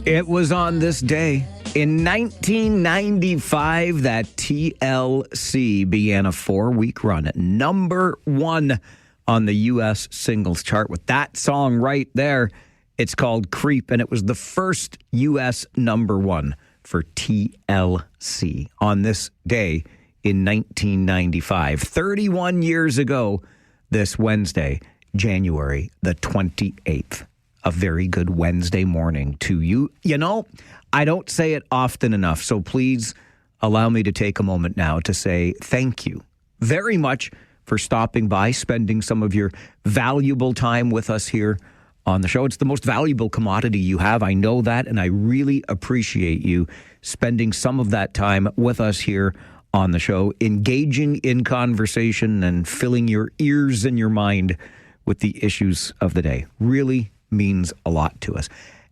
It was on this day in 1995 that TLC began a 4-week run at number 1 on the U.S. singles chart with that song right there. It's called Creep, and it was the first U.S. number 1 for TLC on this day in 1995. 31 years ago this Wednesday, January the 28th. A very good Wednesday morning to you. You know, I don't say it often enough, so please allow me to take a moment now to say thank you very much for stopping by, spending some of your valuable time with us here on the show. It's the most valuable commodity you have. I know that, and I really appreciate you spending some of that time with us here on the show, engaging in conversation and filling your ears and your mind with the issues of the day. Really means a lot to us.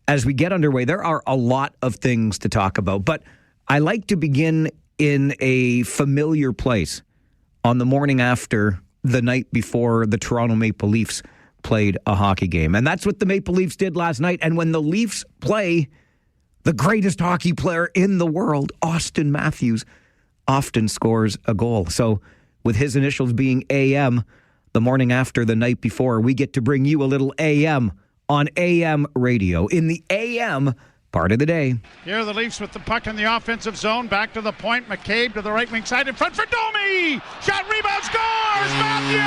As we get underway, there are a lot of things to talk about, but I like to begin in a familiar place on the morning after the night before the Toronto Maple Leafs played a hockey game. And that's what the Maple Leafs did last night. And when the Leafs play, the greatest hockey player in the world, Austin Matthews, often scores a goal. So with his initials being AM, the morning after the night before, we get to bring you a little AM on AM radio in the AM part of the day. Here are the Leafs with the puck in the offensive zone. Back to the point. McCabe to the right wing side in front for Domi. Shot, rebound, scores! Matthews!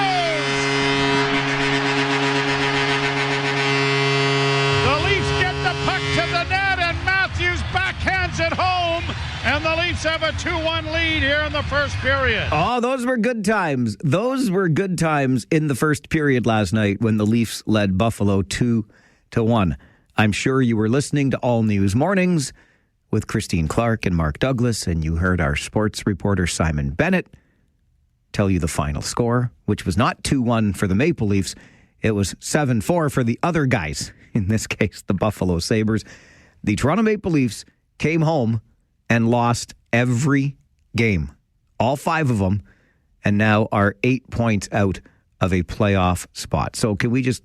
The Leafs get the puck to the net and Matthews backhands it home. And the Leafs have a 2-1 lead here in the first period. Oh, those were good times. Those were good times in the first period last night when the Leafs led Buffalo 2-1. I'm sure you were listening to All News Mornings with Christine Clark and Mark Douglas, and you heard our sports reporter Simon Bennett tell you the final score, which was not 2-1 for the Maple Leafs. It was 7-4 for the other guys, in this case, the Buffalo Sabres. The Toronto Maple Leafs came home and lost every game, all 5 of them, and now are 8 points out of a playoff spot. So can we just,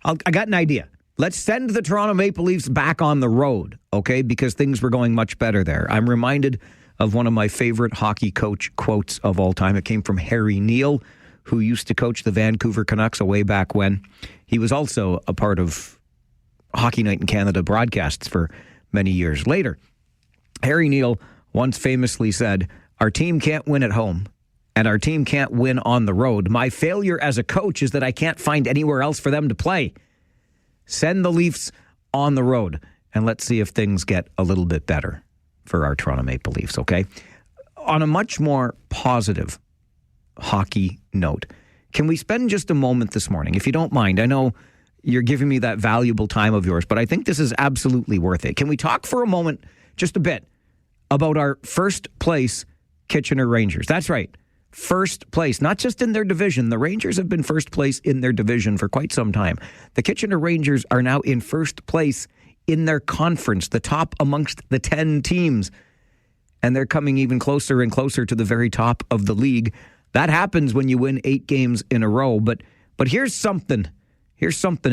I got an idea. Let's send the Toronto Maple Leafs back on the road, okay, because things were going much better there. I'm reminded of one of my favorite hockey coach quotes of all time. It came from Harry Neal, who used to coach the Vancouver Canucks way back when. He was also a part of Hockey Night in Canada broadcasts for many years later. Harry Neal once famously said, "Our team can't win at home, and our team can't win on the road. My failure as a coach is that I can't find anywhere else for them to play. Send the Leafs on the road, and let's see if things get a little bit better for our Toronto Maple Leafs," okay? On a much more positive hockey note, can we spend just a moment this morning, if you don't mind? I know you're giving me that valuable time of yours, but I think this is absolutely worth it. Can we talk for a moment, just a bit, about our first place Kitchener Rangers? That's right. First place, not just in their division. The Rangers have been first place in their division for quite some time. The Kitchener Rangers are now in first place in their conference, the top amongst the 10 teams. And they're coming even closer and closer to the very top of the league. That happens when you win 8 games in a row. But here's something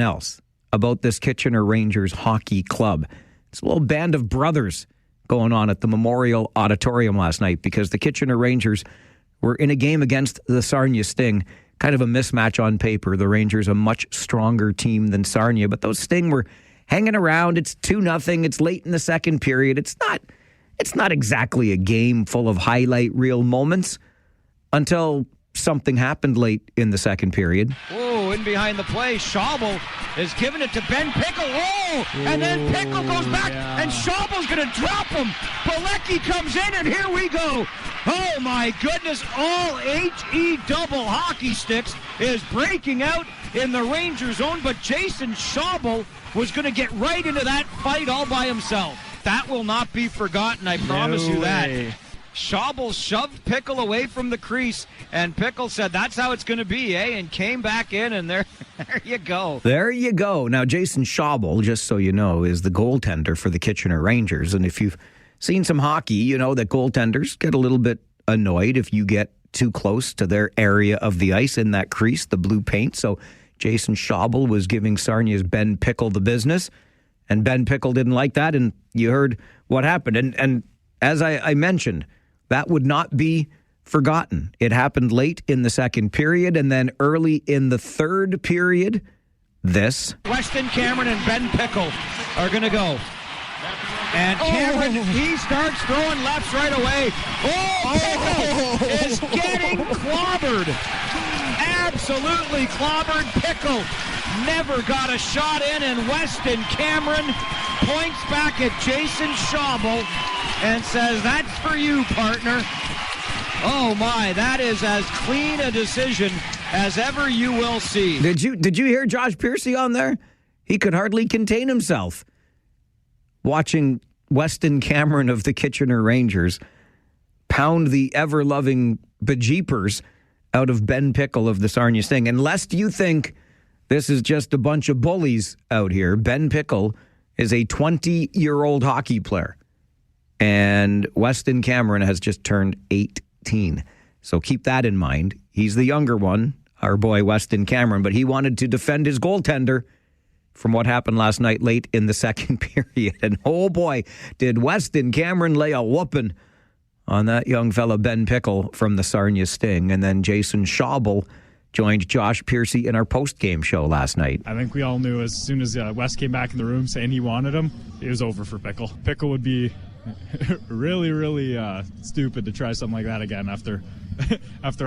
else about this Kitchener Rangers hockey club. It's a little band of brothers going on at the Memorial Auditorium last night because the Kitchener Rangers were in a game against the Sarnia Sting. Kind of a mismatch on paper. The Rangers a much stronger team than Sarnia, but those Sting were hanging around. It's 2-0. It's late in the second period. It's not exactly a game full of highlight reel moments until something happened late in the second period. Oh, in behind the play, Schaubel is giving it to Ben Pickle. Oh, and then Pickle goes back, and Schaubel's going to drop him. Pilecki comes in, and here we go. Oh, my goodness, all H-E double hockey sticks is breaking out in the Ranger zone, but Jason Schaubel was going to get right into that fight all by himself. That will not be forgotten, I promise you that. Schaubel shoved Pickle away from the crease, and Pickle said, "That's how it's going to be, eh?" and came back in, and there you go. There you go. Now, Jason Schaubel, just so you know, is the goaltender for the Kitchener Rangers, and if you've seen some hockey, you know that goaltenders get a little bit annoyed if you get too close to their area of the ice in that crease, the blue paint. So Jason Schaubel was giving Sarnia's Ben Pickle the business, And Ben Pickle didn't like that, and you heard what happened. And as I mentioned, that would not be forgotten. It happened late in the second period, and then early in the third period, this. Weston Cameron and Ben Pickle are going to go. And Cameron, he starts throwing lefts right away. Pickle is getting clobbered. Absolutely clobbered. Pickle never got a shot in, and Weston Cameron points back at Jason Schaubel and says, "That's for you, partner." Oh my, that is as clean a decision as ever you will see. Did you hear Josh Piercy on there? He could hardly contain himself watching Weston Cameron of the Kitchener Rangers pound the ever-loving bejeepers out of Ben Pickle of the Sarnia Sting. And lest you think this is just a bunch of bullies out here, Ben Pickle is a 20-year-old hockey player. And Weston Cameron has just turned 18. So keep that in mind. He's the younger one, our boy Weston Cameron, but he wanted to defend his goaltender from what happened last night late in the second period. And oh boy, did Weston Cameron lay a whooping on that young fella Ben Pickle from the Sarnia Sting. And then Jason Schaubel joined Josh Piercy in our post-game show last night. I think we all knew as soon as Wes came back in the room saying he wanted him, it was over for Pickle. Pickle would be really, really stupid to try something like that again after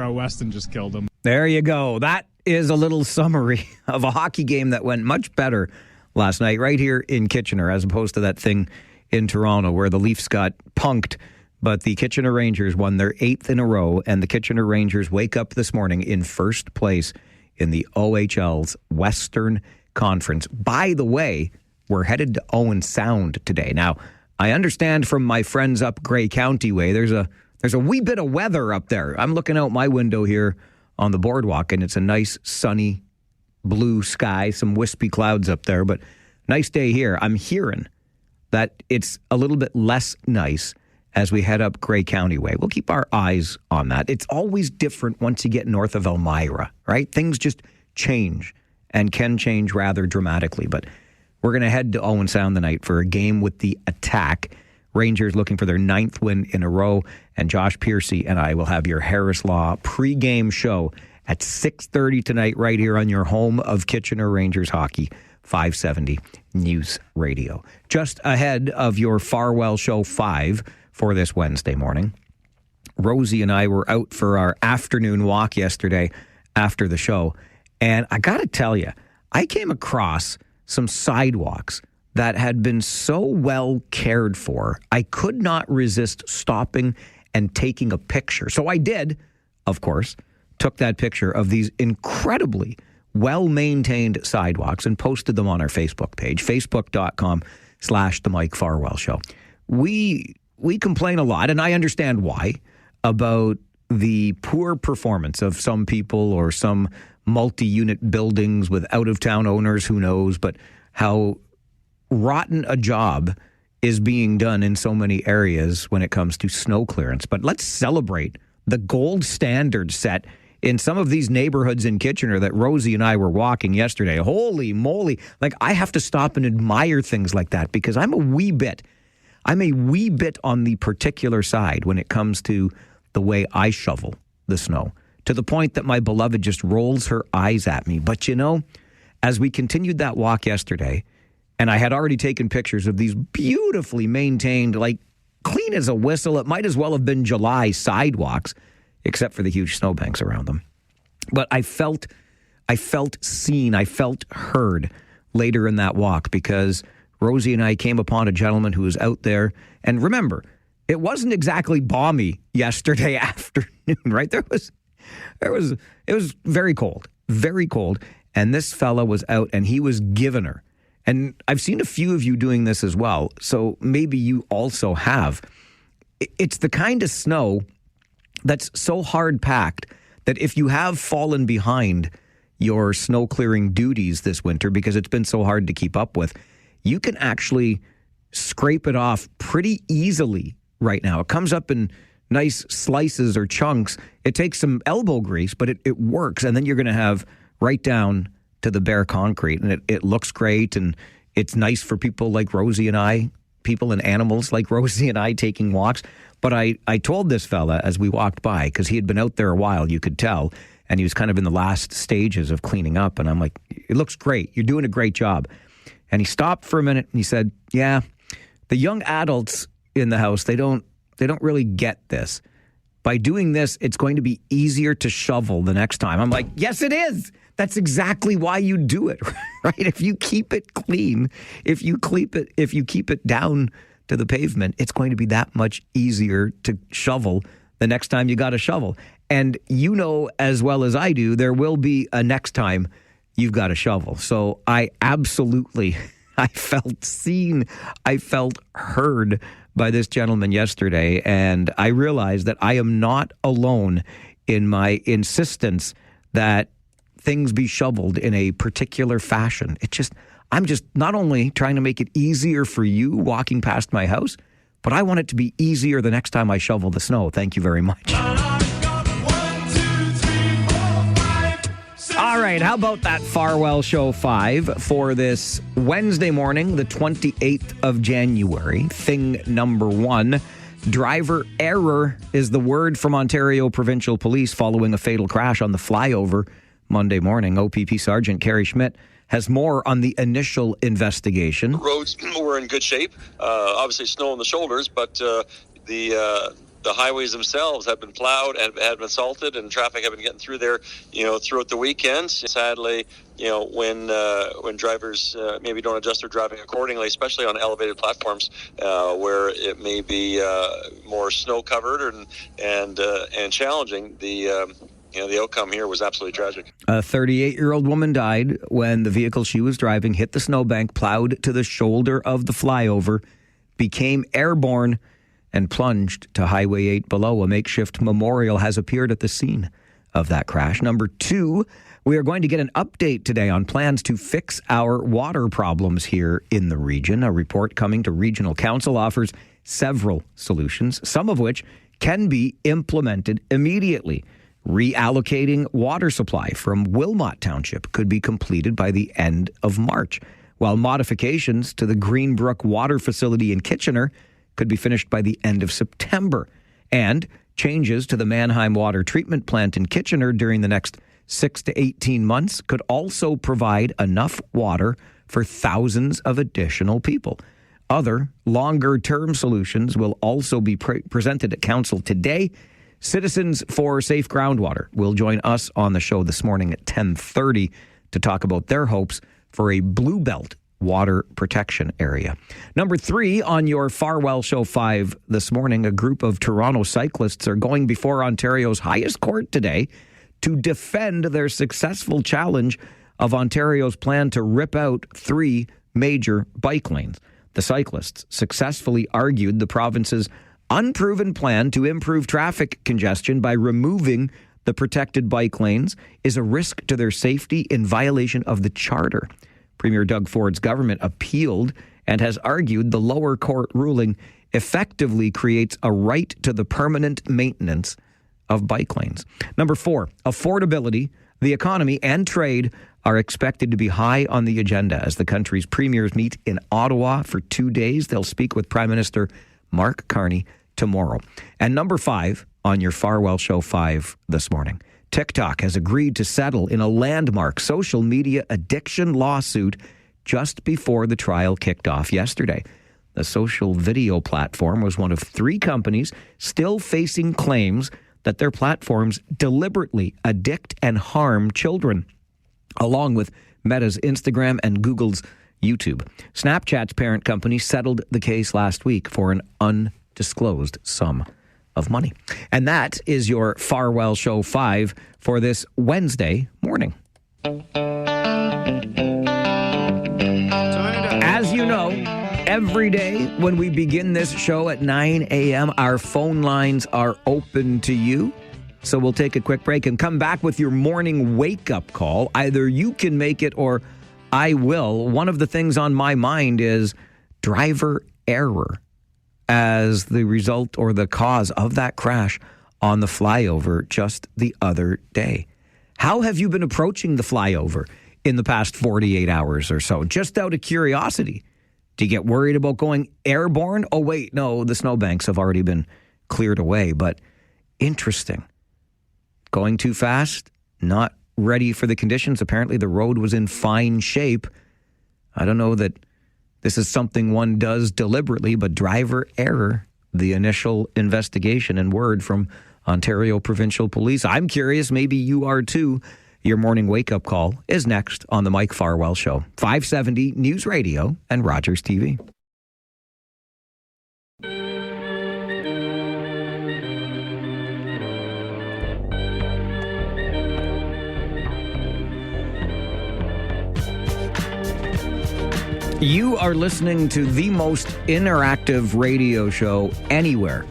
our Weston just killed him. There you go. That is a little summary of a hockey game that went much better last night right here in Kitchener as opposed to that thing in Toronto where the Leafs got punked. But the Kitchener Rangers won their 8th in a row, and the Kitchener Rangers wake up this morning in first place in the OHL's Western Conference. By the way, we're headed to Owen Sound today. Now, I understand from my friends up Grey County way, there's a wee bit of weather up there. I'm looking out my window here on the boardwalk, and it's a nice, sunny, blue sky, some wispy clouds up there, but nice day here. I'm hearing that it's a little bit less nice as we head up Grey County way. We'll keep our eyes on that. It's always different once you get north of Elmira, right? Things just change and can change rather dramatically, but we're going to head to Owen Sound tonight for a game with the Attack. Rangers looking for their 9th win in a row, and Josh Piercy and I will have your Harris Law pre-game show at 6:30 tonight right here on your home of Kitchener Rangers hockey, 570 News Radio. Just ahead of your Farwell Show 5 for this Wednesday morning, Rosie and I were out for our afternoon walk yesterday after the show, and I got to tell you, I came across some sidewalks that had been so well cared for, I could not resist stopping and taking a picture. So I did, of course, took that picture of these incredibly well-maintained sidewalks and posted them on our Facebook page, facebook.com/The Mike Farwell Show. We complain a lot, and I understand why, about the poor performance of some people or some multi-unit buildings with out-of-town owners, who knows, but how rotten a job is being done in so many areas when it comes to snow clearance. But let's celebrate the gold standard set in some of these neighborhoods in Kitchener that Rosie and I were walking yesterday. Holy moly. Like, I have to stop and admire things like that because I'm a wee bit on the particular side when it comes to the way I shovel the snow, to the point that my beloved just rolls her eyes at me. But you know, as we continued that walk yesterday, and I had already taken pictures of these beautifully maintained, like clean as a whistle, it might as well have been July sidewalks, except for the huge snowbanks around them. But I felt seen, I felt heard later in that walk because Rosie and I came upon a gentleman who was out there. And remember, it wasn't exactly balmy yesterday afternoon, right? It was very cold, very cold. And this fella was out and he was giving her. And I've seen a few of you doing this as well, so maybe you also have. It's the kind of snow that's so hard-packed that if you have fallen behind your snow clearing duties this winter because it's been so hard to keep up with, you can actually scrape it off pretty easily right now. It comes up in nice slices or chunks. It takes some elbow grease, but it works, and then you're going to have right down to the bare concrete, and it looks great, and It's nice for people like Rosie and I, people and animals like Rosie and I taking walks. But I told this fella as we walked by, because he had been out there a while, you could tell, and he was kind of in the last stages of cleaning up. And I'm like, it looks great. You're doing a great job. And he stopped for a minute and he said, yeah, the young adults in the house, they don't really get this. By doing this, it's going to be easier to shovel the next time. I'm like, yes, it is. That's exactly why you do it, right? If you keep it clean, if you keep it down to the pavement, it's going to be that much easier to shovel the next time you got to shovel. And you know as well as I do, there will be a next time you've got to shovel. So I felt seen, I felt heard by this gentleman yesterday, and I realized that I am not alone in my insistence that things be shoveled in a particular fashion. I'm just not only trying to make it easier for you walking past my house, but I want it to be easier the next time I shovel the snow. Thank you very much. All right, how about that Farwell Show 5 for this Wednesday morning, the 28th of January? Thing number 1, driver error is the word from Ontario Provincial Police following a fatal crash on the flyover Monday morning. OPP Sergeant Kerry Schmidt has more on the initial investigation. Roads were in good shape. Obviously snow on the shoulders, but the highways themselves have been plowed and have been salted, and traffic have been getting through there, throughout the weekend. Sadly, when drivers maybe don't adjust their driving accordingly, especially on elevated platforms where it may be more snow covered and challenging, the outcome here was absolutely tragic. A 38-year-old woman died when the vehicle she was driving hit the snowbank, plowed to the shoulder of the flyover, became airborne, and plunged to Highway 8 below. A makeshift memorial has appeared at the scene of that crash. Number 2, we are going to get an update today on plans to fix our water problems here in the region. A report coming to Regional Council offers several solutions, some of which can be implemented immediately. Reallocating water supply from Wilmot Township could be completed by the end of March, while modifications to the Greenbrook water facility in Kitchener could be finished by the end of September. And changes to the Mannheim water treatment plant in Kitchener during the next 6 to 18 months could also provide enough water for thousands of additional people. Other longer-term solutions will also be presented at Council today. Citizens for Safe Groundwater will join us on the show this morning at 10:30 to talk about their hopes for a Blue Belt water protection area. Number 3 on your Farwell Show 5 this morning, a group of Toronto cyclists are going before Ontario's highest court today to defend their successful challenge of Ontario's plan to rip out 3 major bike lanes. The cyclists successfully argued the province's unproven plan to improve traffic congestion by removing the protected bike lanes is a risk to their safety in violation of the Charter. Premier Doug Ford's government appealed and has argued the lower court ruling effectively creates a right to the permanent maintenance of bike lanes. Number 4, affordability, the economy, and trade are expected to be high on the agenda as the country's premiers meet in Ottawa for 2 days. They'll speak with Prime Minister Mark Carney tomorrow. And number 5 on your Farwell Show 5 this morning. TikTok has agreed to settle in a landmark social media addiction lawsuit just before the trial kicked off yesterday. The social video platform was one of 3 companies still facing claims that their platforms deliberately addict and harm children, along with Meta's Instagram and Google's YouTube. Snapchat's parent company settled the case last week for an undisclosed sum of money. And that is your Farwell Show 5 for this Wednesday morning. As you know, every day when we begin this show at 9 a.m., our phone lines are open to you. So we'll take a quick break and come back with your morning wake-up call. Either you can make it or I will. One of the things on my mind is driver error as the result or the cause of that crash on the flyover just the other day. How have you been approaching the flyover in the past 48 hours or so? Just out of curiosity. Do you get worried about going airborne? Oh, wait, no, the snowbanks have already been cleared away. But interesting. Going too fast, not ready for the conditions. Apparently the road was in fine shape. I don't know that this is something one does deliberately, but driver error, the initial investigation and word from Ontario Provincial Police. I'm curious, maybe you are too. Your morning wake-up call is next on the Mike Farwell Show. 570 News Radio and Rogers TV. You are listening to the most interactive radio show anywhere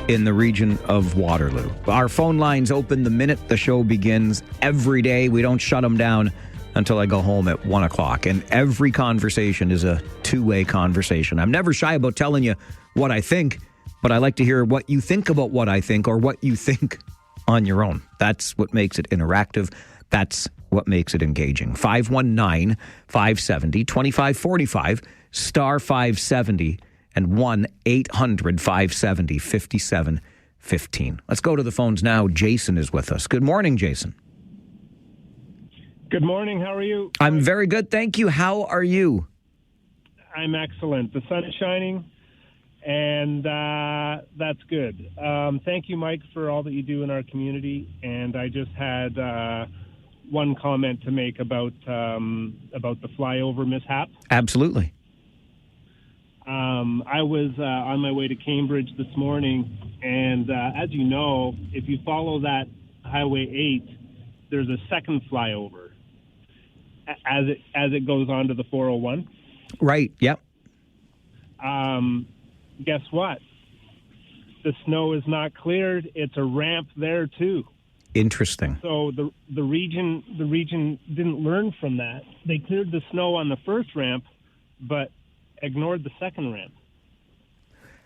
in the region of Waterloo. Our phone lines open the minute the show begins every day. We don't shut them down until I go home at 1 o'clock. And every conversation is a two-way conversation. I'm never shy about telling you what I think, but I like to hear what you think about what I think or what you think on your own. That's what makes it interactive. That's what makes it engaging. 519-570-2545, star 570, and 1-800-570-5715. Let's go to the phones now. Jason is with us. Good morning, Jason. Good morning. How are you? I'm very good, thank you. How are you? I'm excellent. The sun is shining, and that's good. Thank you, Mike, for all that you do in our community. And I just had one comment to make about the flyover mishap. Absolutely. I was on my way to Cambridge this morning, and as you know, if you follow that Highway 8, there's a second flyover as it goes on to the 401. Right, yep. Guess what? The snow is not cleared. It's a ramp there, too. Interesting. So the region didn't learn from that. They cleared the snow on the first ramp, but ignored the second ramp.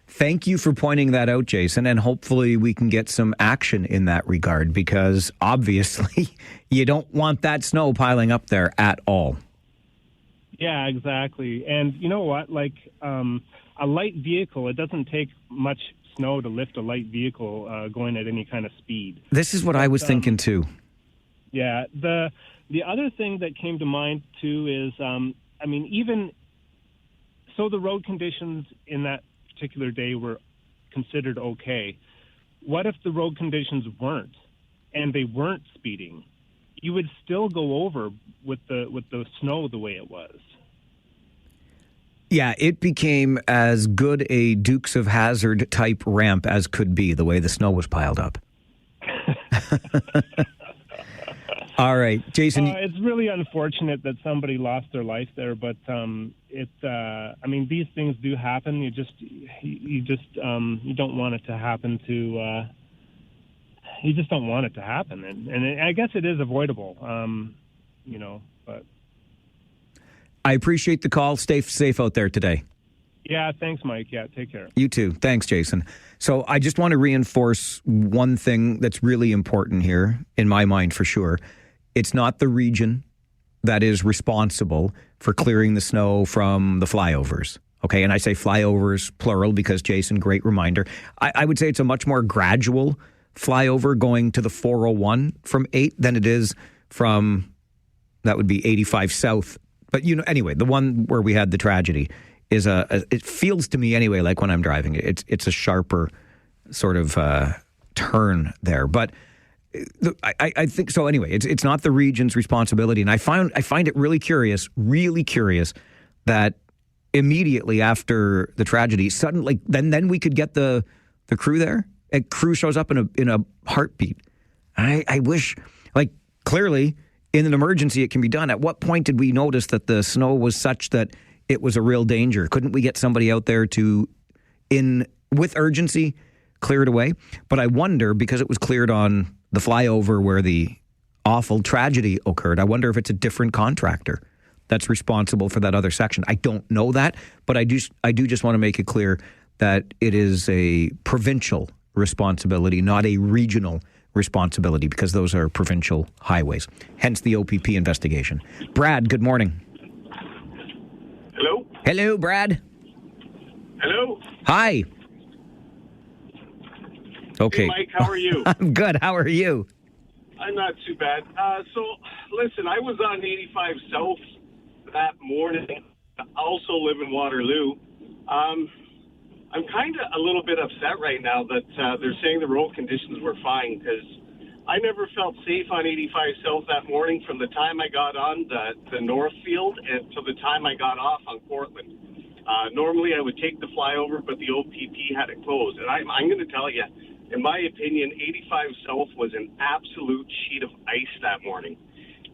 Thank you for pointing that out, Jason, and hopefully we can get some action in that regard, because obviously you don't want that snow piling up there at all. Yeah, exactly. And you know what? Like a light vehicle, it doesn't take much snow to lift a light vehicle going at any kind of speed. This is what I was thinking too. Yeah. The other thing that came to mind too is, even so the road conditions in that particular day were considered okay. What if the road conditions weren't, and they weren't speeding? You would still go over with the snow the way it was. Yeah, it became as good a Dukes of Hazzard type ramp as could be, the way the snow was piled up. All right, Jason. It's really unfortunate that somebody lost their life there, but these things do happen. You don't want it to happen to. You just don't want it to happen, and I guess it is avoidable. But I appreciate the call. Stay safe out there today. Yeah, thanks, Mike. Yeah, take care. You too. Thanks, Jason. So I just want to reinforce one thing that's really important here, in my mind for sure. It's not the region that is responsible for clearing the snow from the flyovers. Okay, and I say flyovers plural because, Jason, great reminder. I would say it's a much more gradual flyover going to the 401 from 8 than it is from, that would be 85 South. But, anyway, the one where we had the tragedy is it feels to me anyway like when I'm driving it, it's a sharper sort of turn there. But I think so. Anyway, it's not the region's responsibility, and I find it really curious that immediately after the tragedy, suddenly then we could get the crew there. A crew shows up in a heartbeat. I wish, like, clearly in an emergency it can be done. At what point did we notice that the snow was such that it was a real danger? Couldn't we get somebody out there to, with urgency, clear it away? But I wonder, because it was cleared on the flyover where the awful tragedy occurred, I wonder if it's a different contractor that's responsible for that other section. I don't know that, but I do just want to make it clear that it is a provincial responsibility, not a regional responsibility because those are provincial highways. Hence the OPP investigation. Brad, good morning. Hello? Hello, Brad. Hello? Hi. Okay. Hey, Mike, how are you? I'm good. How are you? I'm not too bad. So, listen, I was on 85 South that morning. I also live in Waterloo. I'm kind of a little bit upset right now that they're saying the road conditions were fine, because I never felt safe on 85 South that morning from the time I got on the Northfield and to the time I got off on Portland. Normally I would take the flyover, but the OPP had it closed. And I'm going to tell you, in my opinion, 85 South was an absolute sheet of ice that morning.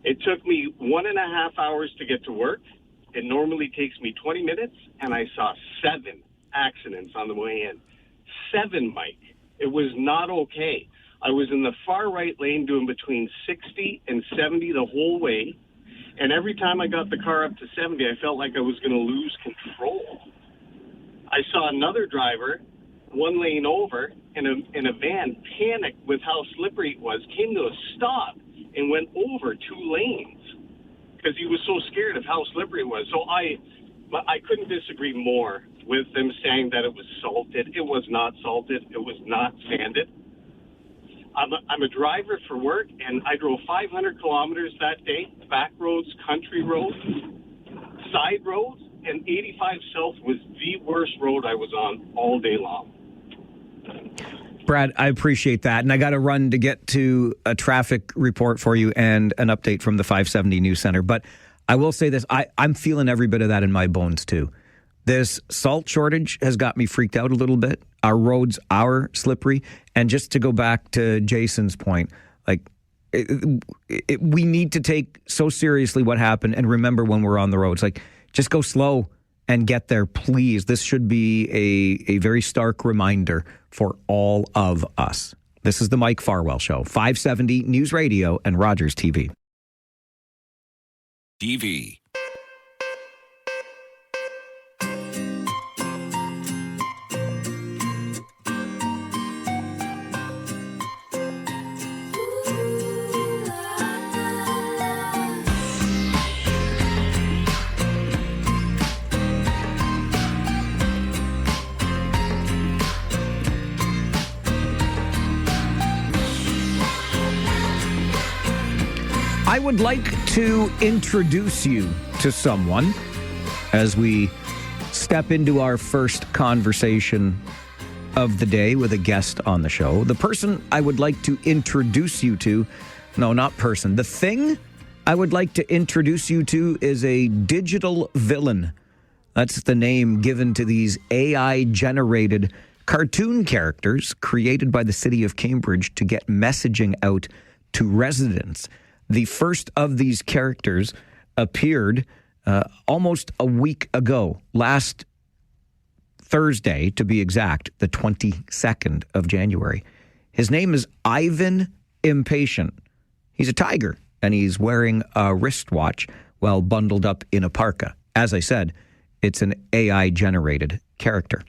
It took me 1.5 hours to get to work. It normally takes me 20 minutes, and I saw 7 accidents on the way in. 7, Mike. It was not okay. I was in the far right lane doing between 60 and 70 the whole way, and every time I got the car up to 70, I felt like I was going to lose control. I saw another driver, 1 lane over, in a van, panicked with how slippery it was, came to a stop and went over 2 lanes because he was so scared of how slippery it was. So I couldn't disagree more with them saying that it was salted. It was not salted. It was not sanded. I'm a driver for work, and I drove 500 kilometers that day, back roads, country roads, side roads, and 85 South was the worst road I was on all day long. Brad, I appreciate that. And I got to run to get to a traffic report for you and an update from the 570 News Center. But I will say this, I'm feeling every bit of that in my bones too. This salt shortage has got me freaked out a little bit. Our roads are slippery. And just to go back to Jason's point, like we need to take so seriously what happened and remember when we're on the roads. Like, just go slow and get there, please. This should be a very stark reminder for all of us. This is the Mike Farwell Show, 570 News Radio and Rogers TV. TV. I would like to introduce you to someone as we step into our first conversation of the day with a guest on the show. The person I would like to introduce you to, no, not person, the thing I would like to introduce you to is a digital villain. That's the name given to these AI-generated cartoon characters created by the city of Cambridge to get messaging out to residents. The first of these characters appeared almost a week ago, last Thursday, to be exact, the 22nd of January. His name is Ivan Impatient. He's a tiger, and he's wearing a wristwatch while bundled up in a parka. As I said, it's an AI-generated character.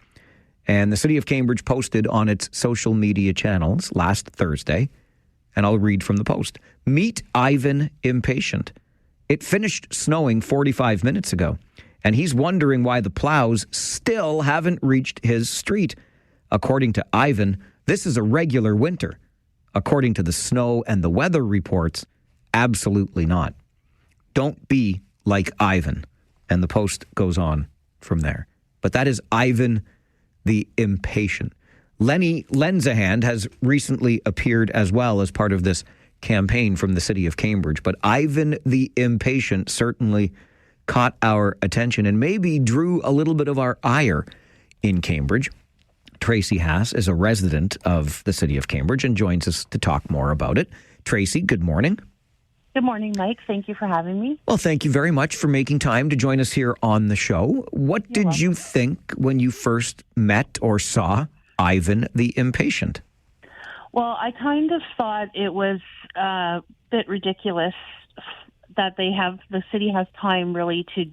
And the city of Cambridge posted on its social media channels last Thursday, and I'll read from the post. Meet Ivan Impatient. It finished snowing 45 minutes ago, and he's wondering why the plows still haven't reached his street. According to Ivan, this is a regular winter. According to the snow and the weather reports, absolutely not. Don't be like Ivan. And the post goes on from there. But that is Ivan the Impatient. Lenny Lenzahand has recently appeared as well as part of this campaign from the city of Cambridge. But Ivan the Impatient certainly caught our attention and maybe drew a little bit of our ire in Cambridge. Tracy Haas is a resident of the city of Cambridge and joins us to talk more about it. Tracy, good morning. Good morning, Mike. Thank you for having me. Well, thank you very much for making time to join us here on the show. What did you think when you first met or saw Ivan the Impatient? Well, I kind of thought it was a bit ridiculous that the city has time really to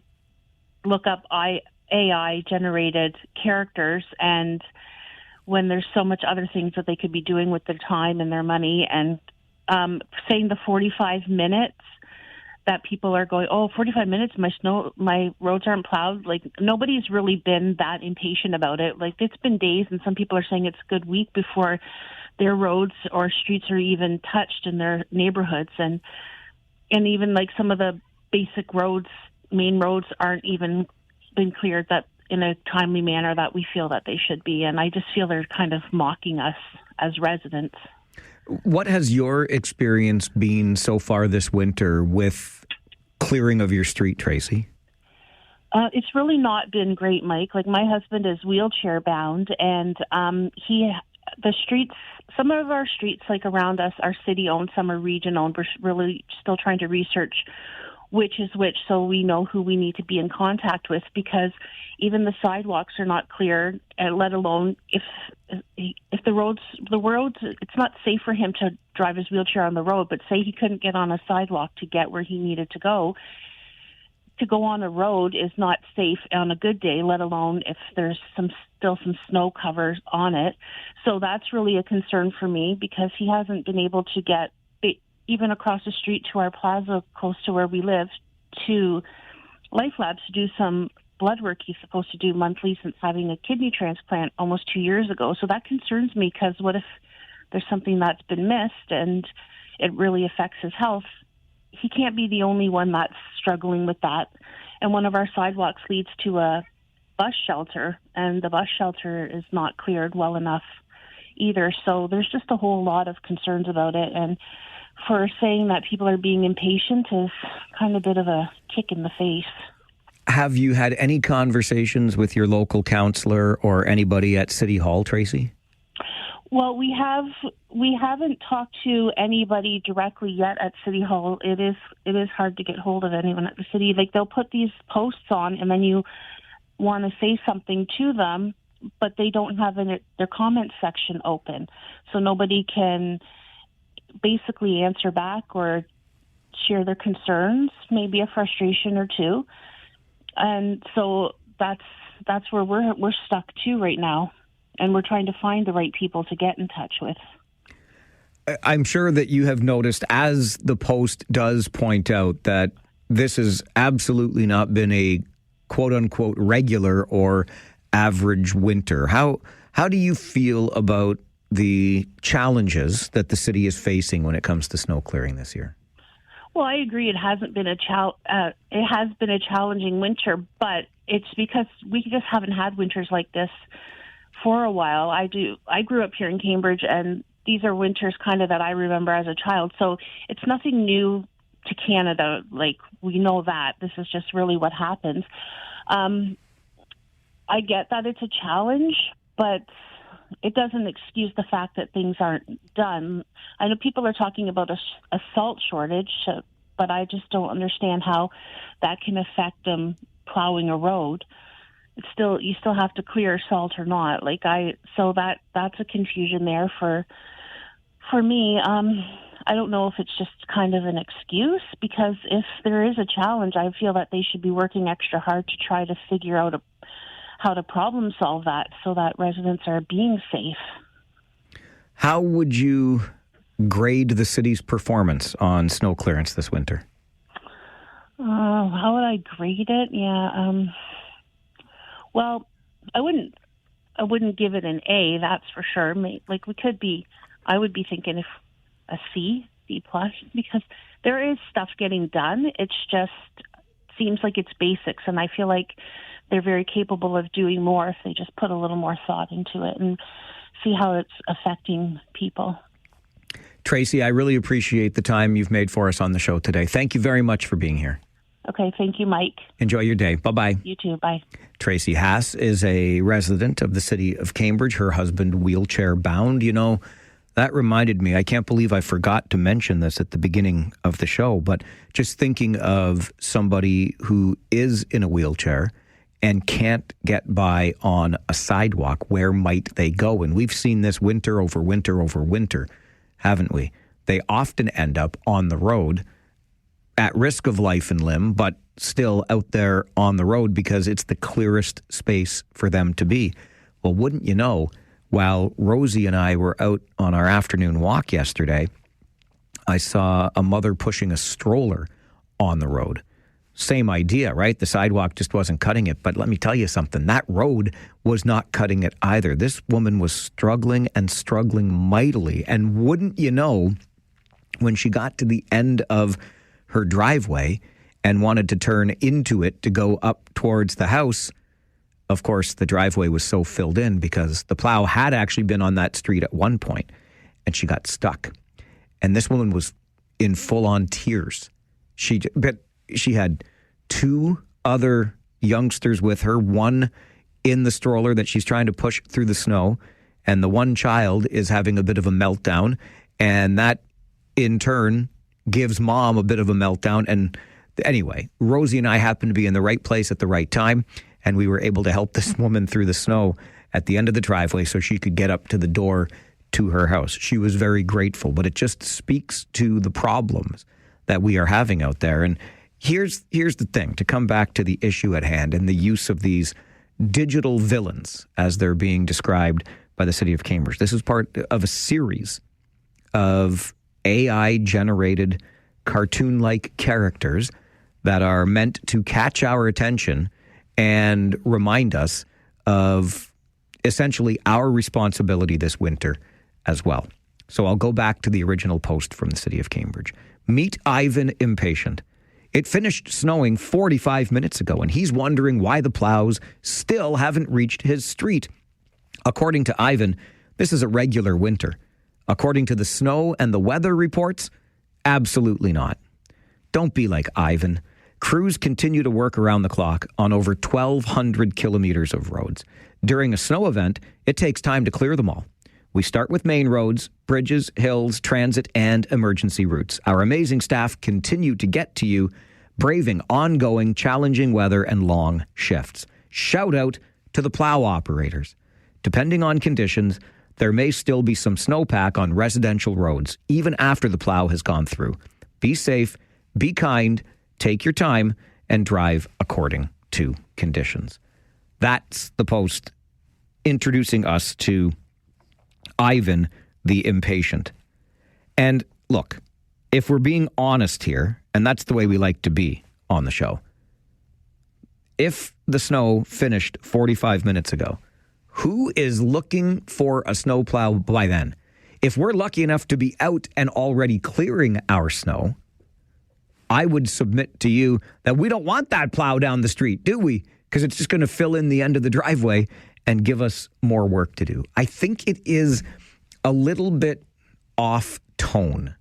look up AI-generated characters, and when there's so much other things that they could be doing with their time and their money. And saying the 45 minutes that people are going, 45 minutes, my roads aren't plowed. Like, nobody's really been that impatient about it. Like, it's been days, and some people are saying it's a good week before their roads or streets are even touched in their neighborhoods. And even like some of the basic roads, main roads, aren't even been cleared that in a timely manner that we feel that they should be. And I just feel they're kind of mocking us as residents. What has your experience been so far this winter with clearing of your street, Tracy? It's really not been great, Mike. Like, my husband is wheelchair bound, and the streets, some of our streets like around us are city owned, some are region owned. We're really still trying to research which is which, so we know who we need to be in contact with, because even the sidewalks are not clear, let alone if the roads, it's not safe for him to drive his wheelchair on the road, but say he couldn't get on a sidewalk to get where he needed to go on a road is not safe on a good day, let alone if there's still some snow cover on it. So that's really a concern for me, because he hasn't been able to get even across the street to our plaza close to where we live to Life Labs to do some blood work he's supposed to do monthly since having a kidney transplant almost 2 years ago. So that concerns me, because what if there's something that's been missed and it really affects his health? He can't be the only one that's struggling with that. And one of our sidewalks leads to a bus shelter, and the bus shelter is not cleared well enough either. So there's just a whole lot of concerns about it. And for saying that people are being impatient is kind of a bit of a kick in the face. Have you had any conversations with your local councillor or anybody at City Hall, Tracy? Well, we haven't talked to anybody directly yet at City Hall. It is hard to get hold of anyone at the city. Like, they'll put these posts on, and then you want to say something to them, but they don't have their comment section open, so nobody can basically answer back or share their concerns, maybe a frustration or two. And so that's where we're stuck too right now, and we're trying to find the right people to get in touch with. I'm sure that you have noticed, as the Post does point out, that this has absolutely not been a quote-unquote regular or average winter. How do you feel about the challenges that the city is facing when it comes to snow clearing this year? Well, I agree. It hasn't been it has been a challenging winter, but it's because we just haven't had winters like this for a while. I grew up here in Cambridge, and these are winters kind of that I remember as a child. So it's nothing new to Canada. Like, we know that this is just really what happens. I get that it's a challenge, but it doesn't excuse the fact that things aren't done. I know people are talking about a salt shortage, but I just don't understand how that can affect them plowing a road. You still have to clear salt or not. So that's a confusion there for me. I don't know if it's just kind of an excuse, because if there is a challenge, I feel that they should be working extra hard to try to figure out how to problem solve that so that residents are being safe. How would you grade the city's performance on snow clearance this winter? How would I grade it? Yeah. Well, I wouldn't give it an A, that's for sure. Like, I would be thinking if a C plus, because there is stuff getting done. It's just seems like it's basics, and I feel like they're very capable of doing more if they just put a little more thought into it and see how it's affecting people. Tracy, I really appreciate the time you've made for us on the show today. Thank you very much for being here. Okay, thank you, Mike. Enjoy your day. Bye-bye. You too, bye. Tracy Haas is a resident of the city of Cambridge. Her husband, wheelchair bound. You know, that reminded me, I can't believe I forgot to mention this at the beginning of the show, but just thinking of somebody who is in a wheelchair and can't get by on a sidewalk, where might they go? And we've seen this winter over winter over winter, haven't we? They often end up on the road at risk of life and limb, but still out there on the road because it's the clearest space for them to be. Well, wouldn't you know, while Rosie and I were out on our afternoon walk yesterday, I saw a mother pushing a stroller on the road. Same idea, right? The sidewalk just wasn't cutting it. But let me tell you something. That road was not cutting it either. This woman was struggling and struggling mightily. And wouldn't you know, when she got to the end of her driveway and wanted to turn into it to go up towards the house, of course, the driveway was so filled in because the plow had actually been on that street at one point, and she got stuck. And this woman was in full-on tears. She had two other youngsters with her, one in the stroller that she's trying to push through the snow, and the one child is having a bit of a meltdown, and that, in turn, gives mom a bit of a meltdown. And anyway, Rosie and I happened to be in the right place at the right time, and we were able to help this woman through the snow at the end of the driveway so she could get up to the door to her house. She was very grateful, but it just speaks to the problems that we are having out there. And here's the thing, to come back to the issue at hand and the use of these digital villains as they're being described by the city of Cambridge. This is part of a series of AI-generated cartoon-like characters that are meant to catch our attention and remind us of essentially our responsibility this winter as well. So I'll go back to the original post from the city of Cambridge. Meet Ivan Impatient. It finished snowing 45 minutes ago, and he's wondering why the plows still haven't reached his street. According to Ivan, this is a regular winter. According to the snow and the weather reports, absolutely not. Don't be like Ivan. Crews continue to work around the clock on over 1,200 kilometers of roads. During a snow event, it takes time to clear them all. We start with main roads, bridges, hills, transit, and emergency routes. Our amazing staff continue to get to you, braving ongoing, challenging weather and long shifts. Shout out to the plow operators. Depending on conditions, there may still be some snowpack on residential roads, even after the plow has gone through. Be safe, be kind, take your time, and drive according to conditions. That's the post introducing us to Ivan the Impatient. And look, if we're being honest here, and that's the way we like to be on the show, if the snow finished 45 minutes ago, who is looking for a snowplow by then? If we're lucky enough to be out and already clearing our snow, I would submit to you that we don't want that plow down the street, do we? Because it's just going to fill in the end of the driveway and give us more work to do. I think it is a little bit off tone.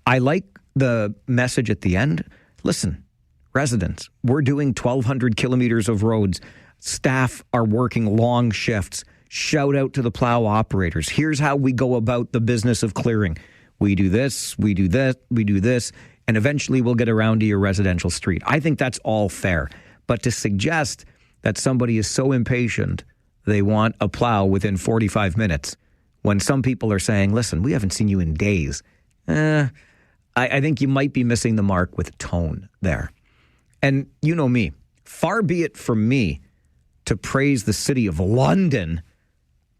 I like the message at the end. Listen, residents, we're doing 1,200 kilometers of roads. Staff are working long shifts. Shout out to the plow operators. Here's how we go about the business of clearing. We do this, we do that, we do this, and eventually we'll get around to your residential street. I think that's all fair. But to suggest that somebody is so impatient they want a plow within 45 minutes, when some people are saying, listen, we haven't seen you in days, I think you might be missing the mark with tone there. And you know me, far be it from me to praise the city of London,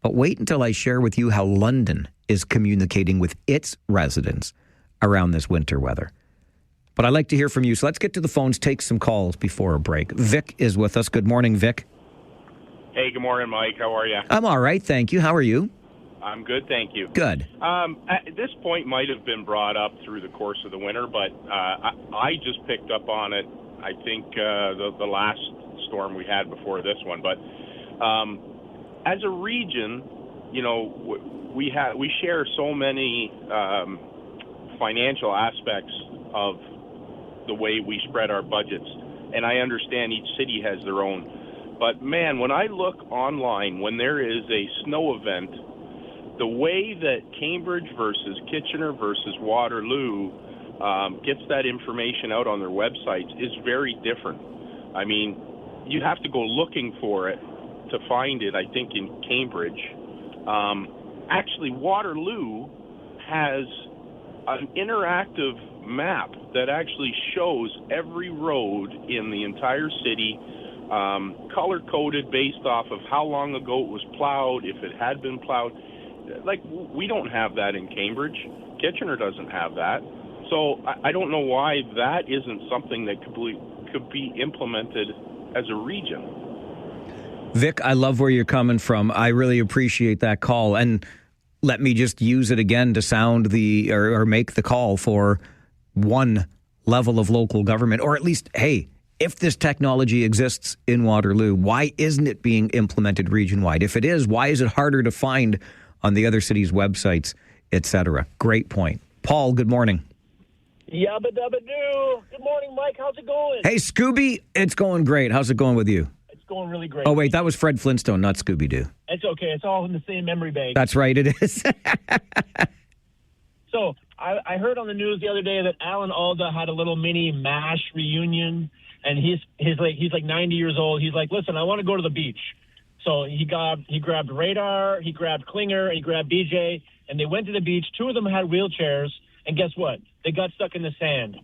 but wait until I share with you how London is communicating with its residents around this winter weather. But I'd like to hear from you, so let's get to the phones, take some calls before a break. Vic is with us. Good morning, Vic. Hey, good morning, Mike. How are you? I'm all right, thank you. How are you? I'm good, thank you. Good. This point might have been brought up through the course of the winter, but I just picked up on it, I think, the last storm we had before this one. But as a region, you know, we share so many financial aspects of the way we spread our budgets, and I understand each city has their own. But, man, when I look online, when there is a snow event, the way that Cambridge versus Kitchener versus Waterloo gets that information out on their websites is very different. I mean, you have to go looking for it to find it, I think, in Cambridge. Actually, Waterloo has an interactive map that actually shows every road in the entire city color-coded based off of how long ago it was plowed, if it had been plowed. Like, we don't have that in Cambridge. Kitchener doesn't have that. So I don't know why that isn't something that could be implemented as a region. Vic, I love where you're coming from. I really appreciate that call. And let me just use it again to sound or make the call for one level of local government, or at least, hey, if this technology exists in Waterloo, why isn't it being implemented region-wide? If it is, why is it harder to find on the other cities' websites, etc.? Great point. Paul, good morning. Yabba dabba doo. Good morning, Mike. How's it going? Hey, Scooby, it's going great. How's it going with you? It's going really great. Oh, wait, that was Fred Flintstone, not Scooby-Doo. It's okay. It's all in the same memory bank. That's right, it is. So I heard on the news the other day that Alan Alda had a little mini MASH reunion, and he's like 90 years old. He's like, listen, I want to go to the beach. So he grabbed Radar, he grabbed Klinger, and he grabbed BJ, and they went to the beach. Two of them had wheelchairs, and guess what? They got stuck in the sand.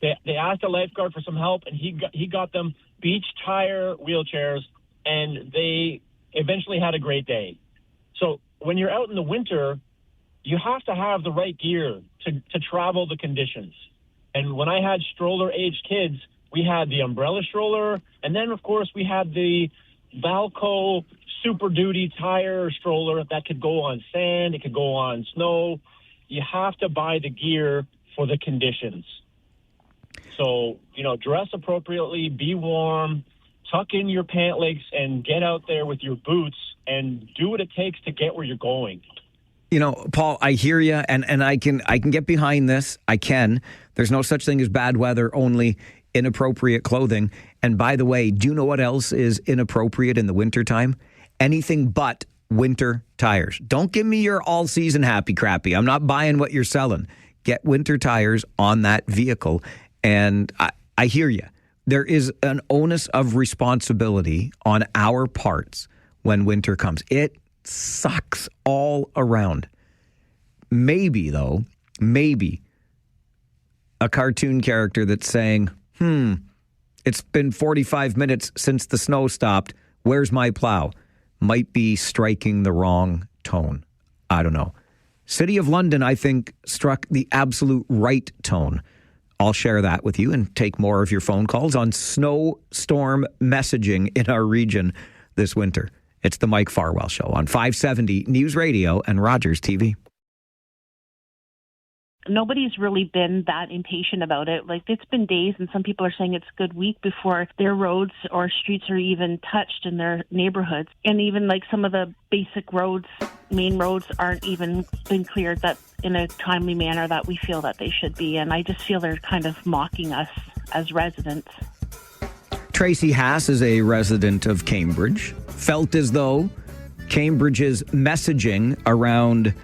They asked a lifeguard for some help, and he got them beach tire wheelchairs, and they eventually had a great day. So when you're out in the winter, you have to have the right gear to travel the conditions. And when I had stroller-aged kids, we had the umbrella stroller, and then, of course, we had the Valco Super Duty tire stroller that could go on sand, it could go on snow. You have to buy the gear for the conditions. So, dress appropriately, be warm, tuck in your pant legs, and get out there with your boots and do what it takes to get where you're going. Paul, I hear you, and I can get behind this. I can. There's no such thing as bad weather, only inappropriate clothing. And by the way, do you know what else is inappropriate in the wintertime? Anything but winter tires. Don't give me your all-season happy crappy. I'm not buying what you're selling. Get winter tires on that vehicle. And I hear you. There is an onus of responsibility on our parts when winter comes. It sucks all around. Maybe a cartoon character that's saying, it's been 45 minutes since the snow stopped. Where's my plow? Might be striking the wrong tone. I don't know. City of London, I think, struck the absolute right tone. I'll share that with you and take more of your phone calls on snowstorm messaging in our region this winter. It's the Mike Farwell Show on 570 News Radio and Rogers TV. Nobody's really been that impatient about it. Like, it's been days, and some people are saying it's a good week before their roads or streets are even touched in their neighborhoods. And even like some of the basic roads, main roads, aren't even been cleared that in a timely manner that we feel that they should be. And I just feel they're kind of mocking us as residents. Tracy Haas is a resident of Cambridge, felt as though Cambridge's messaging around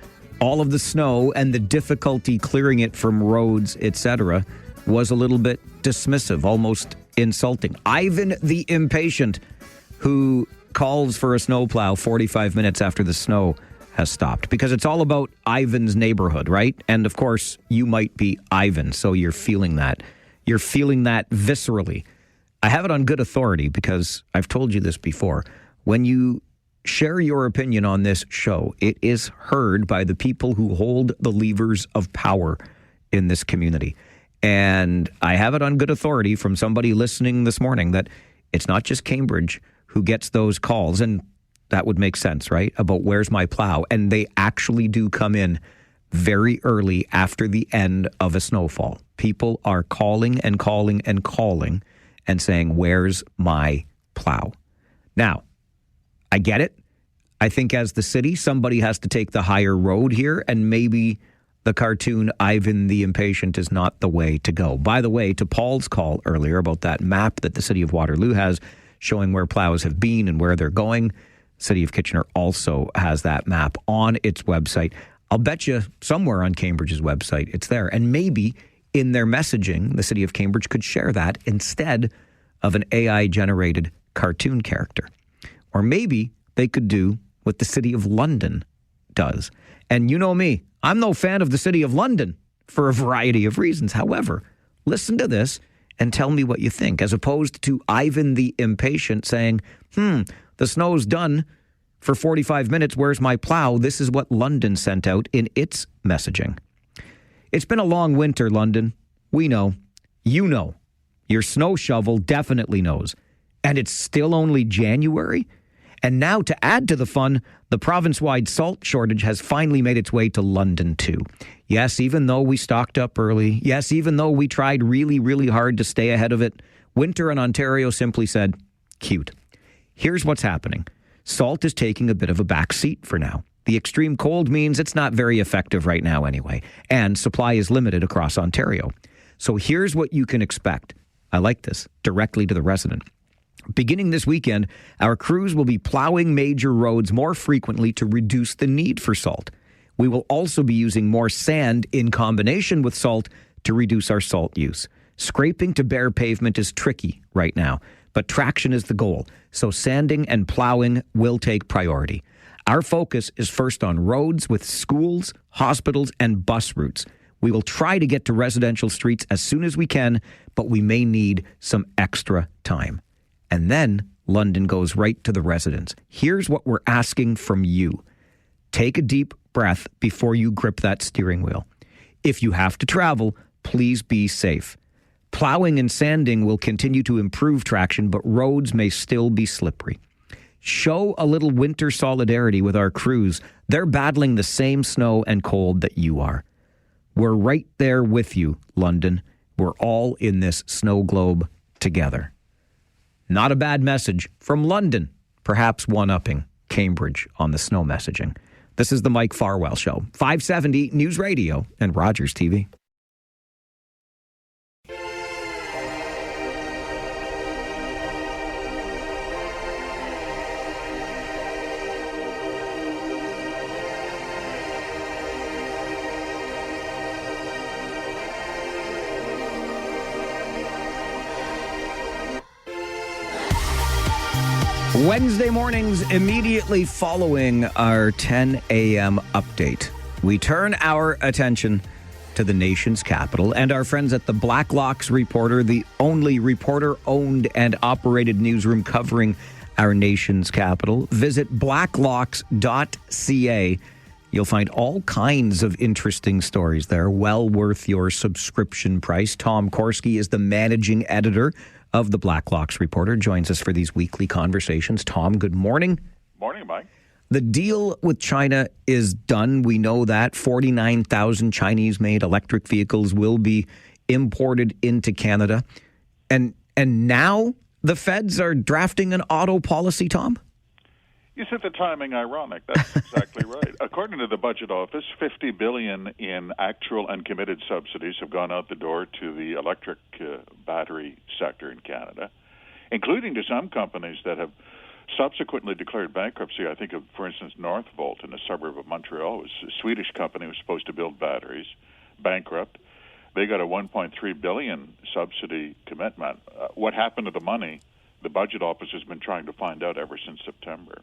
all of the snow and the difficulty clearing it from roads, etc., was a little bit dismissive, almost insulting. Ivan the Impatient, who calls for a snowplow 45 minutes after the snow has stopped, because it's all about Ivan's neighborhood, right? And of course, you might be Ivan, so you're feeling that. You're feeling that viscerally. I have it on good authority because I've told you this before. When you share your opinion on this show, it is heard by the people who hold the levers of power in this community. And I have it on good authority from somebody listening this morning that it's not just Cambridge who gets those calls, and that would make sense, right? About where's my plow? And they actually do come in very early after the end of a snowfall. People are calling and calling and calling and saying, where's my plow? Now, I get it. I think as the city, somebody has to take the higher road here, and maybe the cartoon Ivan the Impatient is not the way to go. By the way, to Paul's call earlier about that map that the city of Waterloo has showing where plows have been and where they're going, City of Kitchener also has that map on its website. I'll bet you somewhere on Cambridge's website it's there. And maybe in their messaging, the City of Cambridge could share that instead of an AI-generated cartoon character. Or maybe they could do what the City of London does. And you know me, I'm no fan of the City of London for a variety of reasons. However, listen to this and tell me what you think, as opposed to Ivan the impatient saying, the snow's done for 45 minutes. Where's my plow? This is what London sent out in its messaging. It's been a long winter, London. We know. You know. Your snow shovel definitely knows. And it's still only January? And now, to add to the fun, the province-wide salt shortage has finally made its way to London, too. Yes, even though we stocked up early. Yes, even though we tried really, really hard to stay ahead of it. Winter in Ontario simply said, cute. Here's what's happening. Salt is taking a bit of a back seat for now. The extreme cold means it's not very effective right now anyway. And supply is limited across Ontario. So here's what you can expect. I like this. Directly to the resident. Beginning this weekend, our crews will be plowing major roads more frequently to reduce the need for salt. We will also be using more sand in combination with salt to reduce our salt use. Scraping to bare pavement is tricky right now, but traction is the goal, so sanding and plowing will take priority. Our focus is first on roads with schools, hospitals, and bus routes. We will try to get to residential streets as soon as we can, but we may need some extra time. And then London goes right to the residents. Here's what we're asking from you. Take a deep breath before you grip that steering wheel. If you have to travel, please be safe. Plowing and sanding will continue to improve traction, but roads may still be slippery. Show a little winter solidarity with our crews. They're battling the same snow and cold that you are. We're right there with you, London. We're all in this snow globe together. Not a bad message from London, perhaps one-upping Cambridge on the snow messaging. This is the Mike Farwell Show, 570 News Radio and Rogers TV. Wednesday mornings, immediately following our 10 a.m. update, we turn our attention to the nation's capital and our friends at the Blacklocks Reporter, the only reporter-owned and operated newsroom covering our nation's capital. Visit blacklocks.ca. You'll find all kinds of interesting stories there, well worth your subscription price. Tom Korski is the managing editor of the Blacklocks Reporter, joins us for these weekly conversations. Tom, good morning. Morning, Mike. The deal with China is done. We know that 49,000 Chinese-made electric vehicles will be imported into Canada. And now the feds are drafting an auto policy, Tom? You said the timing ironic. That's exactly right. According to the Budget Office, $50 billion in actual and committed subsidies have gone out the door to the electric battery sector in Canada, including to some companies that have subsequently declared bankruptcy. I think of, for instance, Northvolt in a suburb of Montreal. It was a Swedish company was supposed to build batteries, bankrupt. They got a $1.3 billion subsidy commitment. What happened to the money? The Budget Office has been trying to find out ever since September.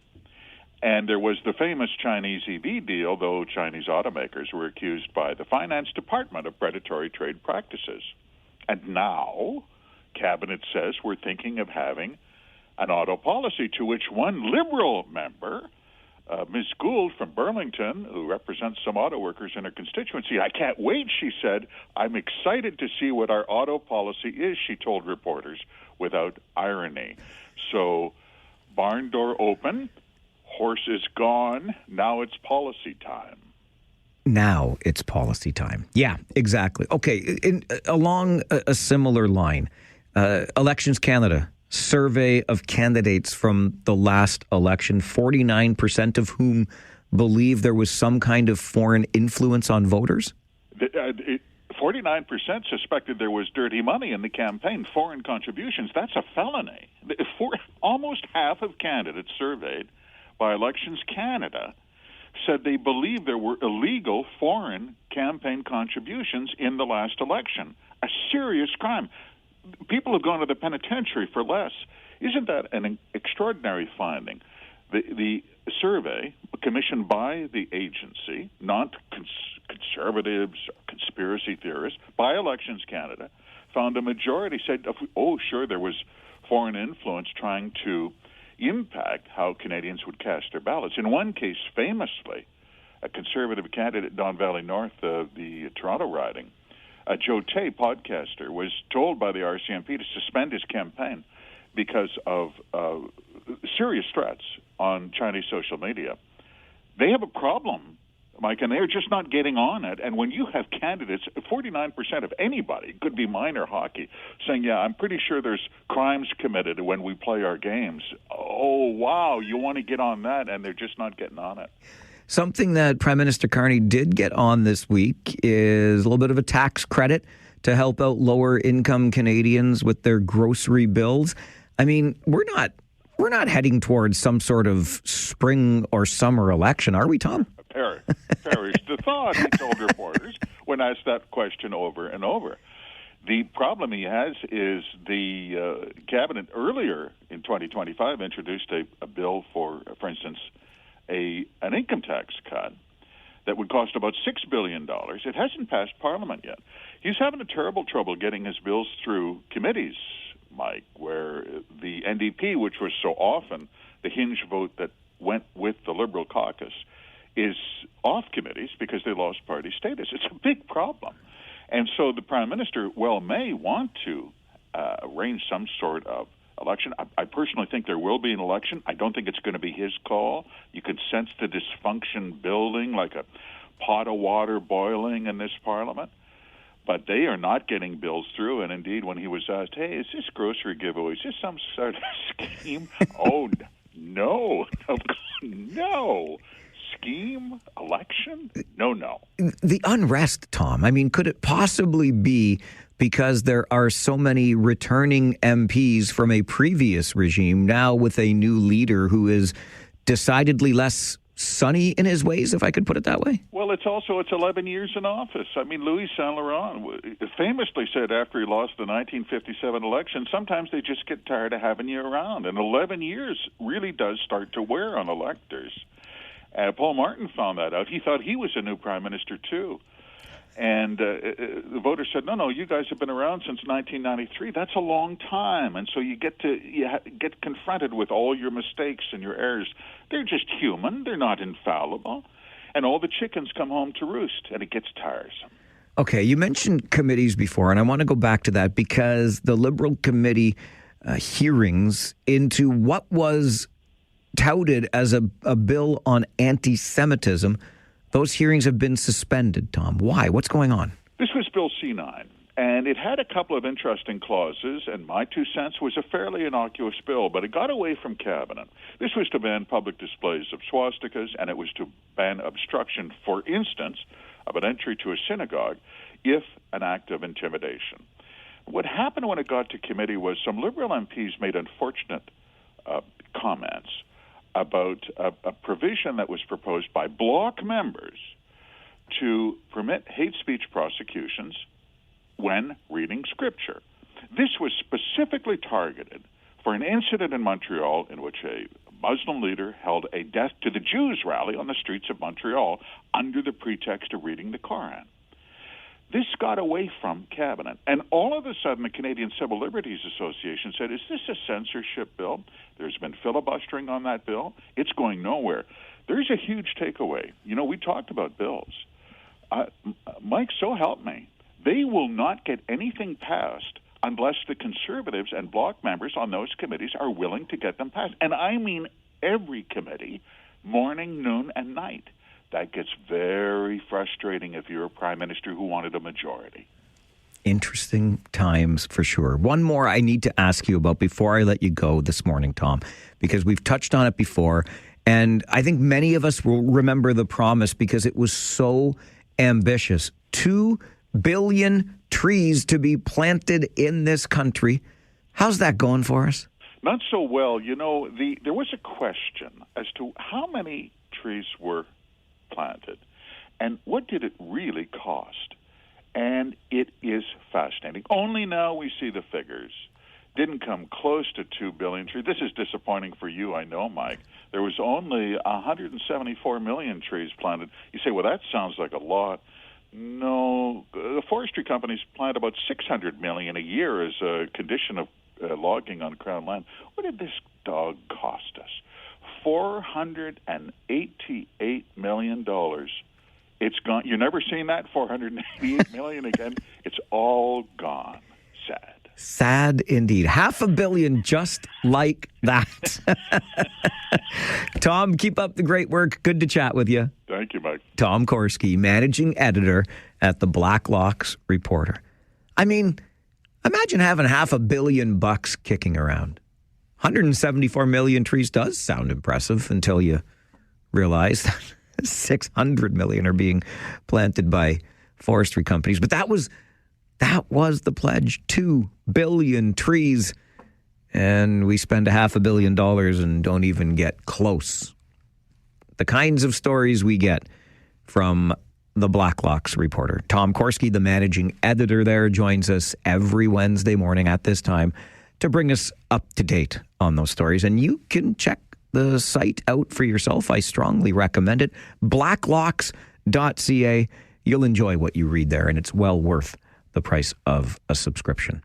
And there was the famous Chinese EV deal, though Chinese automakers were accused by the Finance Department of predatory trade practices. And now, Cabinet says we're thinking of having an auto policy, to which one Liberal member, Ms. Gould from Burlington, who represents some auto workers in her constituency, I can't wait, she said. I'm excited to see what our auto policy is, she told reporters without irony. So, barn door open, horse is gone, now it's policy time. Now it's policy time. Yeah, exactly. Okay, along a similar line, Elections Canada, survey of candidates from the last election, 49% of whom believe there was some kind of foreign influence on voters? 49% suspected there was dirty money in the campaign, foreign contributions. That's a felony. Almost half of candidates surveyed by Elections Canada said they believe there were illegal foreign campaign contributions in the last election. A serious crime. People have gone to the penitentiary for less. Isn't that an extraordinary finding? The survey, commissioned by the agency, not conservatives, conspiracy theorists, by Elections Canada, found a majority said, oh, sure, there was foreign influence trying to impact how Canadians would cast their ballots. In one case, famously, a Conservative candidate, Don Valley North, the Toronto riding, Joe Tay, podcaster, was told by the RCMP to suspend his campaign because of serious threats on Chinese social media. They have a problem, Mike, and they're just not getting on it. And when you have candidates, 49% of anybody, could be minor hockey, saying, yeah, I'm pretty sure there's crimes committed when we play our games. Oh, wow, you want to get on that, and they're just not getting on it. Something that Prime Minister Carney did get on this week is a little bit of a tax credit to help out lower-income Canadians with their grocery bills. I mean, we're not heading towards some sort of spring or summer election, are we, Tom? Perish the thought, he told reporters when asked that question over and over. The problem he has is the cabinet earlier in 2025 introduced a bill for instance, an income tax cut that would cost about $6 billion. It hasn't passed Parliament yet. He's having a terrible trouble getting his bills through committees, Mike, where the NDP, which was so often the hinge vote that went with the Liberal caucus, is off committees because they lost party status. It's a big problem. And so the Prime Minister, may want to arrange some sort of election. I personally think there will be an election. I don't think it's going to be his call. You can sense the dysfunction building like a pot of water boiling in this Parliament. But they are not getting bills through. And indeed, when he was asked, hey, is this grocery giveaway? Is this some sort of scheme? Oh, no. No. Scheme? Election? No. The unrest, Tom. I mean, could it possibly be because there are so many returning MPs from a previous regime now with a new leader who is decidedly less sunny in his ways, if I could put it that way? Well, it's 11 years in office. I mean, Louis Saint Laurent famously said after he lost the 1957 election, sometimes they just get tired of having you around. And 11 years really does start to wear on electors. Paul Martin found that out. He thought he was a new prime minister, too. And the voters said, no, you guys have been around since 1993. That's a long time. And so you get confronted with all your mistakes and your errors. They're just human. They're not infallible. And all the chickens come home to roost, and it gets tiresome. Okay, you mentioned committees before, and I want to go back to that because the Liberal committee hearings into what was touted as a bill on anti-Semitism, those hearings have been suspended, Tom. Why? What's going on? This was Bill C-9, and it had a couple of interesting clauses, and my 2 cents was a fairly innocuous bill, but it got away from Cabinet. This was to ban public displays of swastikas, and it was to ban obstruction, for instance, of an entry to a synagogue, if an act of intimidation. What happened when it got to committee was some Liberal MPs made unfortunate comments about a provision that was proposed by bloc members to permit hate speech prosecutions when reading Scripture. This was specifically targeted for an incident in Montreal in which a Muslim leader held a Death to the Jews rally on the streets of Montreal under the pretext of reading the Koran. This got away from Cabinet, and all of a sudden the Canadian Civil Liberties Association said, is this a censorship bill? There's been filibustering on that bill. It's going nowhere. There's a huge takeaway. You know, we talked about bills. Mike, so help me. They will not get anything passed unless the Conservatives and bloc members on those committees are willing to get them passed. And I mean every committee, morning, noon, and night. That gets very frustrating if you're a prime minister who wanted a majority. Interesting times for sure. One more I need to ask you about before I let you go this morning, Tom, because we've touched on it before. And I think many of us will remember the promise because it was so ambitious. 2 billion trees to be planted in this country. How's that going for us? Not so well. You know, there was a question as to how many trees were planted and what did it really cost. And it is fascinating. Only now we see the figures. Didn't come close to 2 billion trees. This is disappointing for you, I know, Mike. There was only 174 million trees planted. You say, well, that sounds like a lot. No, the forestry companies plant about $600 million a year as a condition of logging on Crown land. What did this dog cost us? $488 million. It's gone. You've never seen that? $488 million again. It's all gone. Sad. Sad indeed. $500 million just like that. Tom, keep up the great work. Good to chat with you. Thank you, Mike. Tom Korski, managing editor at the Blacklocks Reporter. I mean, imagine having $500 million kicking around. 174 million trees does sound impressive until you realize that 600 million are being planted by forestry companies. But that was the pledge, 2 billion trees. And we spend $500 million and don't even get close. The kinds of stories we get from the Blacklocks Reporter. Tom Korski, the managing editor there, joins us every Wednesday morning at this time to bring us up to date on those stories. And you can check the site out for yourself. I strongly recommend it. blacklocks.ca. You'll enjoy what you read there, and it's well worth the price of a subscription.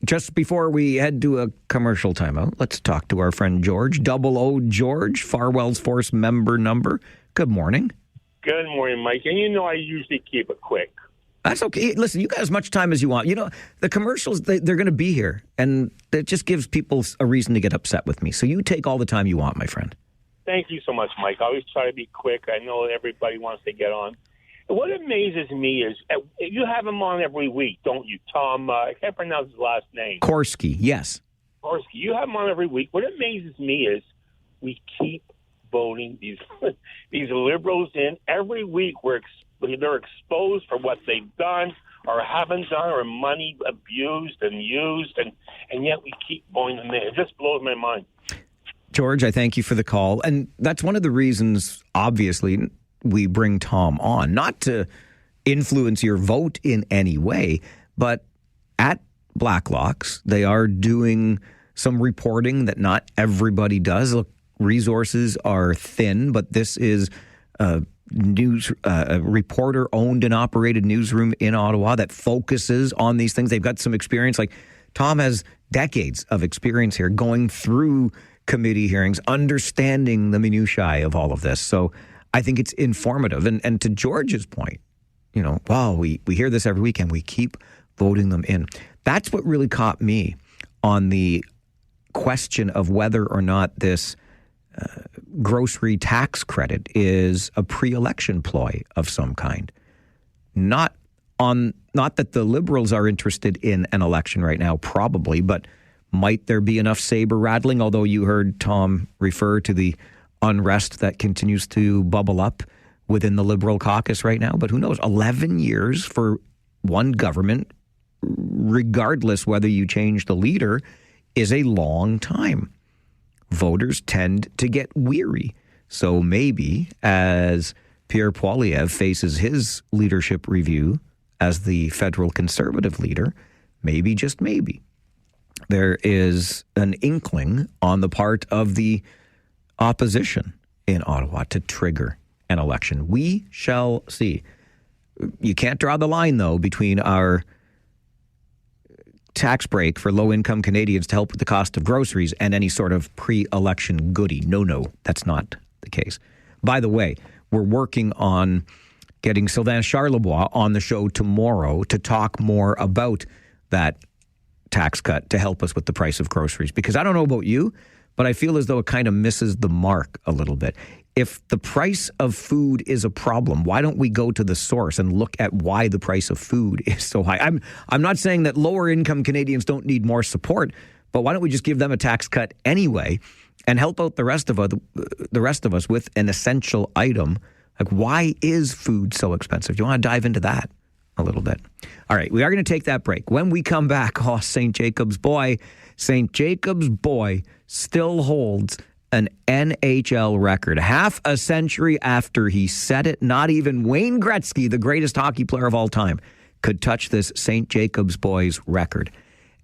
Just before we head to a commercial timeout, let's talk to our friend George. 00 George, Farwell's Force member number. Good morning. Good morning, Mike. And you know I usually keep it quick. That's okay. Listen, you got as much time as you want. You know, the commercials, they're going to be here, and it just gives people a reason to get upset with me. So you take all the time you want, my friend. Thank you so much, Mike. I always try to be quick. I know everybody wants to get on. What amazes me is you have him on every week, don't you, Tom? I can't pronounce his last name. Korski, yes. Korski. You have him on every week. What amazes me is we keep voting these liberals in every week. They're exposed for what they've done or haven't done, or money abused and used, and yet we keep voting them in. It just blows my mind. George, I thank you for the call. And that's one of the reasons, obviously, we bring Tom on, not to influence your vote in any way, but at Blacklocks, they are doing some reporting that not everybody does. Look, resources are thin, but this is a reporter-owned and operated newsroom in Ottawa that focuses on these things. They've got some experience. Like, Tom has decades of experience here going through committee hearings, understanding the minutiae of all of this. So I think it's informative. And to George's point, you know, wow, we hear this every week and we keep voting them in. That's what really caught me on the question of whether or not this grocery tax credit is a pre-election ploy of some kind. Not that the Liberals are interested in an election right now, probably, but might there be enough saber rattling? Although you heard Tom refer to the unrest that continues to bubble up within the Liberal caucus right now. But who knows? 11 years for one government, regardless whether you change the leader, is a long time. Voters tend to get weary. So maybe as Pierre Poilievre faces his leadership review as the federal Conservative leader, maybe, just maybe, there is an inkling on the part of the opposition in Ottawa to trigger an election. We shall see. You can't draw the line, though, between our tax break for low-income Canadians to help with the cost of groceries and any sort of pre-election goodie. No, that's not the case. By the way, we're working on getting Sylvain Charlebois on the show tomorrow to talk more about that tax cut to help us with the price of groceries. Because I don't know about you, but I feel as though it kind of misses the mark a little bit. If the price of food is a problem, why don't we go to the source and look at why the price of food is so high? I'm not saying that lower income Canadians don't need more support, but why don't we just give them a tax cut anyway and help out the rest of us with an essential item? Like, why is food so expensive? Do you want to dive into that a little bit? All right, we are going to take that break. When we come back, St. Jacob's Boy still holds an NHL record. Half a century after he set it, not even Wayne Gretzky, the greatest hockey player of all time, could touch this St. Jacob's Boys record.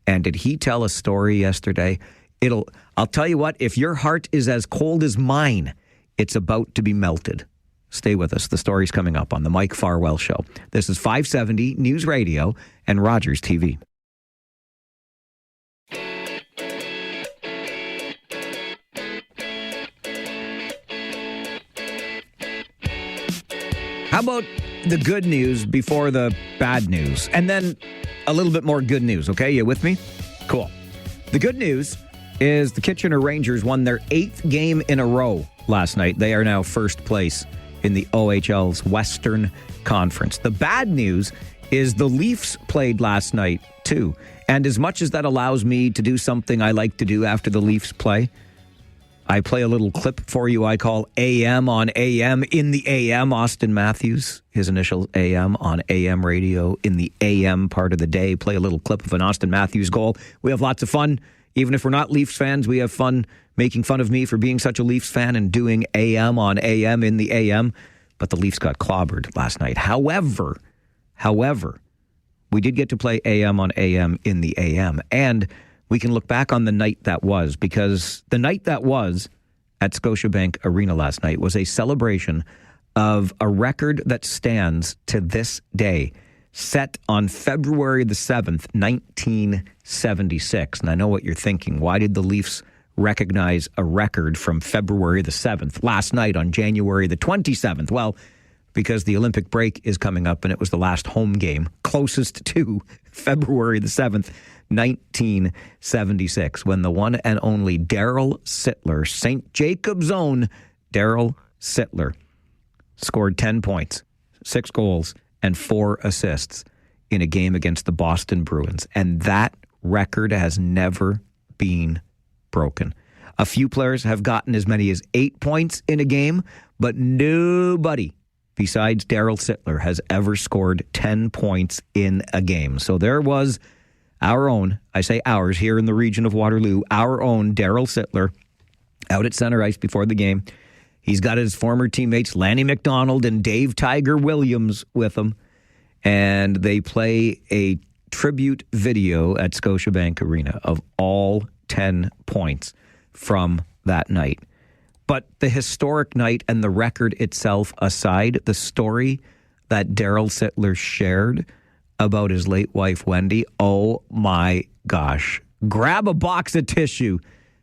And did he tell a story yesterday? I'll tell you what, if your heart is as cold as mine, it's about to be melted. Stay with us. The story's coming up on the Mike Farwell Show. This is 570 News Radio and Rogers TV. How about the good news before the bad news? And then a little bit more good news, okay? You with me? Cool. The good news is the Kitchener Rangers won their 8th game in a row last night. They are now first place in the OHL's Western Conference. The bad news is the Leafs played last night, too. And as much as that allows me to do something I like to do after the Leafs play, I play a little clip for you I call AM on AM in the AM. Austin Matthews, his initials AM on AM radio in the AM part of the day. Play a little clip of an Austin Matthews goal. We have lots of fun. Even if we're not Leafs fans, we have fun making fun of me for being such a Leafs fan and doing AM on AM in the AM. But the Leafs got clobbered last night. However, we did get to play AM on AM in the AM. And we can look back on the night that was, because the night that was at Scotiabank Arena last night was a celebration of a record that stands to this day, set on February the 7th, 1976. And I know what you're thinking. Why did the Leafs recognize a record from February the 7th last night on January the 27th? Well, because the Olympic break is coming up and it was the last home game closest to February the 7th, 1976, when the one and only Daryl Sittler, St. Jacob's own Daryl Sittler, scored 10 points, 6 goals, and 4 assists in a game against the Boston Bruins. And that record has never been broken. A few players have gotten as many as 8 points in a game, but nobody besides Daryl Sittler has ever scored 10 points in a game. So there was our own, I say ours, here in the region of Waterloo, our own Daryl Sittler out at center ice before the game. He's got his former teammates Lanny McDonald and Dave Tiger Williams with him, and they play a tribute video at Scotiabank Arena of all 10 points from that night. But the historic night and the record itself aside, the story that Daryl Sittler shared about his late wife, Wendy, oh my gosh. Grab a box of tissue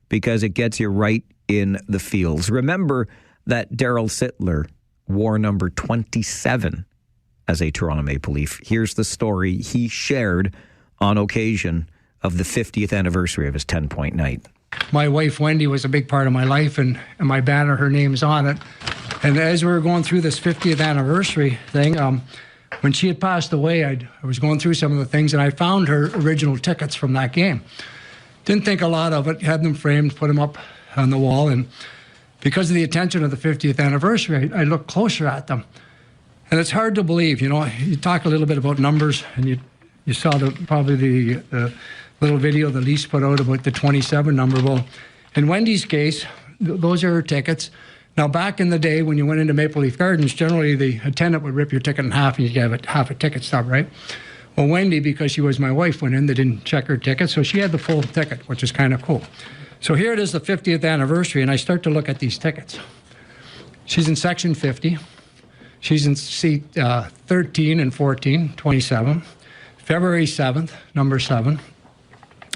because it gets you right in the feels. Remember that Daryl Sittler wore number 27 as a Toronto Maple Leaf. Here's the story he shared on occasion of the 50th anniversary of his 10-point night. My wife, Wendy, was a big part of my life, and my banner, her name's on it. And as we were going through this 50th anniversary thing, when she had passed away, I was going through some of the things, and I found her original tickets from that game. Didn't think a lot of it, had them framed, put them up on the wall, and because of the attention of the 50th anniversary, I looked closer at them. And it's hard to believe, you know, you talk a little bit about numbers, and you saw probably the little video the Leafs put out about the 27 number. Well, in Wendy's case, those are her tickets. Now, back in the day when you went into Maple Leaf Gardens, generally the attendant would rip your ticket in half and you'd have half a ticket stub, right? Well, Wendy, because she was my wife, went in, they didn't check her ticket, so she had the full ticket, which is kind of cool. So here it is, the 50th anniversary, and I start to look at these tickets. She's in section 50. She's in seat 13 and 14, 27. February 7th, number 7.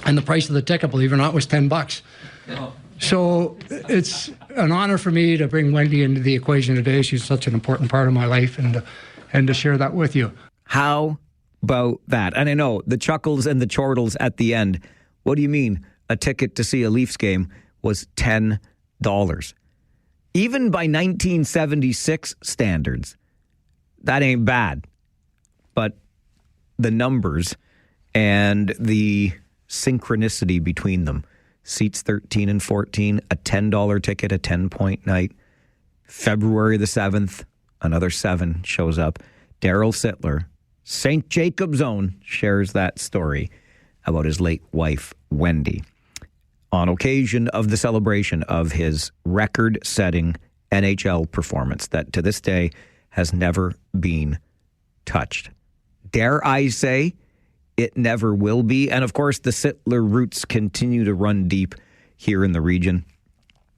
And the price of the ticket, believe it or not, was $10. Oh. So it's an honor for me to bring Wendy into the equation today. She's such an important part of my life, and to share that with you. How about that? And I know the chuckles and the chortles at the end. What do you mean a ticket to see a Leafs game was $10? Even by 1976 standards, that ain't bad. But the numbers and the synchronicity between them. Seats 13 and 14, a $10 ticket, a 10-point night. February the 7th, another 7 shows up. Daryl Sittler, St. Jacob's own, shares that story about his late wife, Wendy, on occasion of the celebration of his record-setting NHL performance that to this day has never been touched. Dare I say, it never will be. And of course, the Sittler roots continue to run deep here in the region.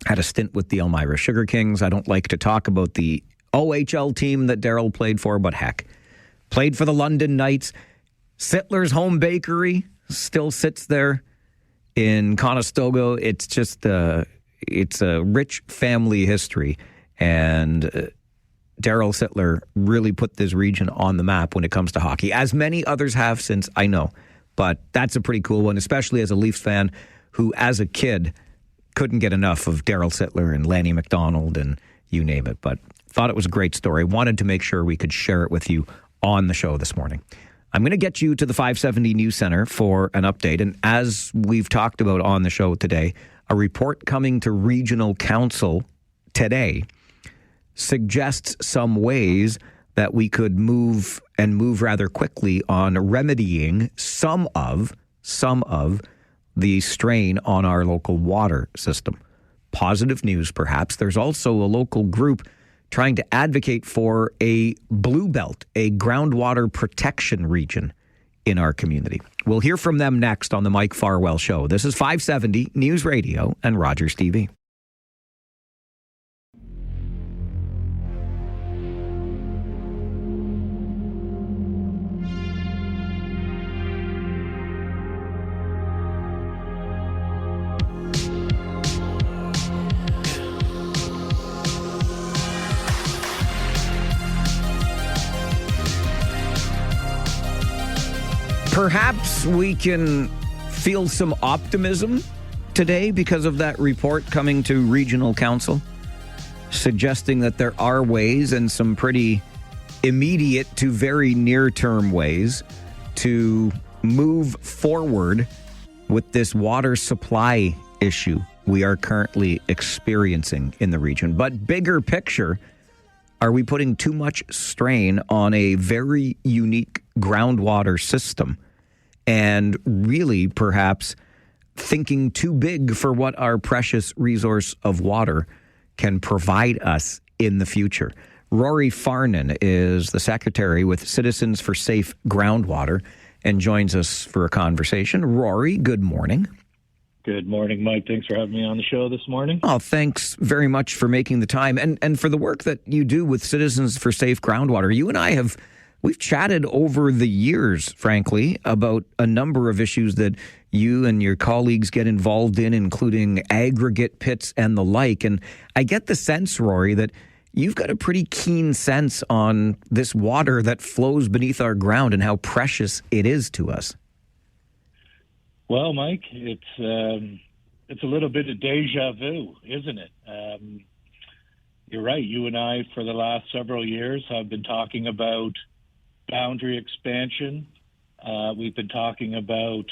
Had a stint with the Elmira Sugar Kings. I don't like to talk about the OHL team that Daryl played for, but heck, played for the London Knights. Sittler's Home Bakery still sits there in Conestoga. It's just it's a rich family history, and Daryl Sittler really put this region on the map when it comes to hockey, as many others have since, I know. But that's a pretty cool one, especially as a Leafs fan who, as a kid, couldn't get enough of Daryl Sittler and Lanny McDonald and you name it. But thought it was a great story. Wanted to make sure we could share it with you on the show this morning. I'm going to get you to the 570 News Center for an update. And as we've talked about on the show today, a report coming to Regional Council today suggests some ways that we could move rather quickly on remedying some of the strain on our local water system. Positive news, perhaps. There's also a local group trying to advocate for a blue belt, a groundwater protection region in our community. We'll hear from them next on the Mike Farwell Show. This is 570 News Radio and Rogers TV. Perhaps we can feel some optimism today because of that report coming to Regional Council, suggesting that there are ways, and some pretty immediate to very near-term ways, to move forward with this water supply issue we are currently experiencing in the region. But bigger picture, are we putting too much strain on a very unique groundwater system, and really perhaps thinking too big for what our precious resource of water can provide us in the future? Rory Farnan is the secretary with Citizens for Safe Groundwater and joins us for a conversation. Rory, good morning. Good morning, Mike. Thanks for having me on the show this morning. Oh, thanks very much for making the time and for the work that you do with Citizens for Safe Groundwater. You and I we've chatted over the years, frankly, about a number of issues that you and your colleagues get involved in, including aggregate pits and the like. And I get the sense, Rory, that you've got a pretty keen sense on this water that flows beneath our ground and how precious it is to us. Well, Mike, it's a little bit of deja vu, isn't it? You're right. You and I, for the last several years, have been talking about boundary expansion. We've been talking about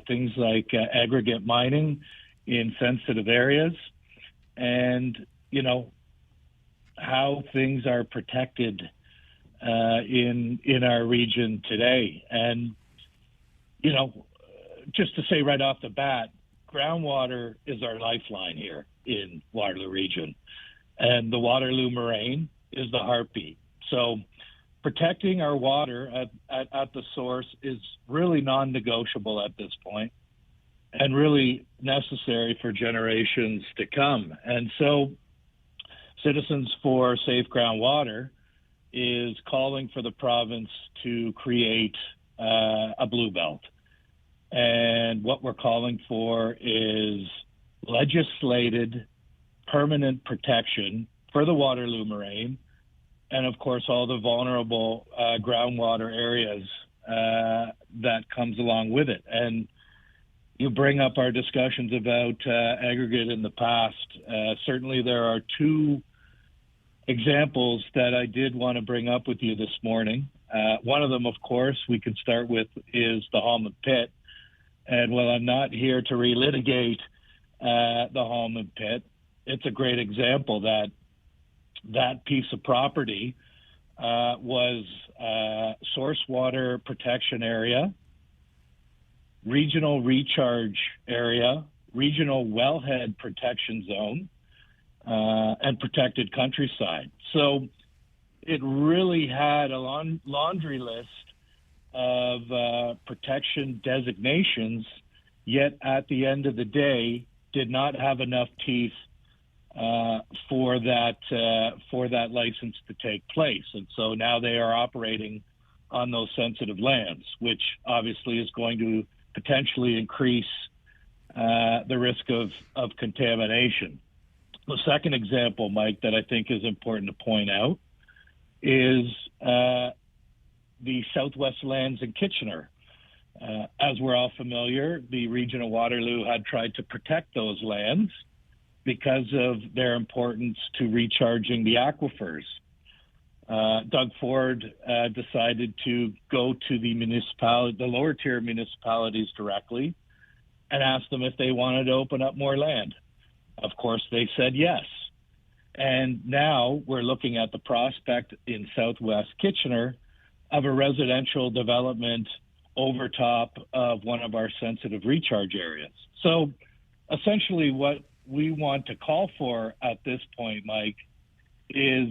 things like aggregate mining in sensitive areas, and how things are protected in our region today. And just to say right off the bat, groundwater is our lifeline here in Waterloo region, and the Waterloo moraine is the heartbeat. So protecting our water at the source is really non-negotiable at this point, and really necessary for generations to come. And so Citizens for Safe Groundwater is calling for the province to create a blue belt. And what we're calling for is legislated permanent protection for the Waterloo moraine, and of course all the vulnerable groundwater areas that comes along with it. And you bring up our discussions about aggregate in the past. Certainly there are two examples that I did want to bring up with you this morning. One of them, of course, we can start with is the Hallman Pit. And while I'm not here to relitigate the Hallman Pit, it's a great example that that piece of property was source water protection area, regional recharge area, regional wellhead protection zone, and protected countryside. So it really had a laundry list of protection designations, yet at the end of the day did not have enough teeth for that license to take place. And so now they are operating on those sensitive lands, which obviously is going to potentially increase the risk of contamination. The second example, Mike, that I think is important to point out is the Southwest lands in Kitchener. As we're all familiar, the region of Waterloo had tried to protect those lands because of their importance to recharging the aquifers. Doug Ford decided to go to the lower tier municipalities directly and ask them if they wanted to open up more land. Of course, they said yes. And now we're looking at the prospect in Southwest Kitchener of a residential development over top of one of our sensitive recharge areas. So essentially what we want to call for at this point, Mike, is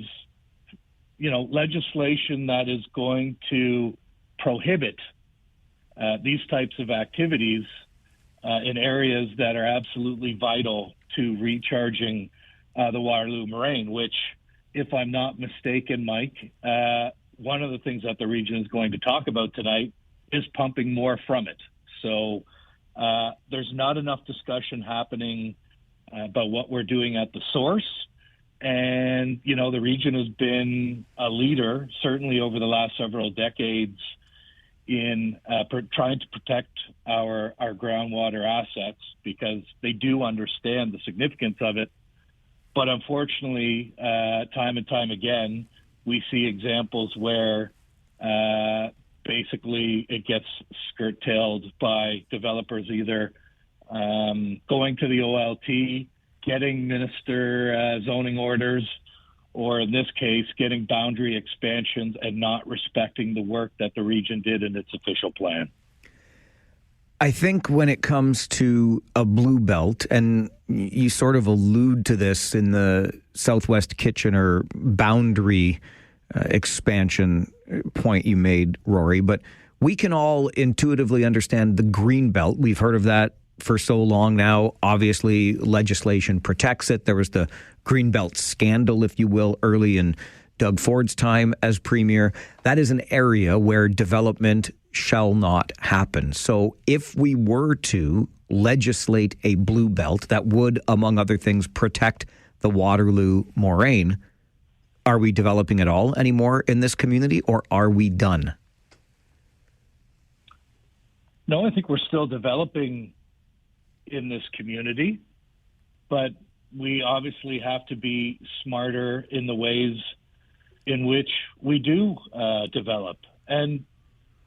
legislation that is going to prohibit these types of activities in areas that are absolutely vital to recharging the Waterloo moraine, which, if I'm not mistaken, Mike, one of the things that the region is going to talk about tonight is pumping more from it. So there's not enough discussion happening about what we're doing at the source. And, the region has been a leader, certainly over the last several decades, in trying to protect our groundwater assets because they do understand the significance of it. But unfortunately, time and time again, we see examples where basically it gets skirt-tailed by developers either going to the OLT, getting minister zoning orders, or in this case, getting boundary expansions and not respecting the work that the region did in its official plan. I think when it comes to a blue belt, and you sort of allude to this in the Southwest Kitchener boundary expansion point you made, Rory, but we can all intuitively understand the green belt. We've heard of that for so long now. Obviously, legislation protects it. There was the Greenbelt scandal, if you will, early in Doug Ford's time as premier. That is an area where development shall not happen. So if we were to legislate a blue belt that would, among other things, protect the Waterloo moraine, are we developing at all anymore in this community, or are we done? No, I think we're still developing in this community, but we obviously have to be smarter in the ways in which we do develop. And,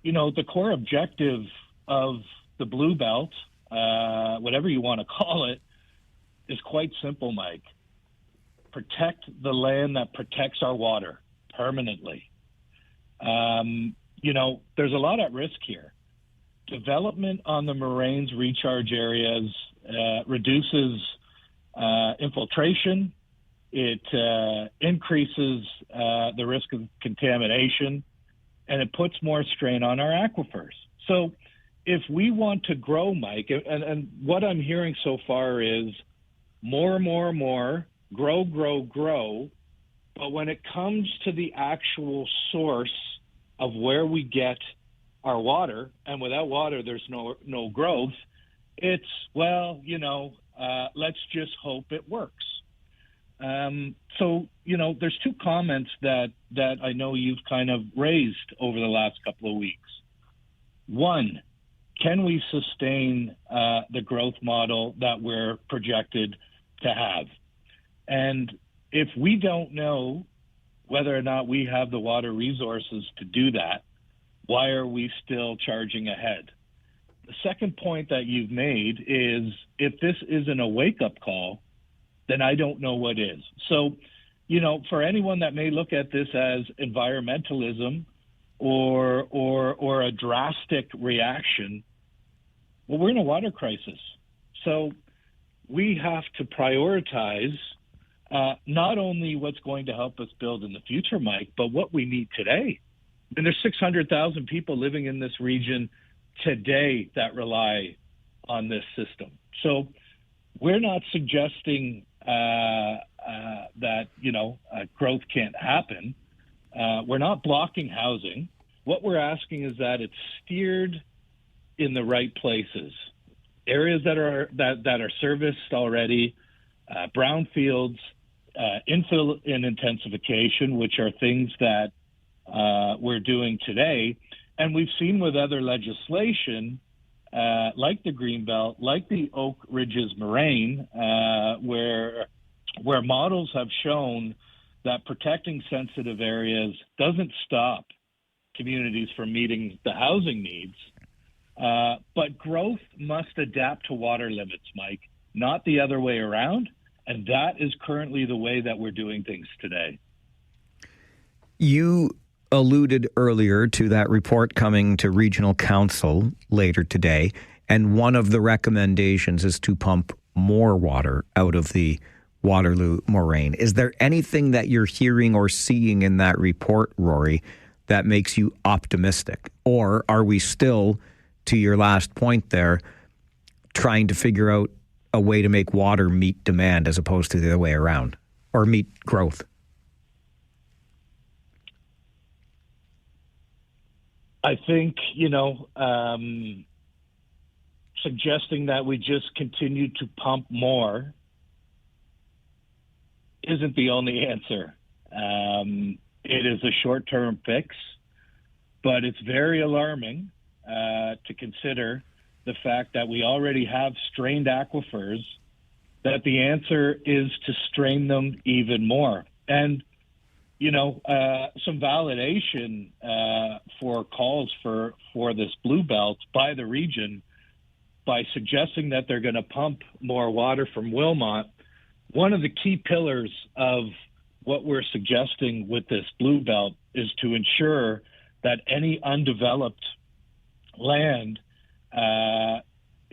the core objective of the Blue Belt, whatever you want to call it, is quite simple, Mike. Protect the land that protects our water permanently. There's a lot at risk here. Development on the moraines recharge areas reduces infiltration. It increases the risk of contamination, and it puts more strain on our aquifers. So if we want to grow, Mike, and what I'm hearing so far is more, grow. But when it comes to the actual source of where we get our water, and without water, there's no growth, it's, let's just hope it works. So, there's two comments that I know you've kind of raised over the last couple of weeks. One, can we sustain the growth model that we're projected to have? And if we don't know whether or not we have the water resources to do that, why are we still charging ahead? The second point that you've made is if this isn't a wake-up call, then I don't know what is. So, for anyone that may look at this as environmentalism or a drastic reaction, well, we're in a water crisis. So we have to prioritize not only what's going to help us build in the future, Mike, but what we need today. And there's 600,000 people living in this region today that rely on this system. So we're not suggesting that growth can't happen. We're not blocking housing. What we're asking is that it's steered in the right places, areas that are serviced already, brownfields, infill and intensification, which are things that we're doing today. And we've seen with other legislation, like the Greenbelt, like the Oak Ridges Moraine, where models have shown that protecting sensitive areas doesn't stop communities from meeting the housing needs. But growth must adapt to water limits, Mike, not the other way around. And that is currently the way that we're doing things today. You alluded earlier to that report coming to Regional Council later today, and one of the recommendations is to pump more water out of the Waterloo moraine. Is there anything that you're hearing or seeing in that report, Rory, that makes you optimistic? Or are we still, to your last point there, trying to figure out a way to make water meet demand as opposed to the other way around, or meet growth? I think, suggesting that we just continue to pump more isn't the only answer. It is a short-term fix, but it's very alarming to consider the fact that we already have strained aquifers, that the answer is to strain them even more. And some validation for calls for this blue belt by the region by suggesting that they're going to pump more water from Wilmot. One of the key pillars of what we're suggesting with this blue belt is to ensure that any undeveloped land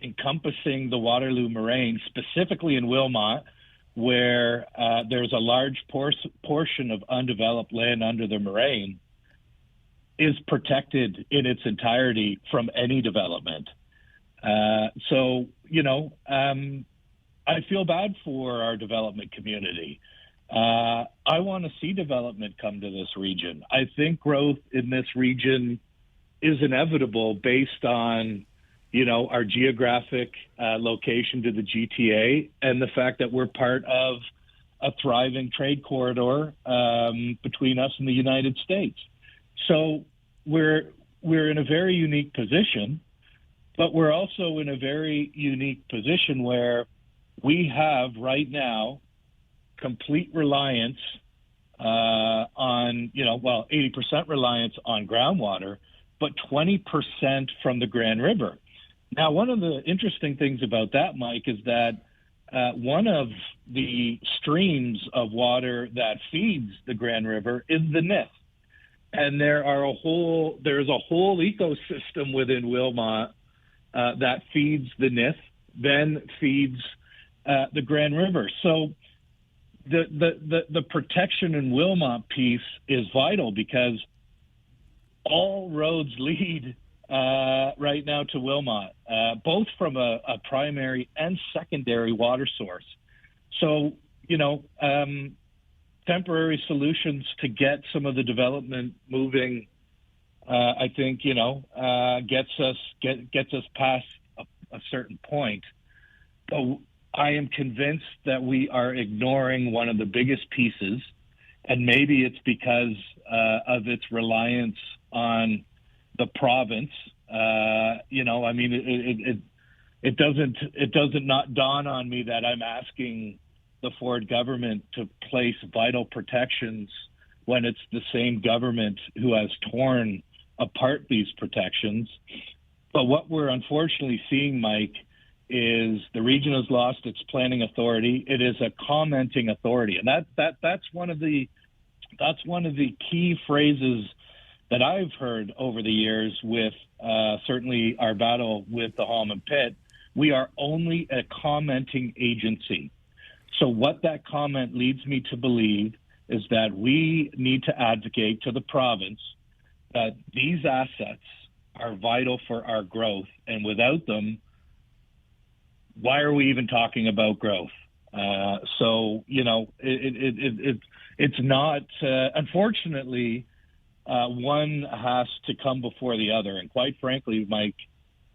encompassing the Waterloo moraine, specifically in Wilmot, where there's a large portion of undeveloped land under the moraine, is protected in its entirety from any development. I feel bad for our development community. I want to see development come to this region. I think growth in this region is inevitable based on our geographic location to the GTA and the fact that we're part of a thriving trade corridor between us and the United States. So we're in a very unique position, but we're also in a very unique position where we have right now complete reliance on, 80% reliance on groundwater, but 20% from the Grand River. Now, one of the interesting things about that, Mike, is that one of the streams of water that feeds the Grand River is the Nith. And there's a whole ecosystem within Wilmot that feeds the Nith, then feeds the Grand River. So the protection in Wilmot piece is vital because all roads lead right now to Wilmot, both from a primary and secondary water source. So, temporary solutions to get some of the development moving, I think, gets us past a certain point. But I am convinced that we are ignoring one of the biggest pieces, and maybe it's because of its reliance on the province. It doesn't not dawn on me that I'm asking the Ford government to place vital protections when it's the same government who has torn apart these protections. But what we're unfortunately seeing, Mike, is the region has lost its planning authority. It is a commenting authority, and that's one of the key phrases that I've heard over the years with certainly our battle with the Holman Pit. We are only a commenting agency. So what that comment leads me to believe is that we need to advocate to the province that these assets are vital for our growth, and without them, why are we even talking about growth? So, it's not, unfortunately, one has to come before the other. And quite frankly, Mike,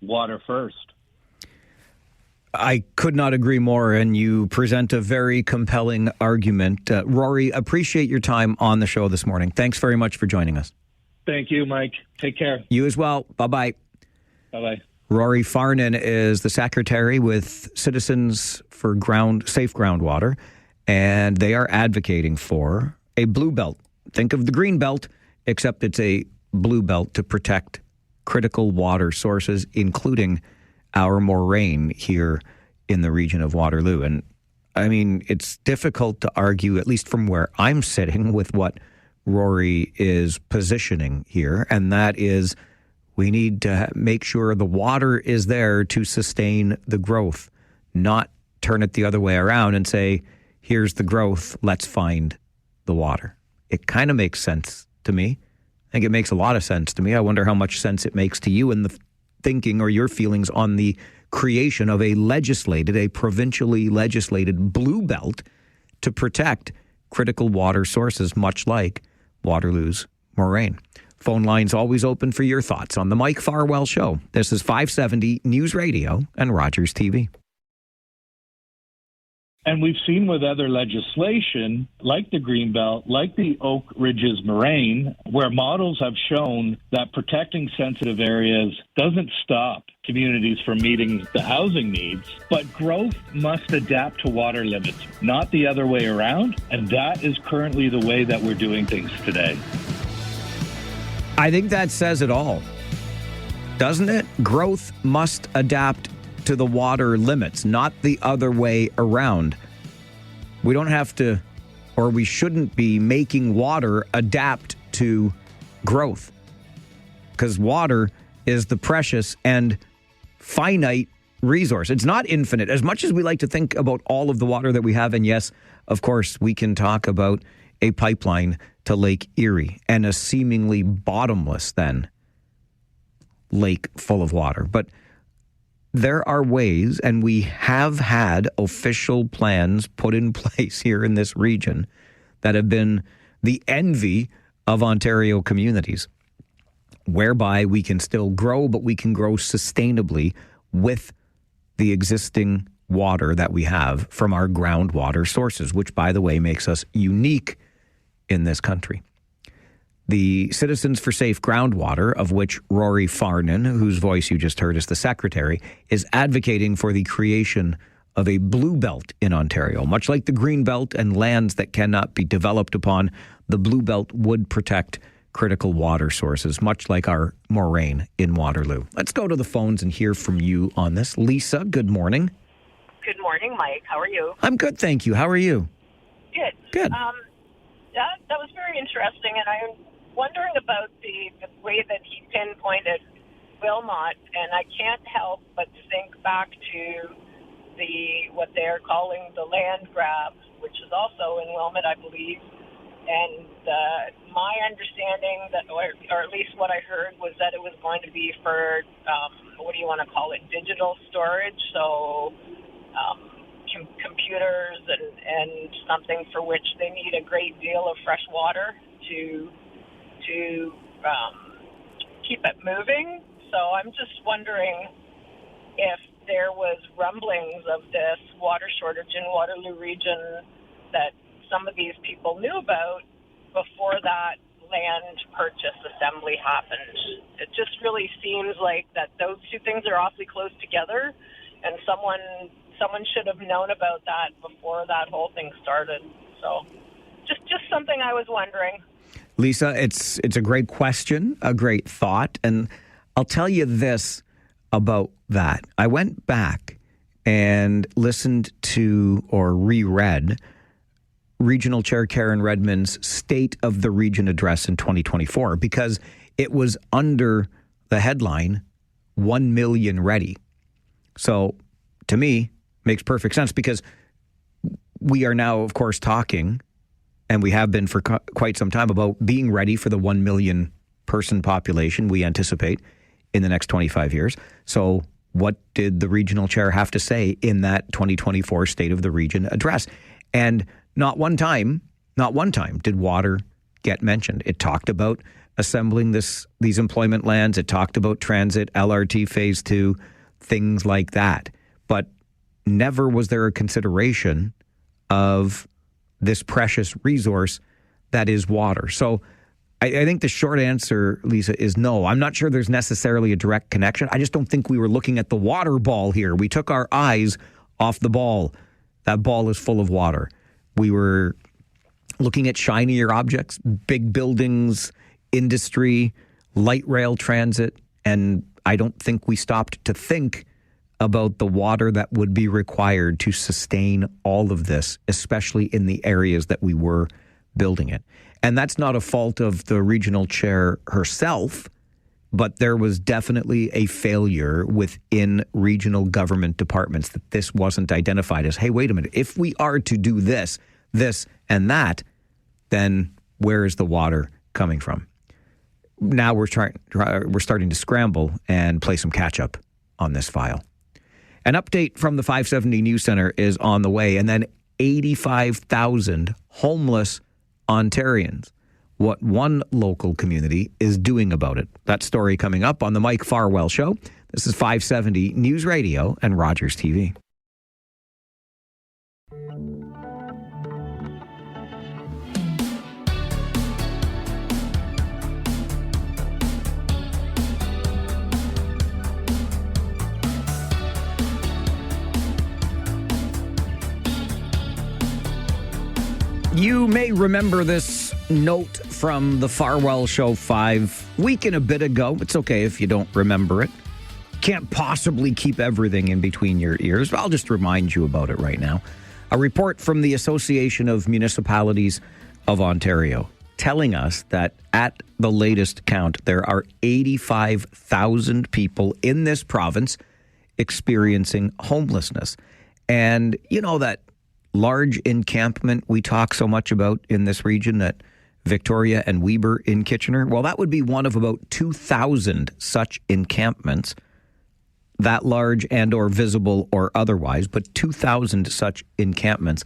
water first. I could not agree more, and you present a very compelling argument. Rory, appreciate your time on the show this morning. Thanks very much for joining us. Thank you, Mike. Take care. You as well. Bye-bye. Bye-bye. Rory Farnan is the secretary with Citizens for Safe Groundwater, and they are advocating for a blue belt. Think of the green belt, except it's a blue belt to protect critical water sources, including our moraine here in the region of Waterloo. And I mean, it's difficult to argue, at least from where I'm sitting, with what Rory is positioning here, and that is we need to make sure the water is there to sustain the growth, not turn it the other way around and say, here's the growth, let's find the water. It kind of makes sense to me. I think it makes a lot of sense to me. I wonder how much sense it makes to you and the thinking or your feelings on the creation of a provincially legislated blue belt to protect critical water sources, much like Waterloo's moraine. Phone lines always open for your thoughts on the Mike Farwell Show. This is 570 News Radio and Rogers TV. And we've seen with other legislation, like the Greenbelt, like the Oak Ridges Moraine, where models have shown that protecting sensitive areas doesn't stop communities from meeting the housing needs, but growth must adapt to water limits, not the other way around. And that is currently the way that we're doing things today. I think that says it all, doesn't it? Growth must adapt to the water limits, not the other way around. We don't have to, or we shouldn't be making water adapt to growth, because water is the precious and finite resource. It's not infinite. As much as we like to think about all of the water that we have, and yes, of course, we can talk about a pipeline to Lake Erie and a seemingly bottomless then lake full of water. But there are ways, and we have had official plans put in place here in this region that have been the envy of Ontario communities, whereby we can still grow, but we can grow sustainably with the existing water that we have from our groundwater sources, which, by the way, makes us unique in this country. The Citizens for Safe Groundwater, of which Rory Farnan, whose voice you just heard is the secretary, is advocating for the creation of a blue belt in Ontario. Much like the green belt and lands that cannot be developed upon, the blue belt would protect critical water sources, much like our moraine in Waterloo. Let's go to the phones and hear from you on this. Lisa, good morning. Good morning, Mike. How are you? I'm good, thank you. How are you? Good. Good. That was very interesting, and I'm wondering about the way that he pinpointed Wilmot, and I can't help but think back to what they're calling the land grab, which is also in Wilmot, I believe. And my understanding, that, or at least what I heard, was that it was going to be for, what do you want to call it, digital storage, so computers and something for which they need a great deal of fresh water to keep it moving. So I'm just wondering if there was rumblings of this water shortage in Waterloo region that some of these people knew about before that land purchase assembly happened. It just really seems like that those two things are awfully close together, and someone should have known about that before that whole thing started. So just something I was wondering. Lisa, it's a great question, a great thought, and I'll tell you this about that. I went back and listened to or reread Regional Chair Karen Redmond's State of the Region address in 2024 because it was under the headline 1 million ready. So to me, makes perfect sense because we are now, of course, talking, and we have been for quite some time, about being ready for the 1 million person population we anticipate in the next 25 years. So what did the regional chair have to say in that 2024 State of the Region address? And not one time did water get mentioned. It talked about assembling these employment lands. It talked about transit, LRT Phase 2, things like that. But never was there a consideration of this precious resource that is water. So I think the short answer, Lisa, is no. I'm not sure there's necessarily a direct connection. I just don't think we were looking at the water ball here. We took our eyes off the ball. That ball is full of water. We were looking at shinier objects, big buildings, industry, light rail transit, and I don't think we stopped to think about the water that would be required to sustain all of this, especially in the areas that we were building it. And that's not a fault of the regional chair herself, but there was definitely a failure within regional government departments that this wasn't identified as, hey, wait a minute, if we are to do this, and that, then where is the water coming from? Now we're starting to scramble and play some catch up on this file. An update from the 570 News Center is on the way, and then 85,000 homeless Ontarians. What one local community is doing about it. That story coming up on the Mike Farwell Show. This is 570 News Radio and Rogers TV. You may remember this note from the Farwell Show 5 week and a bit ago. It's okay if you don't remember it. Can't possibly keep everything in between your ears, but I'll just remind you about it right now. A report from the Association of Municipalities of Ontario telling us that at the latest count, there are 85,000 people in this province experiencing homelessness. And you know that large encampment we talk so much about in this region at Victoria and Weber in Kitchener? Well, that would be one of about 2,000 such encampments, that large and or visible or otherwise, but 2,000 such encampments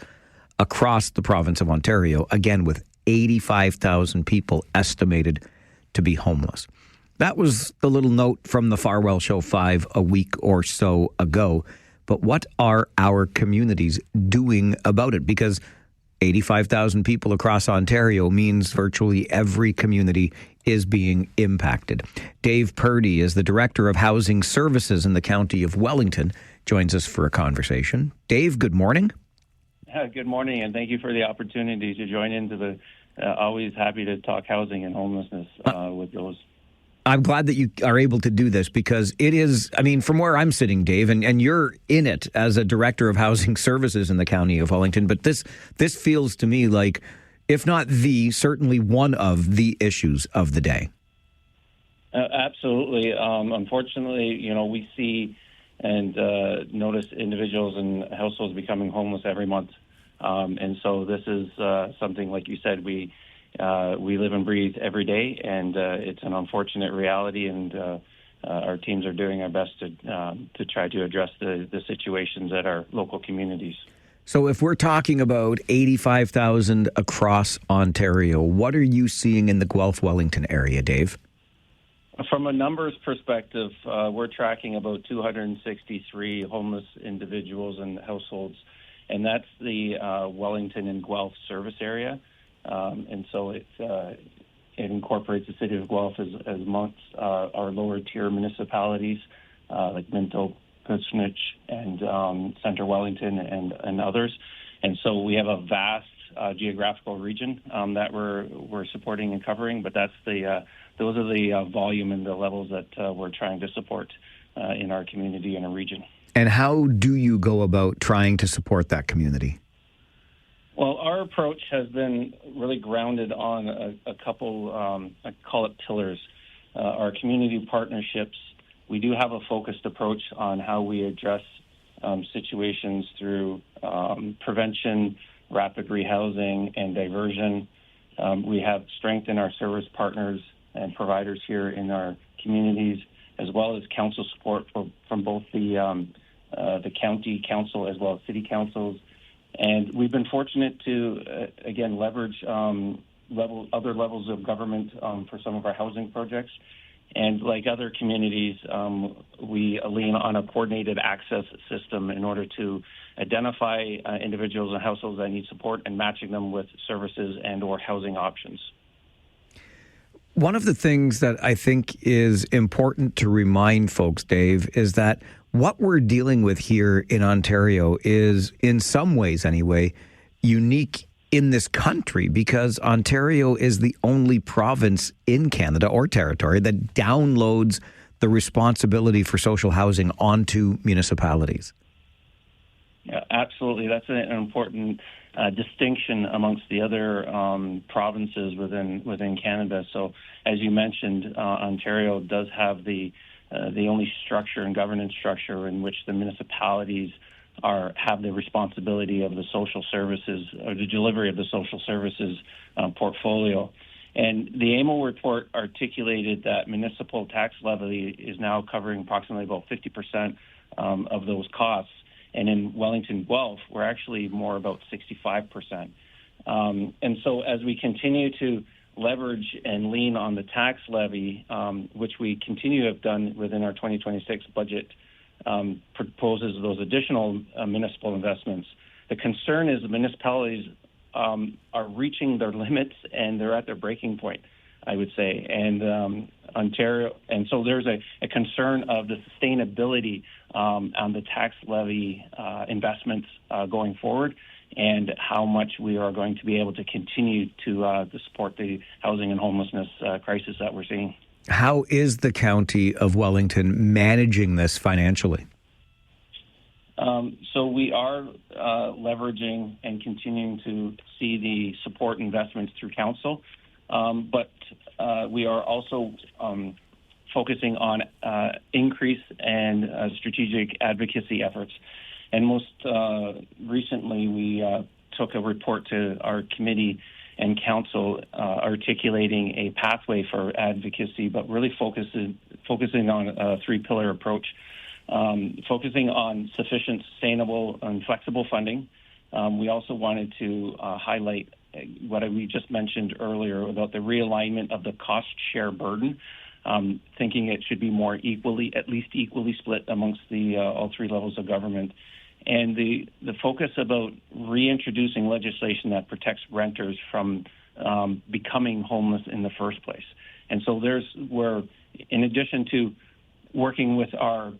across the province of Ontario, again with 85,000 people estimated to be homeless. That was the little note from the Farwell Show 5 a week or so ago. But what are our communities doing about it? Because 85,000 people across Ontario means virtually every community is being impacted. Dave Purdy is the Director of Housing Services in the County of Wellington, joins us for a conversation. Dave, good morning. Good morning, and thank you for the opportunity to join into the always happy to talk housing and homelessness with those. I'm glad that you are able to do this because it is, I mean, from where I'm sitting, Dave, and you're in it as a Director of Housing Services in the County of Wellington, but this feels to me like, if not certainly one of the issues of the day. Absolutely. Unfortunately, we see and notice individuals and households becoming homeless every month. And so this is something, like you said, we live and breathe every day, and it's an unfortunate reality, and our teams are doing our best to try to address the situations at our local communities. So if we're talking about 85,000 across Ontario, what are you seeing in the Guelph-Wellington area, Dave? From a numbers perspective, we're tracking about 263 homeless individuals and households, and that's the Wellington and Guelph service area. And so it incorporates the city of Guelph as amongst our lower tier municipalities like Minto, Kuznich, and Centre Wellington and others. And so we have a vast geographical region that we're supporting and covering, but that's those are the volume and the levels that we're trying to support in our community and our region. And how do you go about trying to support that community? Well, our approach has been really grounded on a couple, I call it pillars. Our community partnerships, we do have a focused approach on how we address situations through prevention, rapid rehousing, and diversion. We have strengthened our service partners and providers here in our communities, as well as council support from both the county council as well as city councils. And we've been fortunate to, again, leverage other levels of government for some of our housing projects. And like other communities, we lean on a coordinated access system in order to identify individuals and households that need support and matching them with services and or housing options. One of the things that I think is important to remind folks, Dave, is that what we're dealing with here in Ontario is, in some ways anyway, unique in this country, because Ontario is the only province in Canada or territory that downloads the responsibility for social housing onto municipalities. Yeah, absolutely. That's an important distinction amongst the other provinces within Canada. So, as you mentioned, Ontario does have the only structure and governance structure in which the municipalities have the responsibility of the social services or the delivery of the social services portfolio. And the AMO report articulated that municipal tax levy is now covering approximately about 50% of those costs. And in Wellington Guelph, we're actually more about 65%. And so as we continue to leverage and lean on the tax levy, which we continue to have done within our 2026 budget, proposes those additional municipal investments. The concern is the municipalities are reaching their limits and they're at their breaking point, I would say. And Ontario, and so there's a concern of the sustainability on the tax levy investments going forward, and how much we are going to be able to continue to support the housing and homelessness crisis that we're seeing. How is the County of Wellington managing this financially? So we are leveraging and continuing to see the support investments through council, but we are also focusing on increase and strategic advocacy efforts. And most recently, we took a report to our committee and council articulating a pathway for advocacy, but really focusing on a three-pillar approach, focusing on sufficient, sustainable, and flexible funding. We also wanted to highlight what we just mentioned earlier about the realignment of the cost share burden, thinking it should be more at least equally split amongst the all three levels of government. And the focus about reintroducing legislation that protects renters from becoming homeless in the first place. And so we're, in addition to working with our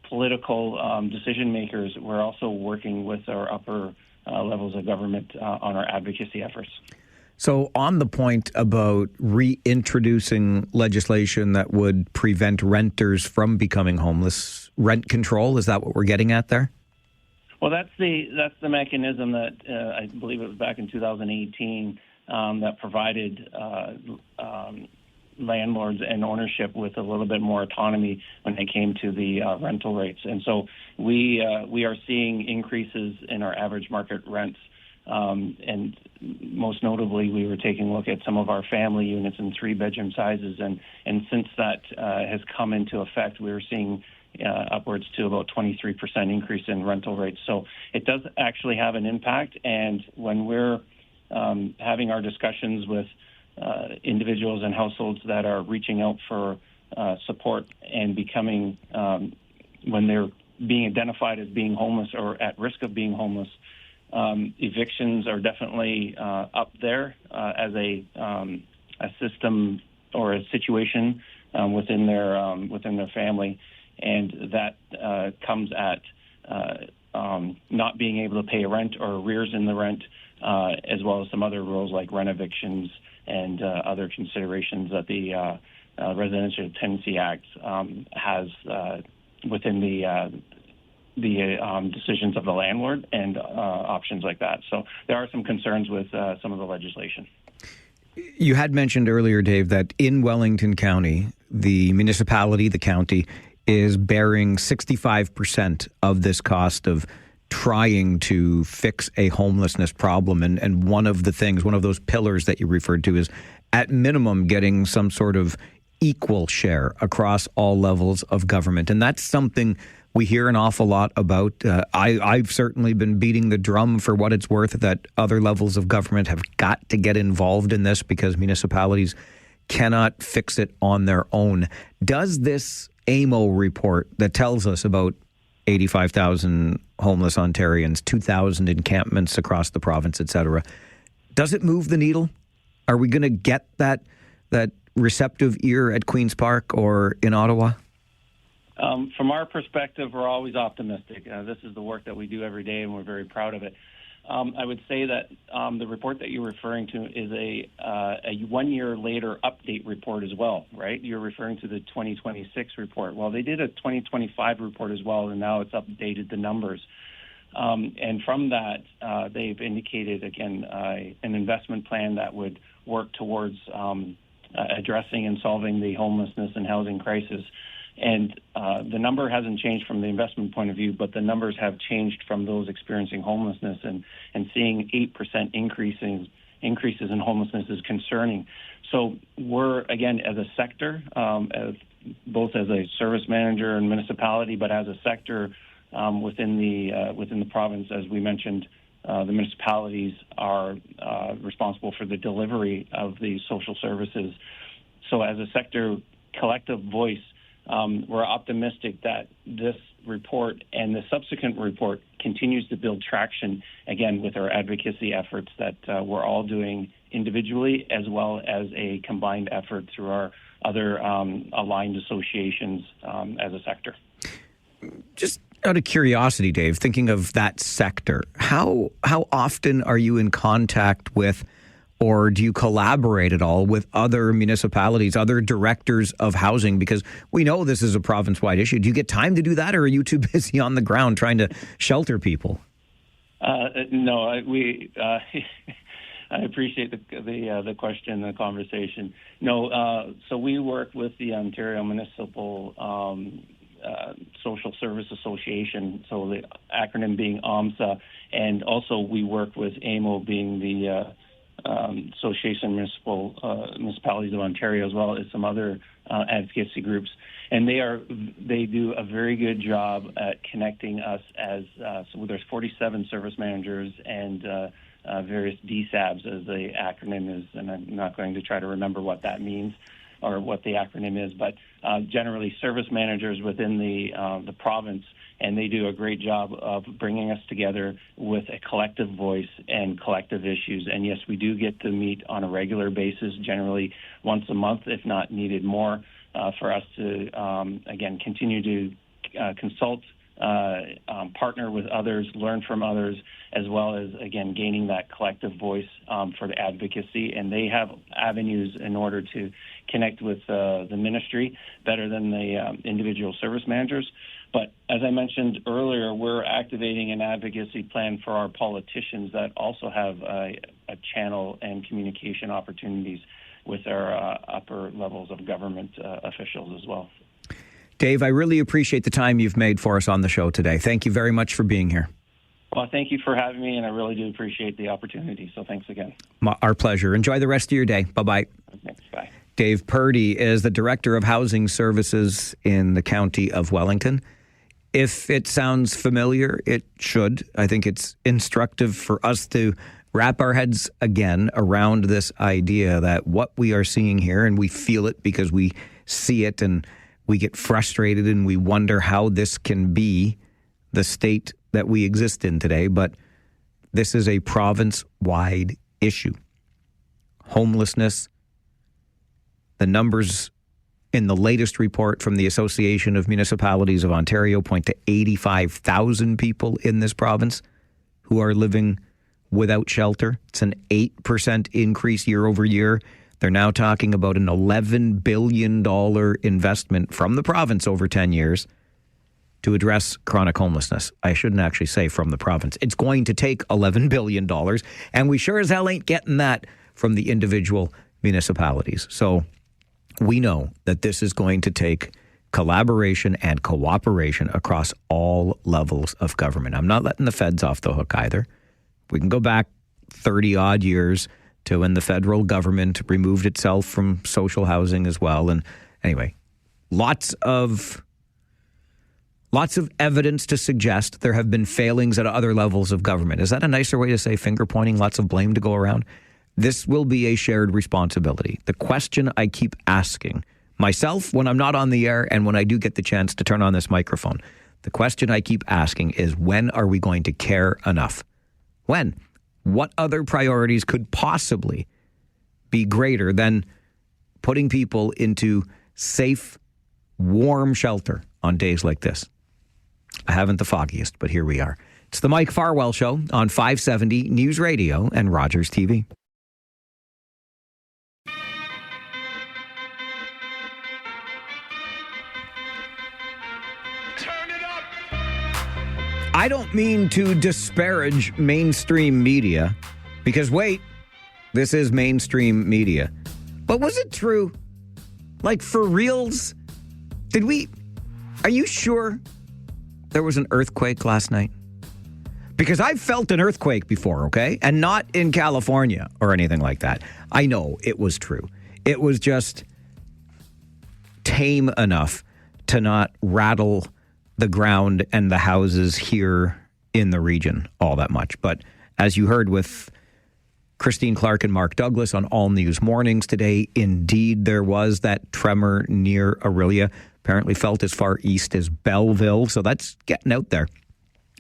political decision makers, we're also working with our upper levels of government on our advocacy efforts. So on the point about reintroducing legislation that would prevent renters from becoming homeless, rent control, is that what we're getting at there? Well, that's the mechanism that I believe it was back in 2018 that provided landlords and ownership with a little bit more autonomy when they came to the rental rates. And so we are seeing increases in our average market rents. And most notably, we were taking a look at some of our family units in 3-bedroom sizes. And since that has come into effect, we're seeing upwards to about 23% increase in rental rates. So it does actually have an impact. And when we're having our discussions with individuals and households that are reaching out for support and becoming, when they're being identified as being homeless or at risk of being homeless, evictions are definitely up there as a system or a situation within their family. And that comes at not being able to pay rent or arrears in the rent, as well as some other rules like rent evictions and other considerations that the Residential Tenancy Act has within the decisions of the landlord and options like that. So there are some concerns with some of the legislation. You had mentioned earlier, Dave, that in Wellington County, the municipality, the county, is bearing 65% of this cost of trying to fix a homelessness problem. And one of those pillars that you referred to is, at minimum, getting some sort of equal share across all levels of government. And that's something we hear an awful lot about. I've certainly been beating the drum for what it's worth that other levels of government have got to get involved in this because municipalities cannot fix it on their own. Does this AMO report that tells us about 85,000 homeless Ontarians, 2,000 encampments across the province, etc., does it move the needle? Are we going to get that receptive ear at Queen's Park or in Ottawa? From our perspective, we're always optimistic. This is the work that we do every day, and we're very proud of it. I would say that the report that you're referring to is a 1 year later update report as well, right? You're referring to the 2026 report. Well, they did a 2025 report as well, and now it's updated the numbers. And from that, they've indicated, again, an investment plan that would work towards addressing and solving the homelessness and housing crisis. And the number hasn't changed from the investment point of view, but the numbers have changed from those experiencing homelessness, and seeing 8% increases in homelessness is concerning. So we're, again, as a sector, both as a service manager and municipality, but as a sector within the province, as we mentioned, the municipalities are responsible for the delivery of the social services. So as a sector collective voice, we're optimistic that this report and the subsequent report continues to build traction, again, with our advocacy efforts that we're all doing individually as well as a combined effort through our other aligned associations as a sector. Just out of curiosity, Dave, thinking of that sector, how often are you in contact with, or do you collaborate at all with other municipalities, other directors of housing? Because we know this is a province-wide issue. Do you get time to do that, or are you too busy on the ground trying to shelter people? No, I appreciate the question, the conversation. No, so we work with the Ontario Municipal Social Service Association, so the acronym being OMSA, and also we work with AMO being the Association of Municipalities of Ontario, as well as some other advocacy groups, and they do a very good job at connecting us as so there's 47 service managers and various DSABs, as the acronym is, and I'm not going to try to remember what that means or what the acronym is, but generally service managers within the province. And they do a great job of bringing us together with a collective voice and collective issues. And yes, we do get to meet on a regular basis, generally once a month, if not needed more, for us to, again, continue to consult, partner with others, learn from others, as well as, again, gaining that collective voice for the advocacy. And they have avenues in order to connect with the ministry better than the individual service managers. But as I mentioned earlier, we're activating an advocacy plan for our politicians that also have a channel and communication opportunities with our upper levels of government officials as well. Dave, I really appreciate the time you've made for us on the show today. Thank you very much for being here. Well, thank you for having me, and I really do appreciate the opportunity. So thanks again. Our pleasure. Enjoy the rest of your day. Bye-bye. Thanks. Bye. Dave Purdy is the Director of Housing Services in the County of Wellington. If it sounds familiar, it should. I think it's instructive for us to wrap our heads again around this idea that what we are seeing here, and we feel it because we see it and we get frustrated and we wonder how this can be the state that we exist in today, but this is a province-wide issue. Homelessness, the numbers in the latest report from the Association of Municipalities of Ontario point to 85,000 people in this province who are living without shelter. It's an 8% increase year over year. They're now talking about an $11 billion investment from the province over 10 years to address chronic homelessness. I shouldn't actually say from the province. It's going to take $11 billion, and we sure as hell ain't getting that from the individual municipalities. So we know that this is going to take collaboration and cooperation across all levels of government. I'm not letting the feds off the hook either. We can go back 30-odd years to when the federal government removed itself from social housing as well. And Anyway, lots of evidence to suggest there have been failings at other levels of government. Is that a nicer way to say finger pointing? Lots of blame to go around? This will be a shared responsibility. The question I keep asking myself when I'm not on the air and when I do get the chance to turn on this microphone, the question I keep asking is, when are we going to care enough? When? What other priorities could possibly be greater than putting people into safe, warm shelter on days like this? I haven't the foggiest, but here we are. It's the Mike Farwell Show on 570 News Radio and Rogers TV. Turn it up! I don't mean to disparage mainstream media, because wait, this is mainstream media. But was it true? Like, for reals? Are you sure there was an earthquake last night? Because I've felt an earthquake before, okay? And not in California or anything like that. I know it was true. It was just tame enough to not rattle the ground and the houses here in the region all that much. But as you heard with Christine Clark and Mark Douglas on All News Mornings today, indeed there was that tremor near Orillia. Apparently felt as far east as Belleville, so that's getting out there.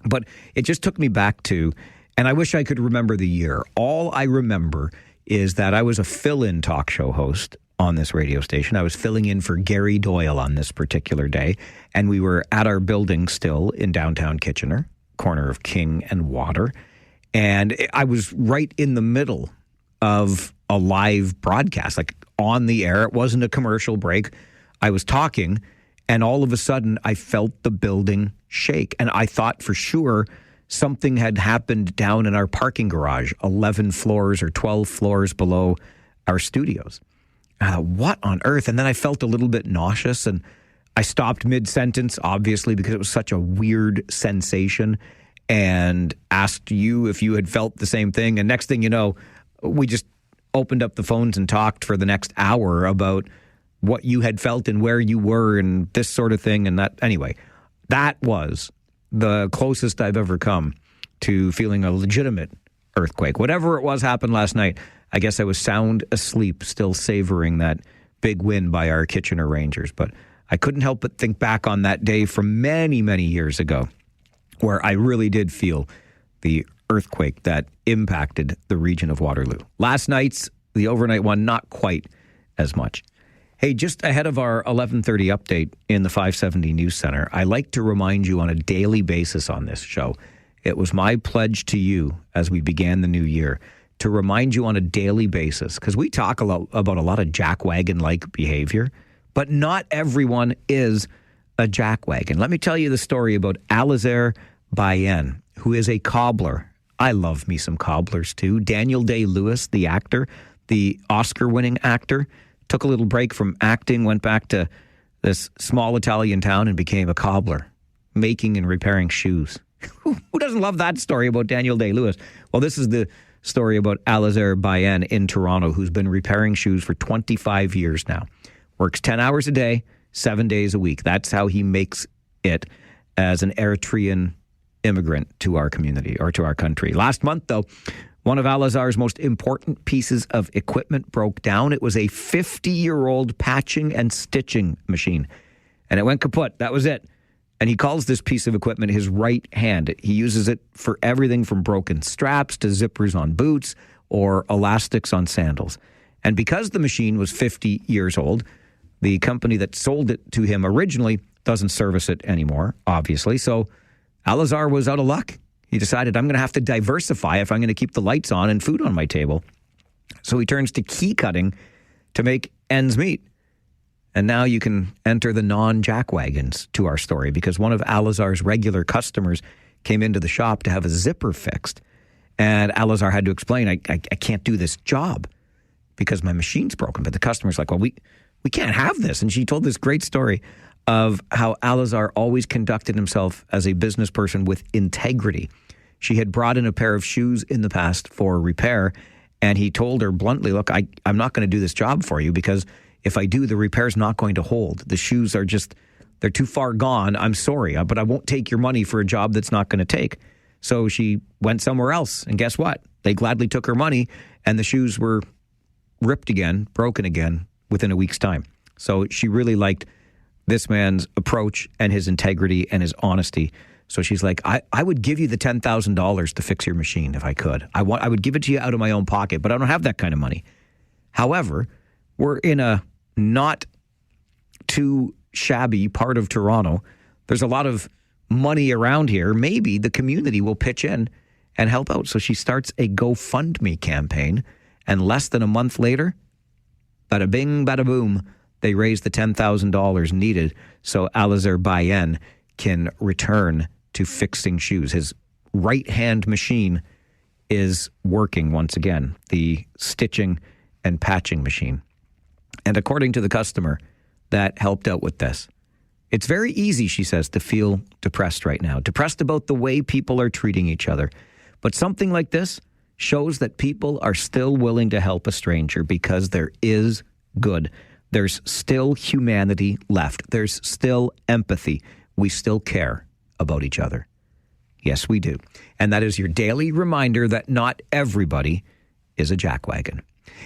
But it just took me back to, and I wish I could remember the year. All I remember is that I was a fill-in talk show host on this radio station. I was filling in for Gary Doyle on this particular day, and we were at our building still in downtown Kitchener, corner of King and Water, and I was right in the middle of a live broadcast, like on the air. It wasn't a commercial break. I was talking, and all of a sudden, I felt the building shake. And I thought for sure something had happened down in our parking garage, 11 floors or 12 floors below our studios. What on earth? And then I felt a little bit nauseous, and I stopped mid-sentence, obviously, because it was such a weird sensation, and asked you if you had felt the same thing. And next thing you know, we just opened up the phones and talked for the next hour about what you had felt and where you were and this sort of thing. And that, anyway, that was the closest I've ever come to feeling a legitimate earthquake. Whatever it was happened last night, I guess I was sound asleep, still savoring that big win by our Kitchener Rangers. But I couldn't help but think back on that day from many, many years ago, where I really did feel the earthquake that impacted the region of Waterloo. Last night's, the overnight one, not quite as much. Hey, just ahead of our 11:30 update in the 570 News Center, I like to remind you on a daily basis on this show, it was my pledge to you as we began the new year to remind you on a daily basis, because we talk about a lot of jackwagon-like behavior, but not everyone is a jackwagon. Let me tell you the story about Alazer Bayen, who is a cobbler. I love me some cobblers, too. Daniel Day-Lewis, the actor, the Oscar-winning actor, took a little break from acting, went back to this small Italian town and became a cobbler, making and repairing shoes. Who doesn't love that story about Daniel Day-Lewis? Well, this is the story about Alazer Bayen in Toronto, who's been repairing shoes for 25 years now. Works 10 hours a day, 7 days a week. That's how he makes it as an Eritrean immigrant to our community or to our country. Last month, though, one of Alazar's most important pieces of equipment broke down. It was a 50-year-old patching and stitching machine, and it went kaput. That was it. And he calls this piece of equipment his right hand. He uses it for everything from broken straps to zippers on boots or elastics on sandals. And because the machine was 50 years old, the company that sold it to him originally doesn't service it anymore, obviously. So Alazar was out of luck. He decided, I'm going to have to diversify if I'm going to keep the lights on and food on my table. So he turns to key cutting to make ends meet. And now you can enter the non-jackwagons to our story, because one of Alazar's regular customers came into the shop to have a zipper fixed. And Alazar had to explain, I can't do this job because my machine's broken. But the customer's like, well, we can't have this. And she told this great story of how Alazar always conducted himself as a business person with integrity. She had brought in a pair of shoes in the past for repair, and he told her bluntly, look, I'm not going to do this job for you because If I do, the repair's not going to hold. The shoes are they're too far gone. I'm sorry, but I won't take your money for a job that's not going to take. So she went somewhere else. And guess what? They gladly took her money, and the shoes were ripped again, broken again within a week's time. So she really liked this man's approach and his integrity and his honesty. So she's like, I would give you the $10,000 to fix your machine if I could. I would give it to you out of my own pocket, but I don't have that kind of money. However, we're in a not too shabby part of Toronto. There's a lot of money around here. Maybe the community will pitch in and help out. So she starts a GoFundMe campaign, and less than a month later, bada bing, bada boom, they raised the $10,000 needed so Alazer Bayen can return to fixing shoes. His right-hand machine is working once again, the stitching and patching machine. And according to the customer that helped out with this, it's very easy, she says, to feel depressed right now, depressed about the way people are treating each other. But something like this shows that people are still willing to help a stranger because there is good. There's still humanity left. There's still empathy. We still care about each other. Yes, we do. And that is your daily reminder that not everybody is a jackwagon.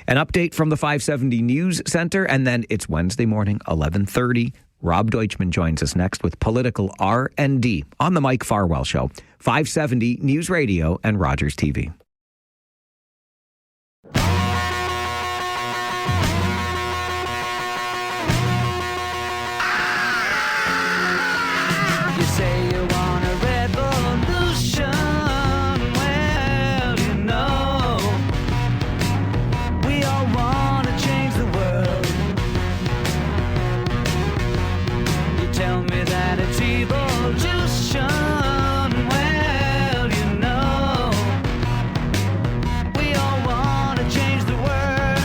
An update from the 570 News Center, and then it's Wednesday morning, 11:30. Rob Deutschman joins us next with political R&D on the Mike Farwell Show. 570 News Radio and Rogers TV. You say you want a revolution. Well, you know, we all want to change the world. You tell me that it's evolution. Well, you know, we all want to change the world.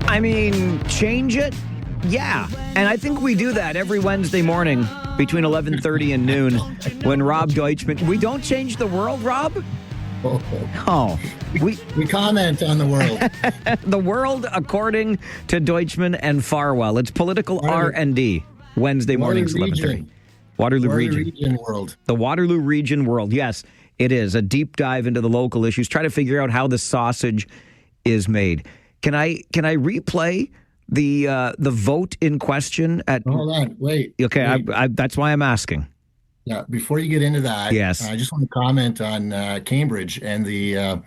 I mean, change it? Yeah. And I think we do that every Wednesday morning between 11:30 and noon when Rob Deutschman... We don't change the world, Rob? Oh. We comment on the world. The world according to Deutschman and Farwell. It's political R&D. Wednesday mornings, 11:30. Waterloo Region world. The Waterloo Region world. Yes, it is. A deep dive into the local issues. Try to figure out how the sausage is made. Can I replay the vote in question at... Hold on, wait. Okay, wait. That's why I'm asking. Yeah, before you get into that, yes. I just want to comment on Cambridge and the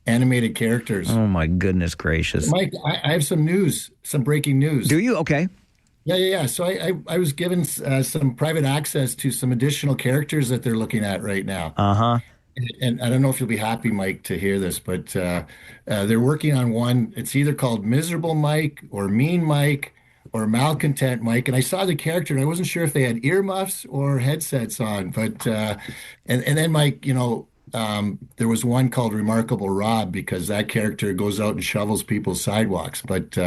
animated characters. Oh, my goodness gracious. Mike, I have some news, some breaking news. Do you? Okay. Yeah. So I was given some private access to some additional characters that they're looking at right now. Uh-huh. And I don't know if you'll be happy, Mike, to hear this, but they're working on one. It's either called Miserable Mike or Mean Mike or Malcontent Mike. And I saw the character, and I wasn't sure if they had earmuffs or headsets on. But and then, Mike, you know, there was one called Remarkable Rob because that character goes out and shovels people's sidewalks. But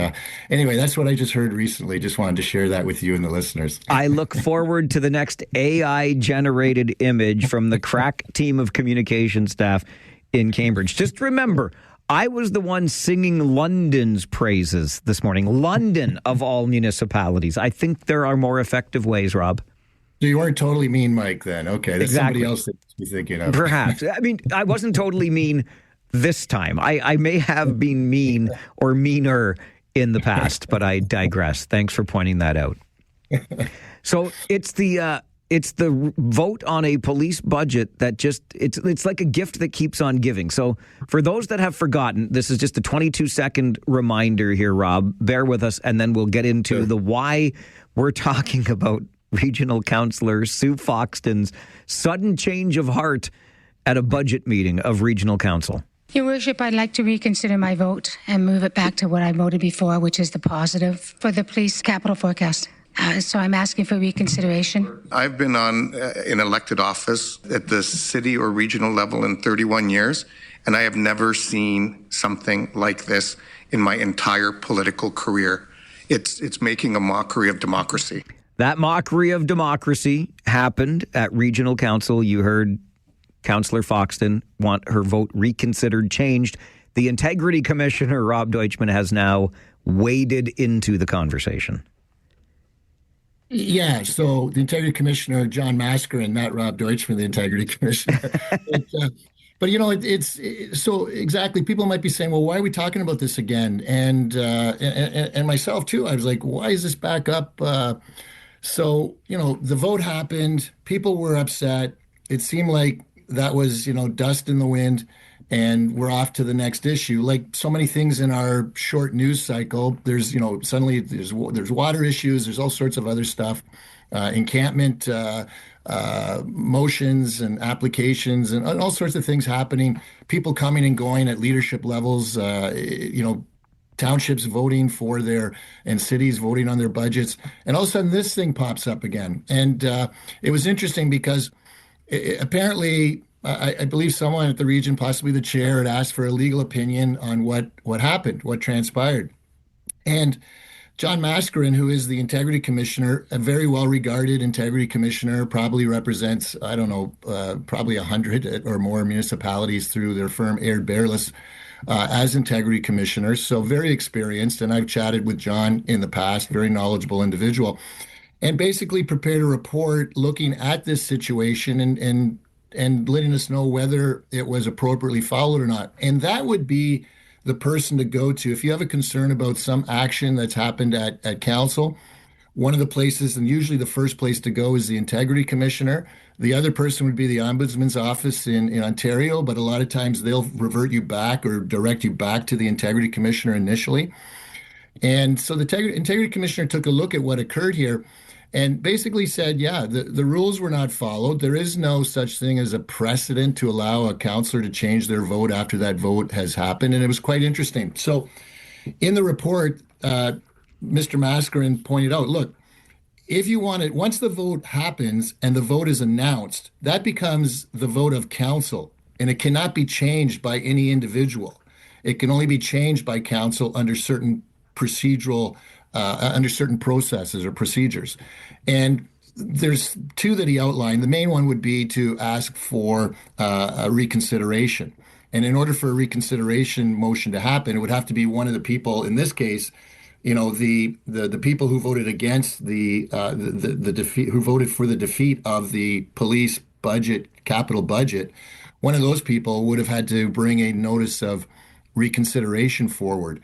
anyway, that's what I just heard recently. Just wanted to share that with you and the listeners. I look forward to the next AI-generated image from the crack team of communication staff in Cambridge. Just remember, I was the one singing London's praises this morning. London, of all municipalities. I think there are more effective ways, Rob. So you weren't totally mean, Mike, then. Okay, that's exactly. Somebody else that you're thinking of. Perhaps. I mean, I wasn't totally mean this time. I may have been mean or meaner in the past, but I digress. Thanks for pointing that out. So it's the vote on a police budget that just it's like a gift that keeps on giving. So for those that have forgotten, this is just a 22-second reminder here, Rob. Bear with us, and then we'll get into the why we're talking about Regional Councillor Sue Foxton's sudden change of heart at a budget meeting of Regional Council. Your Worship, I'd like to reconsider my vote and move it back to what I voted before, which is the positive for the police capital forecast. So I'm asking for reconsideration. I've been in elected office at the city or regional level in 31 years, and I have never seen something like this in my entire political career. It's making a mockery of democracy. That mockery of democracy happened at Regional Council. You heard Councillor Foxton want her vote reconsidered, changed. the integrity commissioner, Rob Deutschman, has now waded into the conversation. Yeah, so the integrity commissioner, John Mascarin, not Rob Deutschman, the integrity commissioner. But it's so exactly. People might be saying, "Well, why are we talking about this again?" And myself too. I was like, "Why is this back up?" So the vote happened. People were upset. It seemed like that was dust in the wind, and we're off to the next issue. Like so many things in our short news cycle, there's suddenly there's water issues. There's all sorts of other stuff, encampment. Motions and applications and all sorts of things happening, people coming and going at leadership levels, townships voting for and cities voting on their budgets. And all of a sudden this thing pops up again. And it was interesting because apparently I believe someone at the region, possibly the chair, had asked for a legal opinion on what happened, what transpired. And John Mascarin, who is the integrity commissioner, a very well-regarded integrity commissioner, probably represents, I don't know, probably 100 or more municipalities through their firm Aird Bearless as integrity commissioner. So very experienced, and I've chatted with John in the past, very knowledgeable individual, and basically prepared a report looking at this situation and letting us know whether it was appropriately followed or not. And that would be the person to go to if you have a concern about some action that's happened at council. One of the places, and usually the first place to go, is the integrity commissioner. The other person would be the ombudsman's office in Ontario, but a lot of times they'll revert you back or direct you back to the integrity commissioner initially. And so the integrity commissioner took a look at what occurred here and basically said, yeah, the rules were not followed. There is no such thing as a precedent to allow a councillor to change their vote after that vote has happened. And it was quite interesting. So in the report, Mr. Mascarin pointed out, look, if you want it, once the vote happens and the vote is announced, that becomes the vote of council, and it cannot be changed by any individual. It can only be changed by council under certain under certain processes or procedures. And there's two that he outlined. The main one would be to ask for a reconsideration. And in order for a reconsideration motion to happen, it would have to be one of the people, in this case, the people who voted against the defeat, who voted for the defeat of the police budget, capital budget. One of those people would have had to bring a notice of reconsideration forward.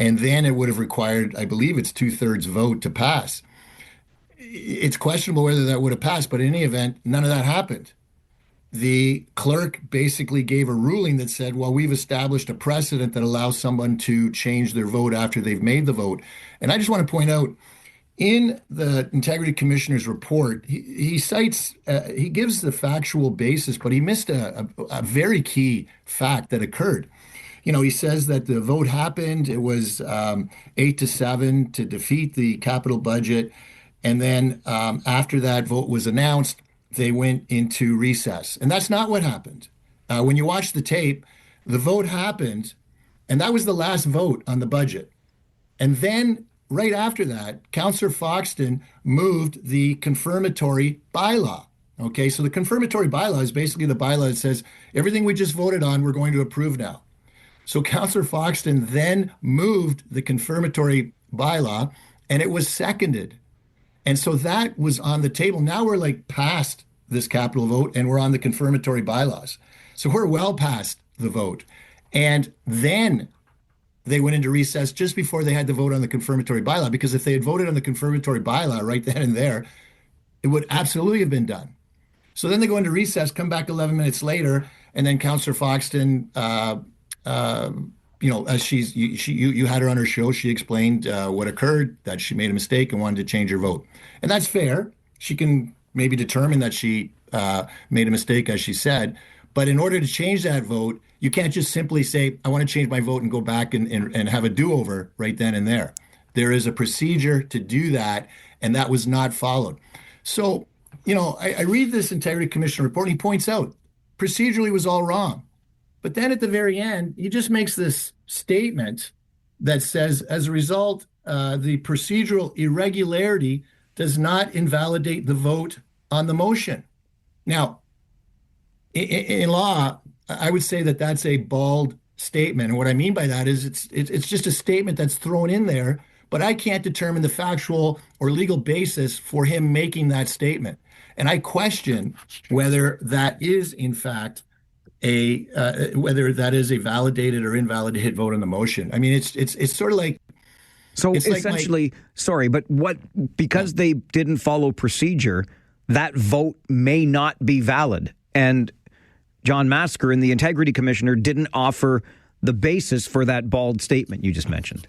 And then it would have required, I believe it's 2/3 vote to pass. It's questionable whether that would have passed, but in any event, none of that happened. The clerk basically gave a ruling that said, well, we've established a precedent that allows someone to change their vote after they've made the vote. And I just want to point out, in the Integrity Commissioner's report, he cites, he gives the factual basis, but he missed a very key fact that occurred. He says that the vote happened. It was 8-7 to defeat the capital budget. And then after that vote was announced, they went into recess. And that's not what happened. When you watch the tape, the vote happened, and that was the last vote on the budget. And then right after that, Councillor Foxton moved the confirmatory bylaw. Okay, so the confirmatory bylaw is basically the bylaw that says everything we just voted on, we're going to approve now. So Councillor Foxton then moved the confirmatory bylaw, and it was seconded. And so that was on the table. Now we're like past this capital vote, and we're on the confirmatory bylaws. So we're well past the vote. And then they went into recess just before they had to vote on the confirmatory bylaw, because if they had voted on the confirmatory bylaw right then and there, it would absolutely have been done. So then they go into recess, come back 11 minutes later, and then Councillor Foxton, as you had her on her show, she explained what occurred, that she made a mistake and wanted to change her vote. And that's fair. She can maybe determine that she made a mistake, as she said. But in order to change that vote, you can't just simply say, I want to change my vote and go back and have a do-over right then and there. There is a procedure to do that, and that was not followed. So, I read this Integrity Commission report, and he points out, procedurally was all wrong. But then at the very end, he just makes this statement that says, as a result, the procedural irregularity does not invalidate the vote on the motion. Now, in law, I would say that that's a bald statement. And what I mean by that is it's just a statement that's thrown in there, but I can't determine the factual or legal basis for him making that statement. And I question whether that is, in fact, whether that is a validated or invalidated vote on the motion. I mean, it's sort of like. So essentially, sorry, but because they didn't follow procedure, that vote may not be valid. And John Masker and the Integrity Commissioner didn't offer the basis for that bald statement you just mentioned.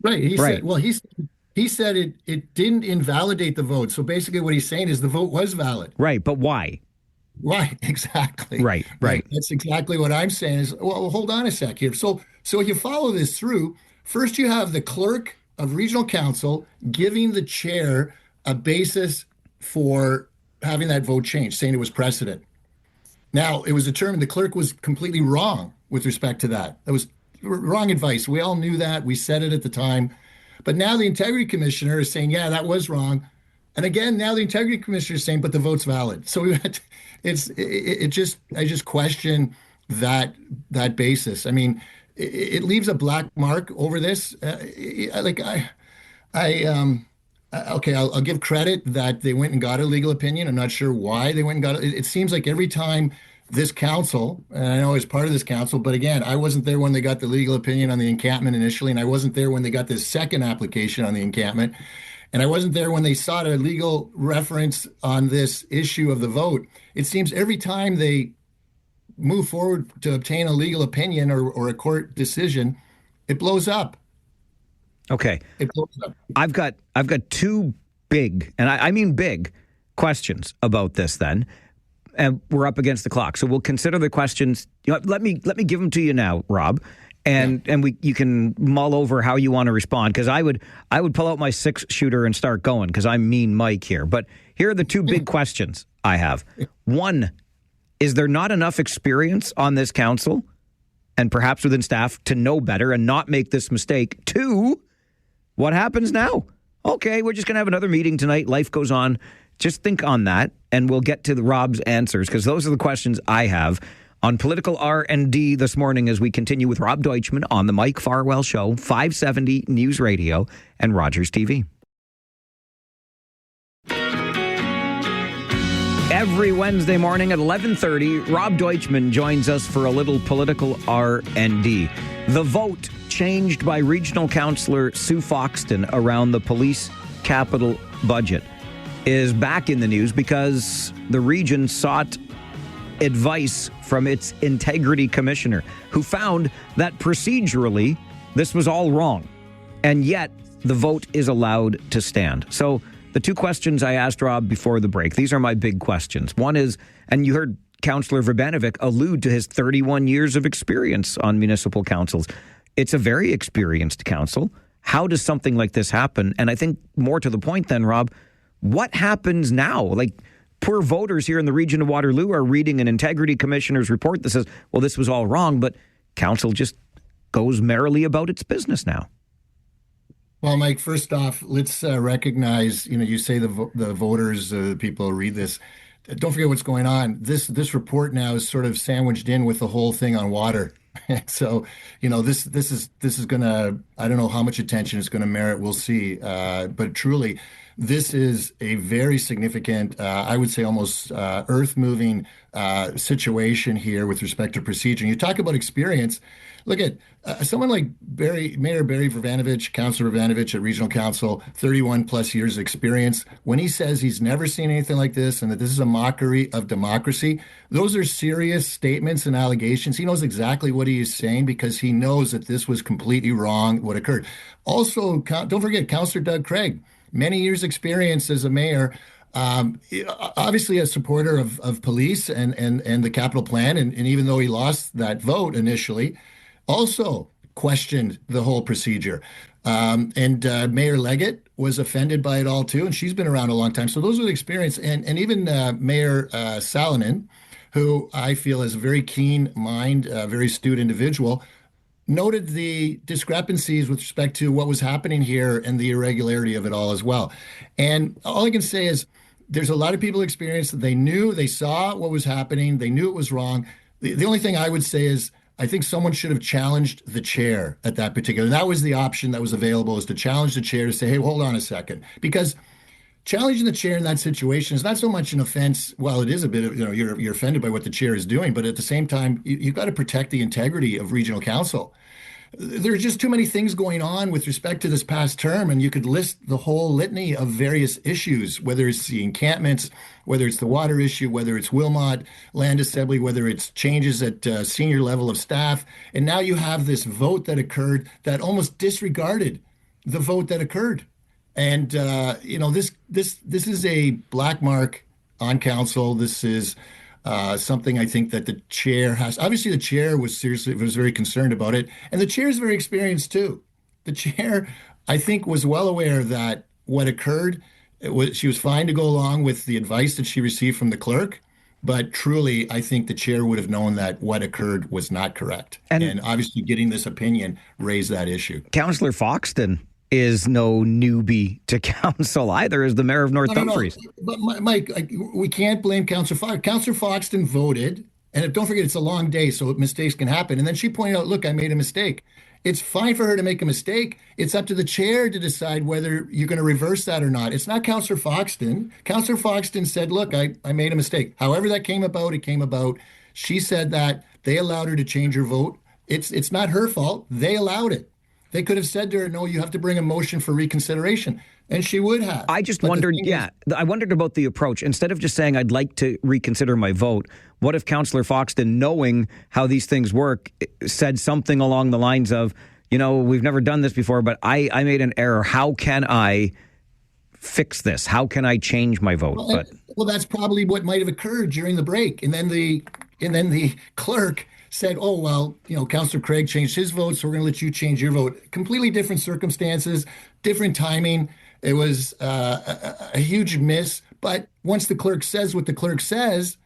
Right. He said it didn't invalidate the vote. So basically what he's saying is the vote was valid. Right. But why? Right. Exactly. Right. That's exactly what I'm saying is, well, hold on a sec here. So if you follow this through, first you have the clerk of regional council giving the chair a basis for having that vote changed, saying it was precedent. Now, it was determined the clerk was completely wrong with respect to that. That was wrong advice. We all knew that. We said it at the time. But now the Integrity Commissioner is saying, yeah, that was wrong. And again, now the Integrity Commissioner is saying, but the vote's valid. So I just question that basis. I mean, it leaves a black mark over this. I'll give credit that they went and got a legal opinion. I'm not sure why they went and got it. It seems like every time this council, and I know I was part of this council, but again, I wasn't there when they got the legal opinion on the encampment initially, and I wasn't there when they got this second application on the encampment, and I wasn't there when they sought a legal reference on this issue of the vote. It seems every time they move forward to obtain a legal opinion or a court decision, it blows up. Okay. It blows up. I've got two big, and I mean big, questions about this then. And we're up against the clock. So we'll consider the questions. Let me give them to you now, Rob. And you can mull over how you want to respond, because I would pull out my 6-shooter and start going, because I'm mean Mike here. But here are the two big questions I have. One, is there not enough experience on this council and perhaps within staff to know better and not make this mistake? Two, what happens now? Okay, we're just going to have another meeting tonight. Life goes on. Just think on that, and we'll get to Rob's answers, because those are the questions I have on Political R&D this morning as we continue with Rob Deutschman on the Mike Farwell Show, 570 News Radio and Rogers TV. Every Wednesday morning at 11:30, Rob Deutschman joins us for a little Political R&D. The vote changed by Regional Councillor Sue Foxton around the police capital budget is back in the news because the region sought advice from its Integrity Commissioner, who found that procedurally this was all wrong, and yet the vote is allowed to stand. So the two questions I asked Rob before the break, these are my big questions. One is, and you heard Councillor Verbanovic allude to his 31 years of experience on municipal councils. It's a very experienced council. How does something like this happen? And I think more to the point then, Rob, what happens now? Like, poor voters here in the region of Waterloo are reading an Integrity Commissioner's report that says, well, this was all wrong, but council just goes merrily about its business now. Well, Mike, first off, let's recognize, you say the voters, the people who read this, don't forget what's going on. This report now is sort of sandwiched in with the whole thing on water. So, this is going to, I don't know how much attention it's going to merit. We'll see. But truly, this is a very significant, I would say almost earth-moving situation here with respect to procedure. You talk about experience. Look at someone like Mayor Barry Vervanovich, Councillor Vervanovich at Regional Council, 31 plus years of experience. When he says he's never seen anything like this and that this is a mockery of democracy, those are serious statements and allegations. He knows exactly what he is saying because he knows that this was completely wrong, what occurred. Also, don't forget Councillor Doug Craig, many years experience as a mayor, obviously a supporter of police and the capital plan. And even though he lost that vote initially, also questioned the whole procedure. And Mayor Leggett was offended by it all too, and she's been around a long time. So those are the experience. And even Mayor Salonen, who I feel is a very keen mind, a very astute individual, noted the discrepancies with respect to what was happening here and the irregularity of it all as well. And all I can say is there's a lot of people experienced that they saw what was happening, they knew it was wrong. The only thing I would say is I think someone should have challenged the chair at that particular. That was the option that was available, is to challenge the chair to say, hey, hold on a second. Because challenging the chair in that situation is not so much an offense. Well, it is a bit of, you're offended by what the chair is doing, but at the same time, you've got to protect the integrity of regional council. There's just too many things going on with respect to this past term, and you could list the whole litany of various issues, whether it's the encampments, whether it's the water issue, whether it's Wilmot Land Assembly, whether it's changes at senior level of staff. And now you have this vote that occurred that almost disregarded the vote that occurred. And, this is a black mark on council. This is something I think that the chair has. Obviously, the chair was very concerned about it. And the chair is very experienced, too. The chair, I think, was well aware that what occurred, she was fine to go along with the advice that she received from the clerk. But truly, I think the chair would have known that what occurred was not correct. And obviously, getting this opinion raised that issue. Councillor Foxton is no newbie to council either, as the mayor of North Dumfries. But Mike, we can't blame Councillor Foxton. Councillor Foxton voted, and don't forget, it's a long day, so mistakes can happen. And then she pointed out, look, I made a mistake. It's fine for her to make a mistake. It's up to the chair to decide whether you're going to reverse that or not. It's not Councillor Foxton. Councillor Foxton said, look, I made a mistake. However that came about, it came about. She said that they allowed her to change her vote. It's not her fault. They allowed it. They could have said to her, no, you have to bring a motion for reconsideration. And she would have. I just wondered, I wondered about the approach. Instead of just saying, I'd like to reconsider my vote, what if Councillor Foxton, knowing how these things work, said something along the lines of, we've never done this before, but I made an error. How can I fix this? How can I change my vote? Well, that's probably what might have occurred during the break. And then the clerk said, oh, well, Councillor Craig changed his vote, so we're going to let you change your vote. Completely different circumstances, different timing. It was a huge miss. But once the clerk says what the clerk says,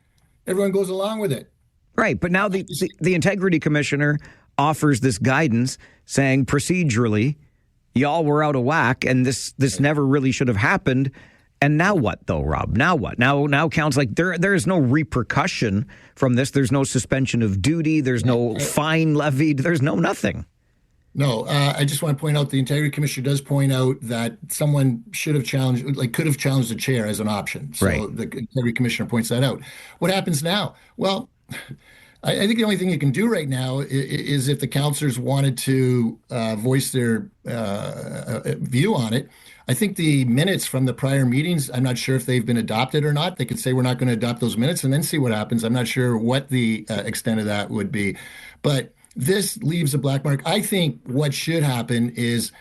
everyone goes along with it. Right. But now the integrity commissioner offers this guidance saying procedurally, y'all were out of whack and this never really should have happened. And now what, though, Rob? Now what? Now counts like there is no repercussion from this. There's no suspension of duty. There's no fine levied. There's no nothing. No, I just want to point out the integrity commissioner does point out that someone could have challenged the chair as an option. So right. The integrity commissioner points that out. What happens now? Well, I think the only thing you can do right now is if the councillors wanted to voice their view on it. I think the minutes from the prior meetings, I'm not sure if they've been adopted or not. They could say we're not going to adopt those minutes and then see what happens. I'm not sure what the extent of that would be. But this leaves a black mark. I think what should happen is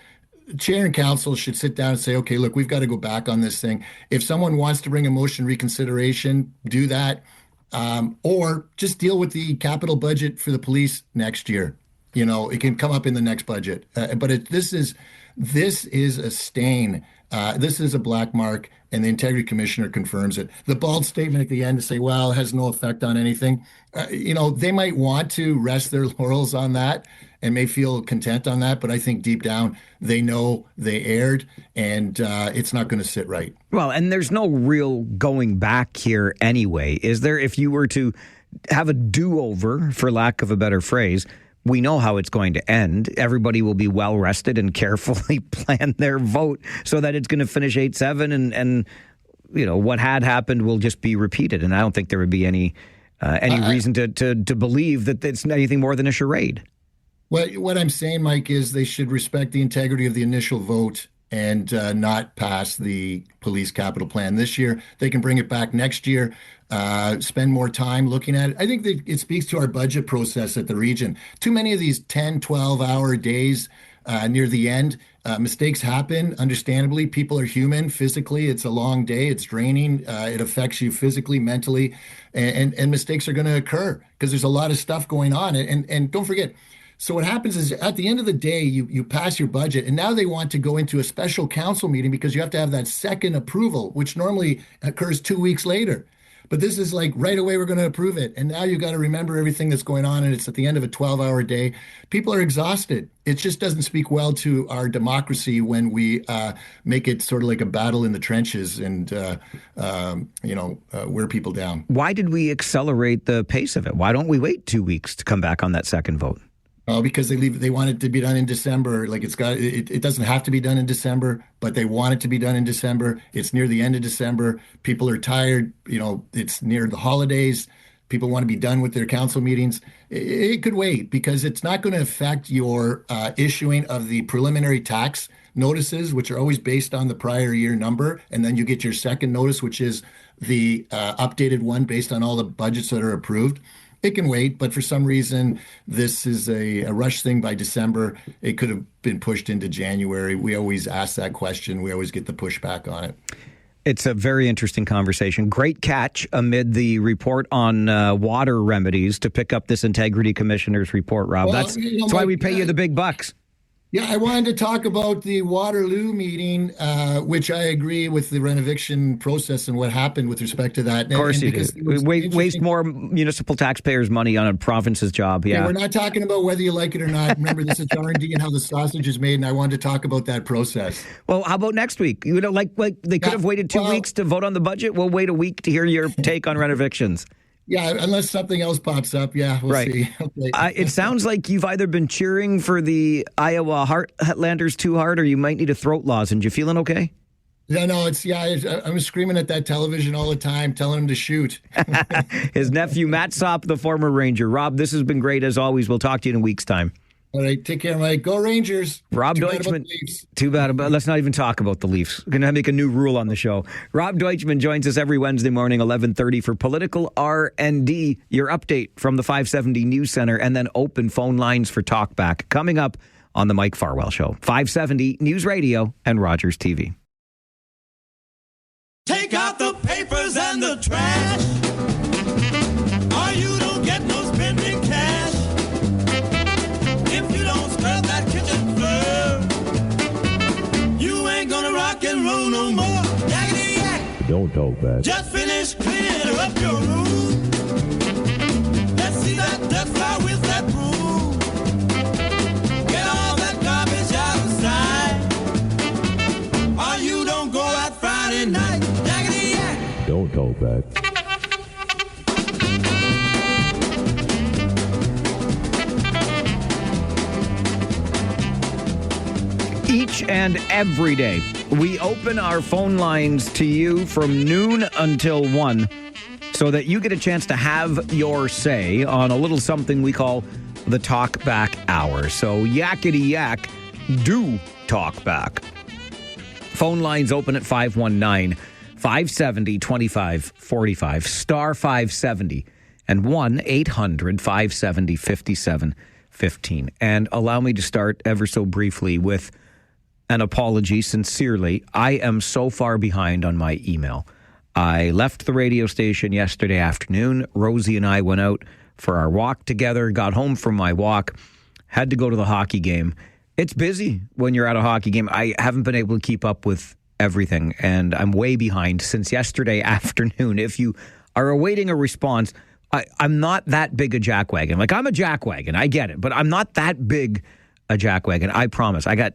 chair and council should sit down and say, okay, look, we've got to go back on this thing. If someone wants to bring a motion reconsideration, do that. Or just deal with the capital budget for the police next year. It can come up in the next budget. But this is a stain. This is a black mark, and the integrity commissioner confirms it. The bald statement at the end to say, well, it has no effect on anything. They might want to rest their laurels on that and may feel content on that. But I think deep down, they know they erred, and it's not going to sit right. Well, and there's no real going back here anyway, is there? If you were to have a do-over, for lack of a better phrase, we know how it's going to end. Everybody will be well rested and carefully plan their vote so that it's going to finish 8-7 and what had happened will just be repeated. And I don't think there would be any reason to believe that it's anything more than a charade. Well, what I'm saying, Mike, is they should respect the integrity of the initial vote and not pass the police capital plan this year. They can bring it back next year. Spend more time looking at it. I think that it speaks to our budget process at the region. Too many of these 10, 12-hour days near the end, mistakes happen, understandably. People are human physically. It's a long day. It's draining. It affects you physically, mentally, and mistakes are going to occur because there's a lot of stuff going on. And don't forget, so what happens is at the end of the day, you pass your budget, and now they want to go into a special council meeting because you have to have that second approval, which normally occurs 2 weeks later. But this is like right away, we're going to approve it. And now you've got to remember everything that's going on. And it's at the end of a 12-hour day. People are exhausted. It just doesn't speak well to our democracy when we make it sort of like a battle in the trenches and, wear people down. Why did we accelerate the pace of it? Why don't we wait 2 weeks to come back on that second vote? Oh, because they want it to be done in December. Like it doesn't have to be done in December, but they want it to be done in December. It's near the end of December. People are tired. It's near the holidays. People want to be done with their council meetings. It could wait because it's not going to affect your issuing of the preliminary tax notices, which are always based on the prior year number. And then you get your second notice, which is the updated one based on all the budgets that are approved. It can wait, but for some reason, this is a rush thing by December. It could have been pushed into January. We always ask that question. We always get the pushback on it. It's a very interesting conversation. Great catch amid the report on water remedies to pick up this Integrity Commissioner's report, Rob. Well, that's why we pay you the big bucks. Yeah, I wanted to talk about the Waterloo meeting, which I agree with the renoviction process and what happened with respect to that. Of course you do. Waste more municipal taxpayers' money on a province's job. Yeah, we're not talking about whether you like it or not. Remember, this is R&D and how the sausage is made, and I wanted to talk about that process. Well, how about next week? Like they could have waited 2 weeks to vote on the budget. We'll wait a week to hear your take on renovictions. Yeah, unless something else pops up. Yeah, we'll see. Okay. It sounds like you've either been cheering for the Iowa Heartlanders too hard or you might need a throat lozenge. You feeling okay? No, I'm screaming at that television all the time, telling him to shoot. His nephew, Matt Sopp, the former Ranger. Rob, this has been great as always. We'll talk to you in a week's time. All right, take care, Mike. Go Rangers. Rob Deutschman. Too bad about. Let's not even talk about the Leafs. We're going to make a new rule on the show. Rob Deutschman joins us every Wednesday morning, 11:30 for Political R&D. Your update from the 570 News Center, and then open phone lines for Talkback coming up on the Mike Farwell Show. 570 News Radio and Rogers TV. Take out the papers and the trash, or you don't get no spending cash. If you don't scrub that kitchen floor, you ain't gonna rock and roll no more. Yakety yak. Don't talk back. Just finish cleaning up your room. Let's see that dust fly with that broom. Get all that garbage out of sight, or you don't go out Friday night. Yakety yak. Don't talk back. Each and every day, we open our phone lines to you from noon until 1 so that you get a chance to have your say on a little something we call the Talkback Hour. So yakety yak, do talk back. Phone lines open at 519-570-2545, star 570, and 1-800-570-5715. And allow me to start ever so briefly with an apology, sincerely. I am so far behind on my email. I left the radio station yesterday afternoon. Rosie and I went out for our walk together, got home from my walk, had to go to the hockey game. It's busy when you're at a hockey game. I haven't been able to keep up with everything, and I'm way behind since yesterday afternoon. If you are awaiting a response, I'm not that big a jackwagon. Like, I'm a jackwagon, I get it, but I'm not that big a jackwagon, I promise. I got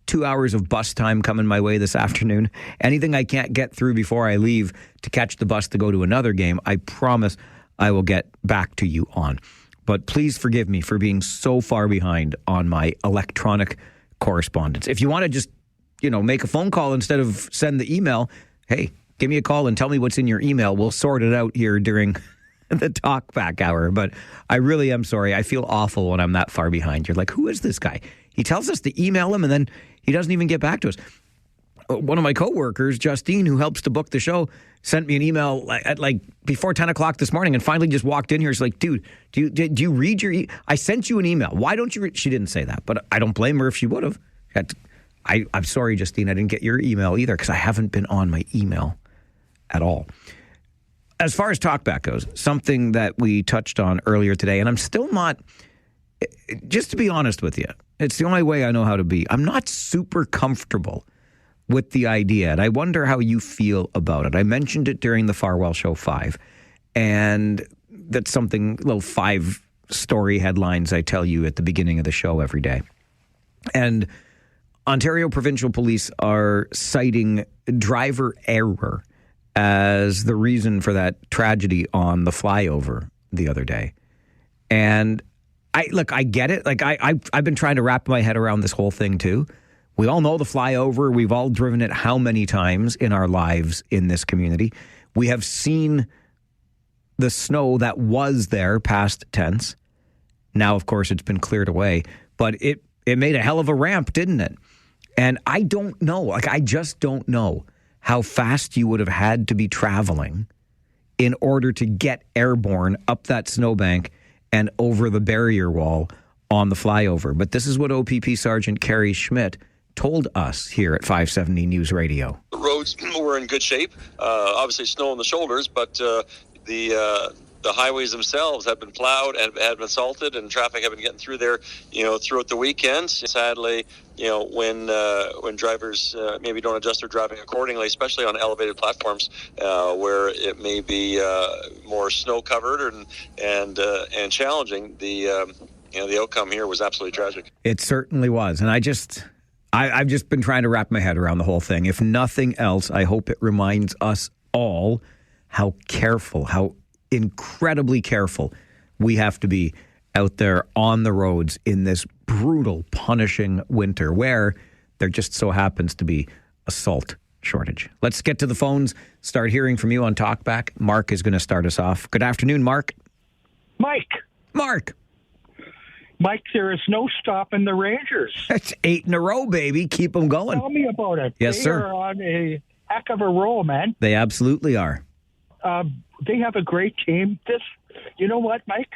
2 hours of bus time coming my way this afternoon. Anything I can't get through before I leave to catch the bus to go to another game, I promise I will get back to you on. But please forgive me for being so far behind on my electronic correspondence. If you want to just, make a phone call instead of send the email, hey, give me a call and tell me what's in your email. We'll sort it out here during the Talkback Hour. But I really am sorry. I feel awful when I'm that far behind. You're like, who is this guy? He tells us to email him and then he doesn't even get back to us. One of my coworkers, Justine, who helps to book the show, sent me an email at before 10 o'clock this morning and finally just walked in here. She's like, dude, do you read your I sent you an email. Why don't you read? She didn't say that, but I don't blame her if she would have. I'm sorry, Justine, I didn't get your email either because I haven't been on my email at all. As far as Talkback goes, something that we touched on earlier today, and I'm still not, just to be honest with you, it's the only way I know how to be. I'm not super comfortable with the idea, and I wonder how you feel about it. I mentioned it during the Farwell Show 5, And that's something, little 5-story headlines I tell you at the beginning of the show every day. And Ontario Provincial Police are citing driver error as the reason for that tragedy on the flyover the other day. And I get it. Like I've been trying to wrap my head around this whole thing too. We all know the flyover. We've all driven it how many times in our lives in this community. We have seen the snow that was there, past tense. Now, of course, it's been cleared away. But it made a hell of a ramp, didn't it? And I don't know. I just don't know how fast you would have had to be traveling in order to get airborne up that snowbank and over the barrier wall on the flyover. But this is what OPP Sergeant Carrie Schmidt told us here at 570 News Radio. The roads were in good shape. Obviously, snow on the shoulders, but the highways themselves have been plowed and have been salted, and traffic have been getting through there, throughout the weekend. Sadly, when drivers maybe don't adjust their driving accordingly, especially on elevated platforms where it may be more snow covered and challenging, the outcome here was absolutely tragic. It certainly was, and I've just been trying to wrap my head around the whole thing. If nothing else, I hope it reminds us all how incredibly careful we have to be out there on the roads in this brutal, punishing winter where there just so happens to be a salt shortage. Let's get to the phones, start hearing from you on Talkback. Mark is going to start us off. Good afternoon, Mark. Mark, there is no stopping the Rangers. That's 8 in a row, baby. Keep them going. Tell me about it. Yes, sir. They are on a heck of a roll, man. They absolutely are. They have a great team. You know what, Mike?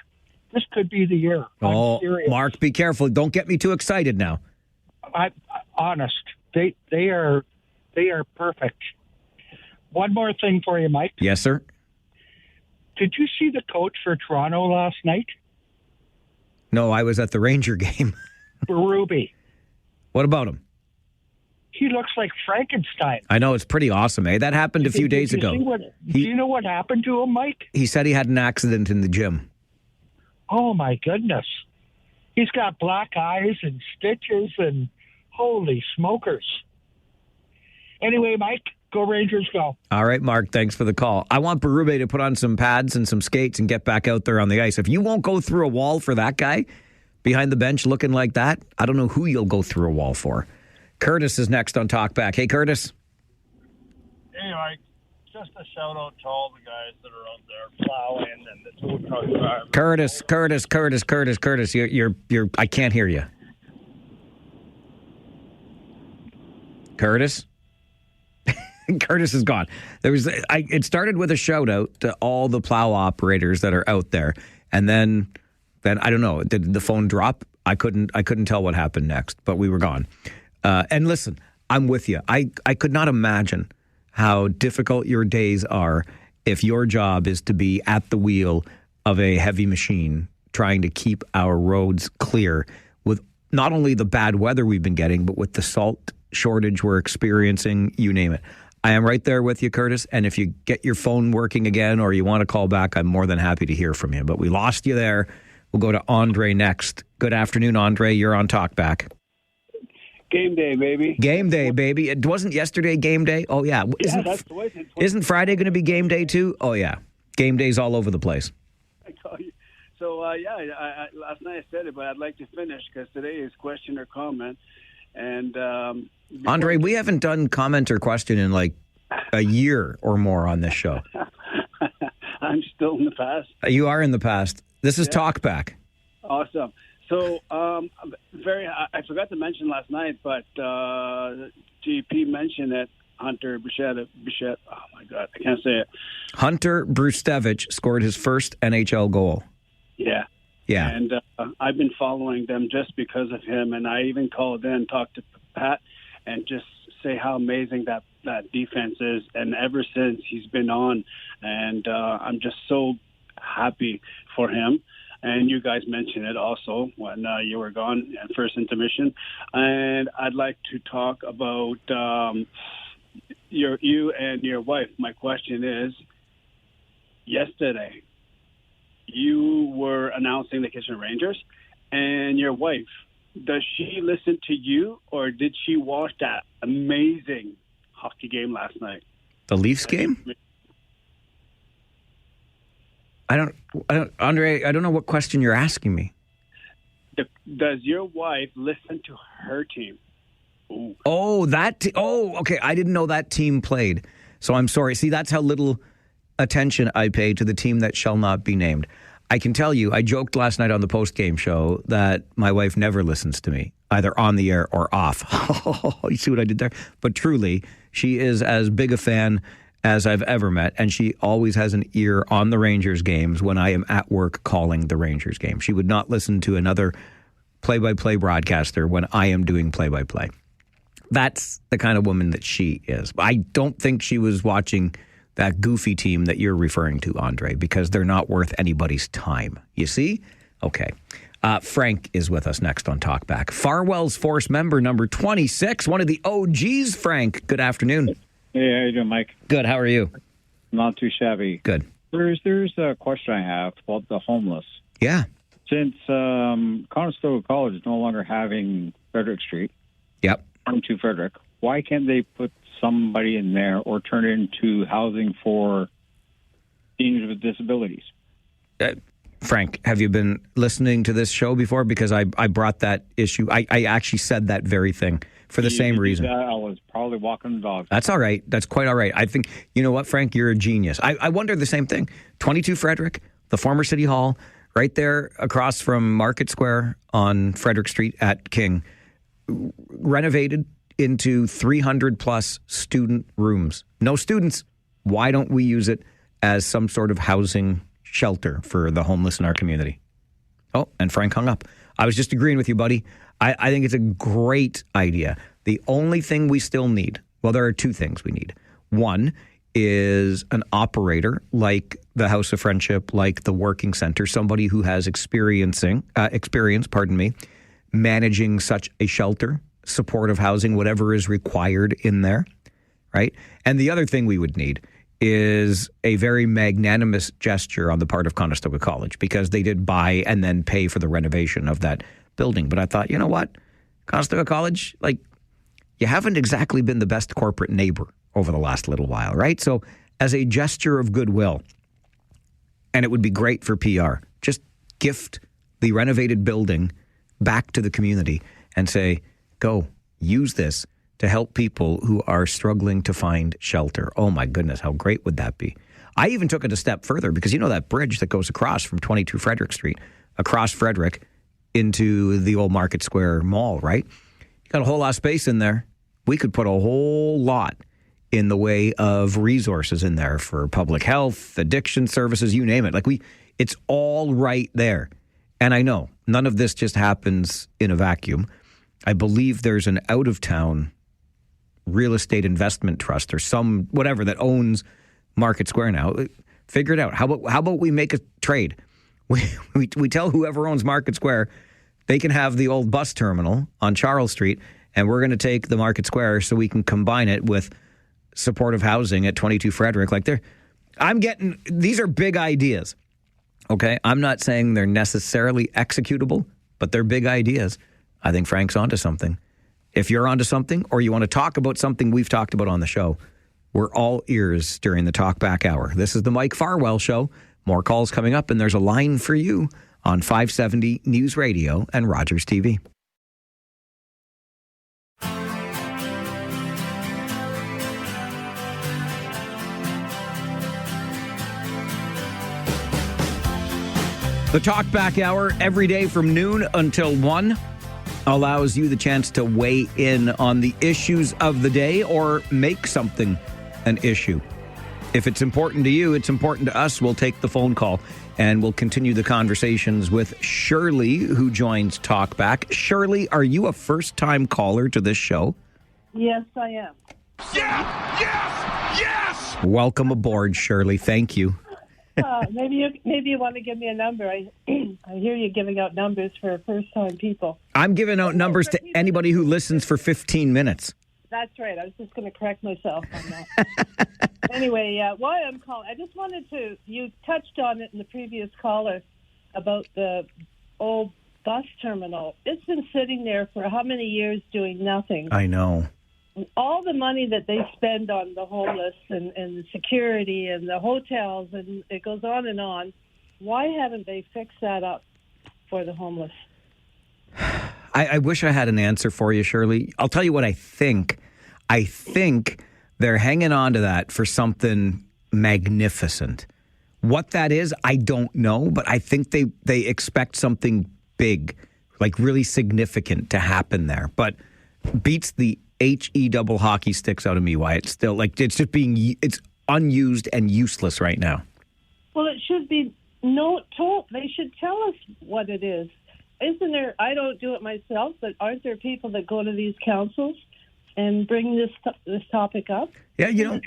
This could be the year. I'm serious. Mark, be careful. Don't get me too excited now. Honest. They are perfect. One more thing for you, Mike. Yes, sir. Did you see the coach for Toronto last night? No, I was at the Ranger game. Berube. What about him? He looks like Frankenstein. I know, it's pretty awesome, eh? That happened a few days ago. Do you know what happened to him, Mike? He said he had an accident in the gym. Oh, my goodness. He's got black eyes and stitches and holy smokers. Anyway, Mike, go Rangers, go. All right, Mark, thanks for the call. I want Berube to put on some pads and some skates and get back out there on the ice. If you won't go through a wall for that guy behind the bench looking like that, I don't know who you'll go through a wall for. Curtis is next on Talkback. Hey, Curtis. Hey, Mike. Just a shout out to all the guys that are out there plowing and the tow truck drivers. Curtis. You're. I can't hear you. Curtis. Curtis is gone. It started with a shout out to all the plow operators that are out there, and then I don't know. Did the phone drop? I couldn't tell what happened next, but we were gone. And listen, I'm with you. I could not imagine how difficult your days are if your job is to be at the wheel of a heavy machine trying to keep our roads clear with not only the bad weather we've been getting, but with the salt shortage we're experiencing, you name it. I am right there with you, Curtis. And if you get your phone working again or you want to call back, I'm more than happy to hear from you. But we lost you there. We'll go to Andre next. Good afternoon, Andre. You're on Talkback. Game day, baby. Game day, baby. It wasn't yesterday game day? Oh, yeah. Isn't Friday going to be game day, too? Oh, yeah. Game day's all over the place. I call you. So, I last night I said it, but I'd like to finish because today is question or comment. And Andre, we haven't done comment or question in like a year or more on this show. I'm still in the past. You are in the past. This is Talkback. Awesome. So, I forgot to mention last night, but GP mentioned it. Hunter Bichette. Oh my God, I can't say it. Hunter Brustevich scored his first NHL goal. Yeah. And I've been following them just because of him, and I even called in, talked to Pat, and just say how amazing that defense is. And ever since he's been on, and I'm just so happy for him. And you guys mentioned it also when you were gone at first intermission. And I'd like to talk about you and your wife. My question is, yesterday, you were announcing the Kitchener Rangers, and your wife, does she listen to you, or did she watch that amazing hockey game last night? The Leafs game? Andre, I don't know what question you're asking me. Does your wife listen to her team? Ooh. Okay. I didn't know that team played. So I'm sorry. See, that's how little attention I pay to the team that shall not be named. I can tell you, I joked last night on the post-game show that my wife never listens to me, either on the air or off. You see what I did there? But truly, she is as big a fan as I've ever met, and she always has an ear on the Rangers games when I am at work calling the Rangers game. She would not listen to another play-by-play broadcaster when I am doing play-by-play. That's the kind of woman that she is. I don't think she was watching that goofy team that you're referring to, Andre, because they're not worth anybody's time. You see? Okay. Frank is with us next on Talkback. Farwell's Force member number 26, one of the OGs. Frank, good afternoon. Hey, how you doing, Mike? Good. How are you? Not too shabby. Good. There's a question I have about the homeless. Yeah. Since Conestoga College is no longer having Frederick Street. Yep. To Frederick, why can't they put somebody in there or turn it into housing for seniors with disabilities? Frank, have you been listening to this show before? Because I brought that issue. I actually said that very thing for the same reason. I was probably walking the dog. That's all right. That's quite all right. I think, you know what, Frank, you're a genius. I wonder the same thing. 22 Frederick, the former City Hall, right there across from Market Square on Frederick Street at King, renovated into 300-plus student rooms. No students. Why don't we use it as some sort of housing shelter for the homeless in our community? Oh, and Frank hung up. I was just agreeing with you, buddy. I think it's a great idea. The only thing we still need, well, there are two things we need. One is an operator like the House of Friendship, like the Working Center, somebody who has experience, managing such a shelter, supportive housing, whatever is required in there, right? And the other thing we would need is a very magnanimous gesture on the part of Conestoga College, because they did buy and then pay for the renovation of that building. But I thought, you know what? Conestoga College, you haven't exactly been the best corporate neighbor over the last little while, right? So as a gesture of goodwill, and it would be great for PR, just gift the renovated building back to the community and say, go, use this to help people who are struggling to find shelter. Oh my goodness, how great would that be? I even took it a step further, because you know that bridge that goes across from 22 Frederick Street, across Frederick into the old Market Square Mall, right? You got a whole lot of space in there. We could put a whole lot in the way of resources in there for public health, addiction services, you name it. It's all right there. And I know none of this just happens in a vacuum. I believe there's an out-of-town real estate investment trust or some whatever that owns Market Square now. Figure it out. How about we make a trade? We tell whoever owns Market Square they can have the old bus terminal on Charles Street, and we're going to take the Market Square so we can combine it with supportive housing at 22 Frederick. These are big ideas. Okay, I'm not saying they're necessarily executable, but they're big ideas. I think Frank's onto something. If you're onto something, or you want to talk about something we've talked about on the show, we're all ears during the Talkback Hour. This is the Mike Farwell Show. More calls coming up, and there's a line for you on 570 News Radio and Rogers TV. The Talkback Hour, every day from noon until 1, allows you the chance to weigh in on the issues of the day or make something an issue. If it's important to you, it's important to us. We'll take the phone call and we'll continue the conversations with Shirley, who joins Talkback. Shirley, are you a first-time caller to this show? Yes, I am. Yes! Welcome aboard, Shirley. Thank you. Maybe you want to give me a number. I hear you giving out numbers for first-time people. I'm giving out numbers to anybody who listens for 15 minutes. That's right. I was just going to correct myself on that. Anyway, why I'm calling, I just wanted to, you touched on it in the previous caller about the old bus terminal. It's been sitting there for how many years doing nothing? I know. All the money that they spend on the homeless and the security and the hotels, and it goes on and on. Why haven't they fixed that up for the homeless? I wish I had an answer for you, Shirley. I'll tell you what I think. I think they're hanging on to that for something magnificent. What that is, I don't know, but I think they expect something big, like really significant to happen there. But beats the HE double hockey sticks out of me why it's still like it's it's unused and useless right now. Well, it should be told. They should tell us what it is. Isn't there? I don't do it myself, but aren't there people that go to these councils and bring this topic up? Yeah,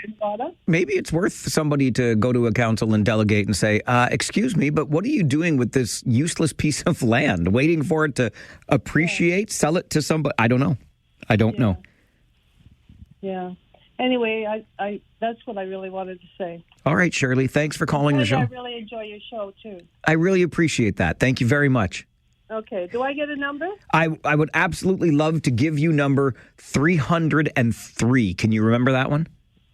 maybe it's worth somebody to go to a council and delegate and say, excuse me, but what are you doing with this useless piece of land? Waiting for it to appreciate, sell it to somebody? I don't know. I don't know. Yeah. Anyway, I that's what I really wanted to say. All right, Shirley. Thanks for calling the show. I really enjoy your show, too. I really appreciate that. Thank you very much. Okay. Do I get a number? I would absolutely love to give you number 303. Can you remember that one?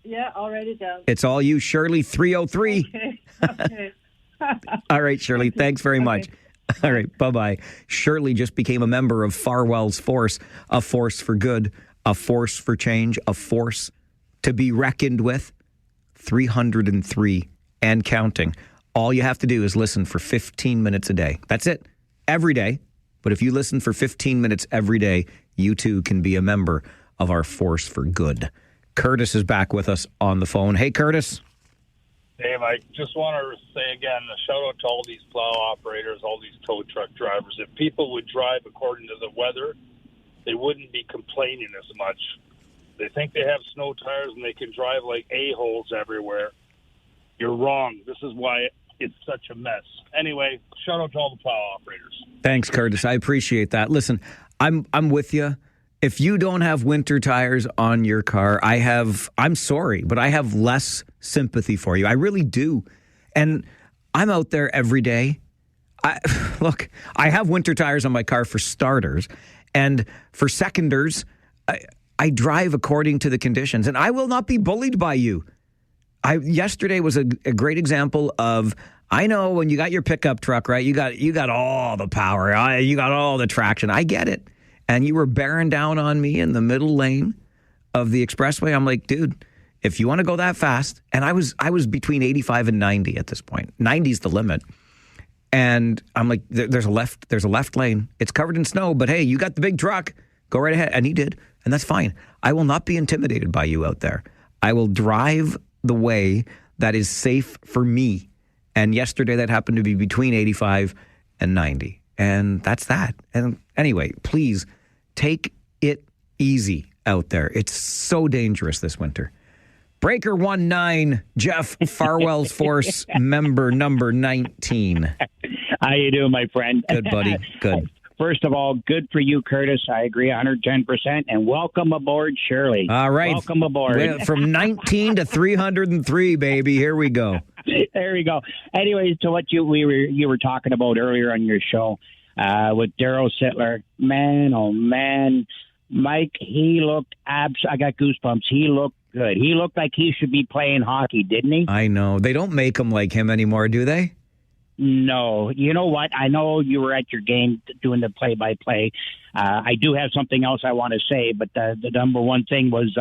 Yeah, I'll write it down. It's all you, Shirley, 303. Okay. All right, Shirley. Thanks very much. All right. Bye-bye. Shirley just became a member of Farwell's force, a force for good, a force for change, a force to be reckoned with. 303 and counting. All you have to do is listen for 15 minutes a day. That's it. Every day. But if you listen for 15 minutes every day, you too can be a member of our force for good. Curtis is back with us on the phone. Hey, Curtis. Dave, I just want to say again, a shout out to all these plow operators, all these tow truck drivers. If people would drive according to the weather, they wouldn't be complaining as much. They think they have snow tires and they can drive like a-holes everywhere. You're wrong. This is why it's such a mess. Anyway, shout out to all the plow operators. Thanks, Curtis. I appreciate that. Listen, I'm with you. If you don't have winter tires on your car, I'm sorry, but I have less sympathy for you. I really do. And I'm out there every day. Look, I have winter tires on my car for starters. And for seconders, I drive according to the conditions. And I will not be bullied by you. Yesterday was a great example of, I know when you got your pickup truck, right? You got all the power. You got all the traction. I get it. And you were bearing down on me in the middle lane of the expressway. I'm like, dude, if you want to go that fast, and I was between 85 and 90 at this point. 90 is the limit. And I'm like, there's a left lane. It's covered in snow, but hey, you got the big truck. Go right ahead. And he did. And that's fine. I will not be intimidated by you out there. I will drive the way that is safe for me. And yesterday that happened to be between 85 and 90. And that's that. And anyway, please take it easy out there. It's so dangerous this winter. Breaker 19, Jeff, Farwell's Force member number 19. How you doing, my friend? Good, buddy. Good. First of all, good for you, Curtis. I agree 110%. And welcome aboard, Shirley. All right. Welcome aboard. From 19 to 303, baby. Here we go. There we go. Anyways, to what you were talking about earlier on your show with Darryl Sittler. Man, oh, man. Mike, he looked I got goosebumps. He looked good. He looked like he should be playing hockey, didn't he? I know. They don't make him like him anymore, do they? No. You know what? I know you were at your game doing the play-by-play. I do have something else I want to say, but the number one thing was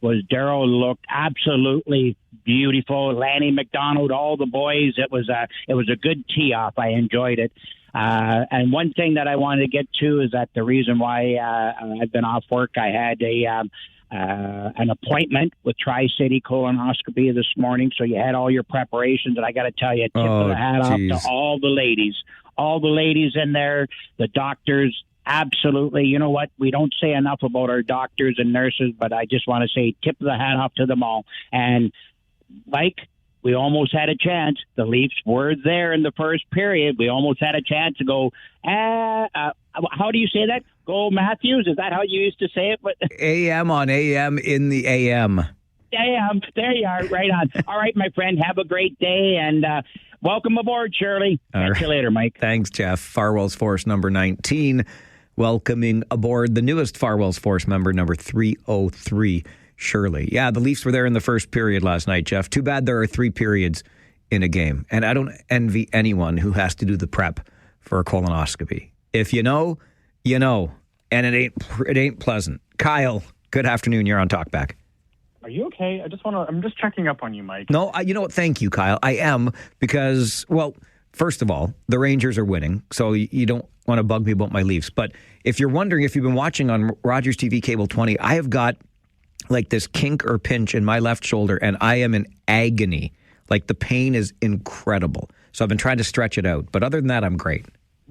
Darryl looked absolutely beautiful. Lanny McDonald, all the boys. It was a good tee-off. I enjoyed it. And one thing that I wanted to get to is that the reason why I've been off work, I had an appointment with Tri-City colonoscopy this morning, so you had all your preparations, and I got to tell you, tip of the hat off to all the ladies in there, the doctors. Absolutely. You know what? We don't say enough about our doctors and nurses, but I just want to say tip of the hat off to them all. And Mike, we almost had a chance. The Leafs were there in the first period. We almost had a chance to go, how do you say that? Go Matthews? Is that how you used to say it? But AM on AM in the AM. AM. There you are. Right on. All right, my friend. Have a great day, and welcome aboard, Shirley. Catch you later, Mike. Thanks, Jeff. Farwell's Force number 19, welcoming aboard the newest Farwell's Force member, number 303, Shirley. Yeah, the Leafs were there in the first period last night, Jeff. Too bad there are 3 periods in a game. And I don't envy anyone who has to do the prep for a colonoscopy. If you know, you know. And it ain't pleasant. Kyle, good afternoon. You're on Talkback. Are you okay? I'm just checking up on you, Mike. No, you know what? Thank you, Kyle. I am because, well, first of all, the Rangers are winning, so you don't want to bug me about my Leafs. But if you're wondering, if you've been watching on Rogers TV Cable 20, I have got like this kink or pinch in my left shoulder, and I am in agony. Like the pain is incredible. So I've been trying to stretch it out. But other than that, I'm great.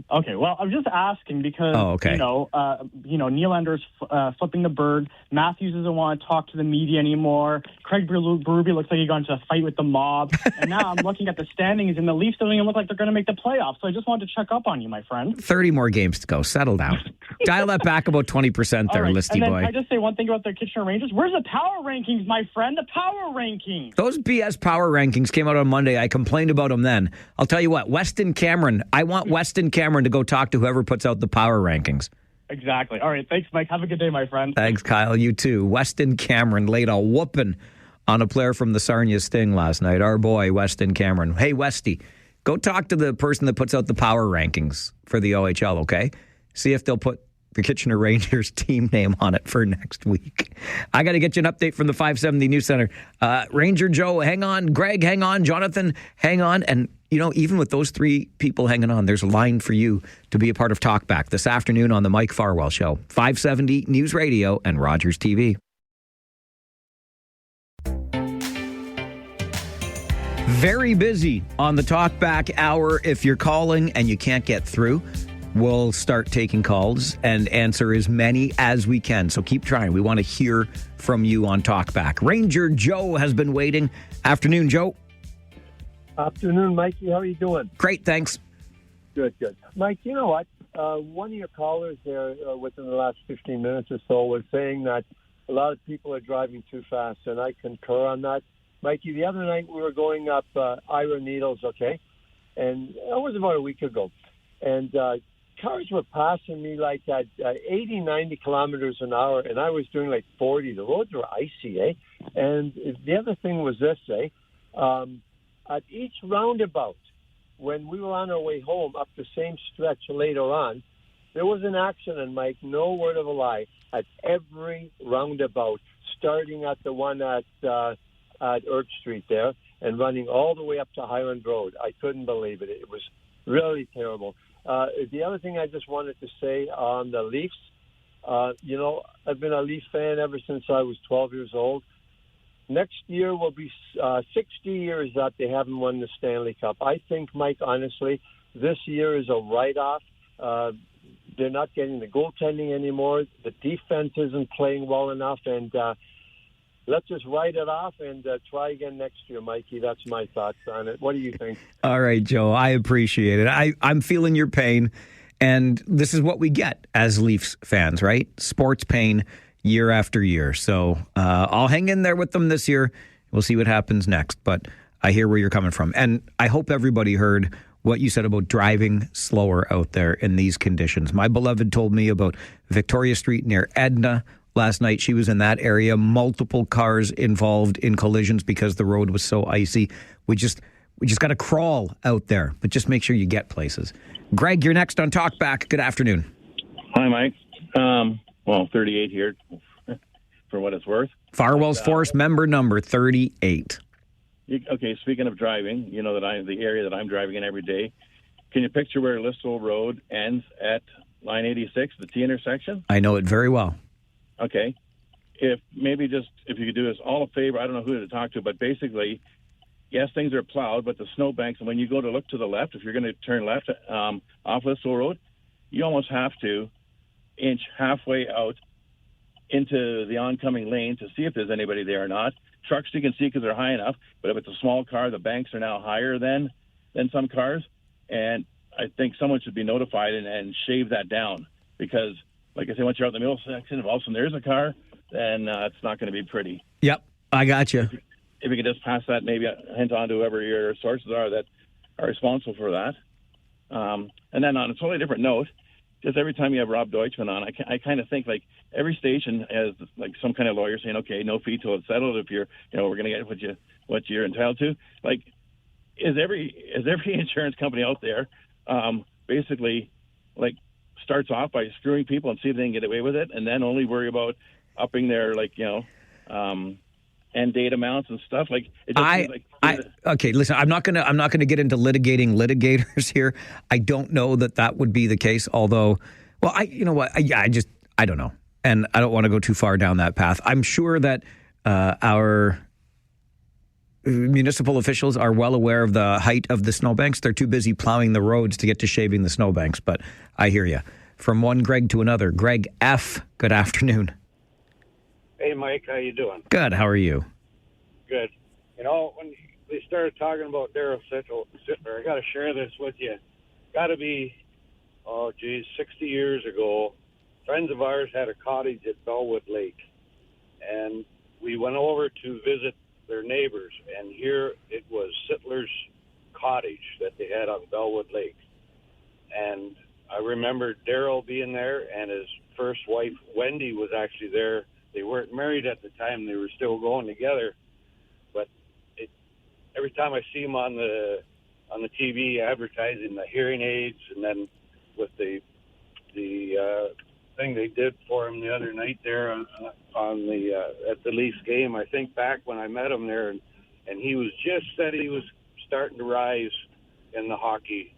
Okay, well, I'm just asking because, Nylander's flipping the bird. Matthews doesn't want to talk to the media anymore. Craig Berube looks like he got into a fight with the mob. And now I'm looking at the standings, and the Leafs don't even look like they're going to make the playoffs. So I just wanted to check up on you, my friend. 30 more games to go. Settle down. Dial that back about 20% there, right. listy and then boy. I just say one thing about the Kitchener Rangers. Where's the power rankings, my friend? The power rankings. Those BS power rankings came out on Monday. I complained about them then. I'll tell you what, Weston Cameron. I want Weston Cameron to go talk to whoever puts out the power rankings. Exactly. All right. Thanks, Mike. Have a good day, my friend. Thanks, Kyle. You too. Weston Cameron laid a whooping on a player from the Sarnia Sting last night. Our boy, Weston Cameron. Hey, Westy, go talk to the person that puts out the power rankings for the OHL, okay? See if they'll put the Kitchener Rangers team name on it for next week. I got to get you an update from the 570 News Center. Ranger Joe, hang on. Greg, hang on. Jonathan, hang on. And, even with those 3 people hanging on, there's a line for you to be a part of Talkback this afternoon on the Mike Farwell Show. 570 News Radio and Rogers TV. Very busy on the Talkback Hour. If you're calling and you can't get through, we'll start taking calls and answer as many as we can. So keep trying. We want to hear from you on Talkback. Ranger Joe has been waiting. Afternoon, Joe. Afternoon, Mikey. How are you doing? Great, thanks. Good. Mike, you know what? One of your callers there within the last 15 minutes or so was saying that a lot of people are driving too fast, and I concur on that. Mikey, the other night we were going up Ira Needles, okay? And that was about a week ago. And cars were passing me like at 80, 90 kilometers an hour, and I was doing like 40. The roads were icy, eh? And the other thing was this, at each roundabout, when we were on our way home up the same stretch later on, there was an accident, Mike, no word of a lie, at every roundabout, starting at the one at Erb Street there and running all the way up to Highland Road. I couldn't believe it. It was really terrible. The other thing I just wanted to say on the Leafs, I've been a Leaf fan ever since I was 12 years old. Next year will be 60 years that they haven't won the Stanley Cup. I think, Mike, honestly, this year is a write-off. They're not getting the goaltending anymore. The defense isn't playing well enough, and let's just write it off and try again next year, Mikey. That's my thoughts on it. What do you think? All right, Joe, I appreciate it. I'm feeling your pain, and this is what we get as Leafs fans, right? Sports pain year after year. So I'll hang in there with them this year. We'll see what happens next, but I hear where you're coming from. And I hope everybody heard what you said about driving slower out there in these conditions. My beloved told me about Victoria Street near Edna last night. She was in that area, multiple cars involved in collisions because the road was so icy. We just got to crawl out there, but just make sure you get places. Greg, you're next on Talkback. Good afternoon. Hi, Mike. 38 here for what it's worth. Farwell's Force member number 38. Okay, speaking of driving, you know that the area that I'm driving in every day. Can you picture where Listowel Road ends at line 86, the T intersection? I know it very well. Okay. If you could do us all a favor, I don't know who to talk to, but basically, yes, things are plowed, but the snowbanks, and when you go to look to the left, if you're going to turn left off Listowel Road, you almost have to inch halfway out into the oncoming lane to see if there's anybody there or not. Trucks you can see because they're high enough, but if it's a small car, the banks are now higher than some cars, and I think someone should be notified and shave that down. because, like I say, once you're out in the middle section, if all of a sudden there's a car, then it's not going to be pretty. Yep, I got you. If you could just pass that, maybe a hint on to whoever your sources are that are responsible for that. And then on a totally different note, just every time you have Rob Deutschman on, I kind of think like every station has like some kind of lawyer saying, okay, no fee till it's settled. If you're, we're going to get what you're entitled to. Like, is every insurance company out there basically like starts off by screwing people and see if they can get away with it, and then only worry about upping their end date amounts and stuff? Like, it just seems like okay, listen, I'm not gonna get into litigating litigators here. I don't know that would be the case. Although, well, I don't know, and I don't want to go too far down that path. I'm sure that our municipal officials are well aware of the height of the snowbanks. They're too busy plowing the roads to get to shaving the snowbanks. But I hear you. From one Greg to another, Greg F. Good afternoon. Hey, Mike, how you doing? Good. How are you? Good. When they started talking about Daryl Sittler, I got to share this with you. Got to be, 60 years ago, friends of ours had a cottage at Bellwood Lake, and we went over to visit their neighbors, and here it was Sittler's cottage that they had on Bellwood Lake. And I remember Daryl being there, and his first wife, Wendy, was actually there. They weren't married at the time. They were still going together. But every time I see him on the TV advertising the hearing aids, and then with the thing they did for him the other night there on the at the Leafs game, I think back when I met him there, and he was just said he was starting to rise in the hockey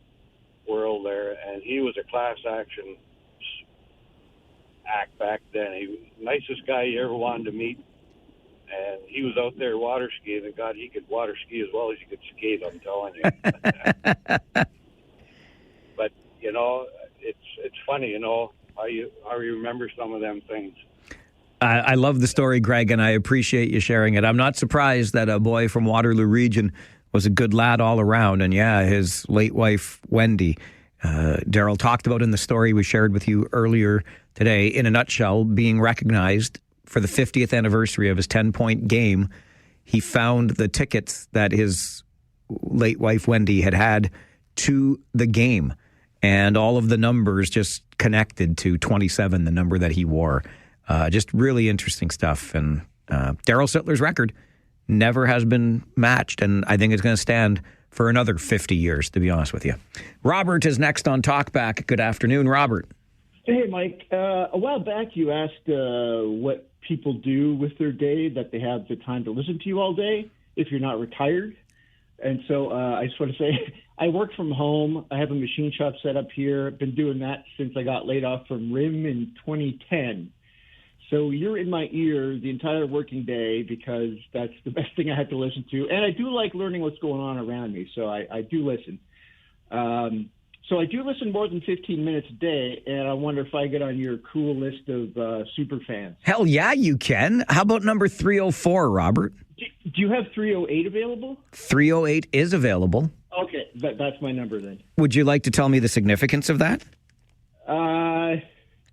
world there, and he was a class action act back then. He was the nicest guy you ever wanted to meet, and he was out there water skiing, and God, he could water ski as well as he could skate, I'm telling you. But it's funny, how you remember some of them things. I love the story, Greg, and I appreciate you sharing it. I'm not surprised that a boy from Waterloo region was a good lad all around. And yeah, his late wife, Wendy, Daryl talked about in the story we shared with you earlier today, in a nutshell, being recognized for the 50th anniversary of his 10-point game. He found the tickets that his late wife, Wendy, had to the game, and all of the numbers just connected to 27, the number that he wore. Just really interesting stuff. And Daryl Sittler's record never has been matched, and I think it's going to stand for another 50 years, to be honest with you. Robert is next on Talkback. Good afternoon, Robert. Hey, Mike. A while back, you asked what people do with their day, that they have the time to listen to you all day if you're not retired. And so I just want to say, I work from home. I have a machine shop set up here. I've been doing that since I got laid off from RIM in 2010. So you're in my ear the entire working day because that's the best thing I have to listen to. And I do like learning what's going on around me, so I do listen. So I do listen more than 15 minutes a day, and I wonder if I get on your cool list of super fans. Hell yeah, you can. How about number 304, Robert? Do you have 308 available? 308 is available. Okay, that's my number then. Would you like to tell me the significance of that?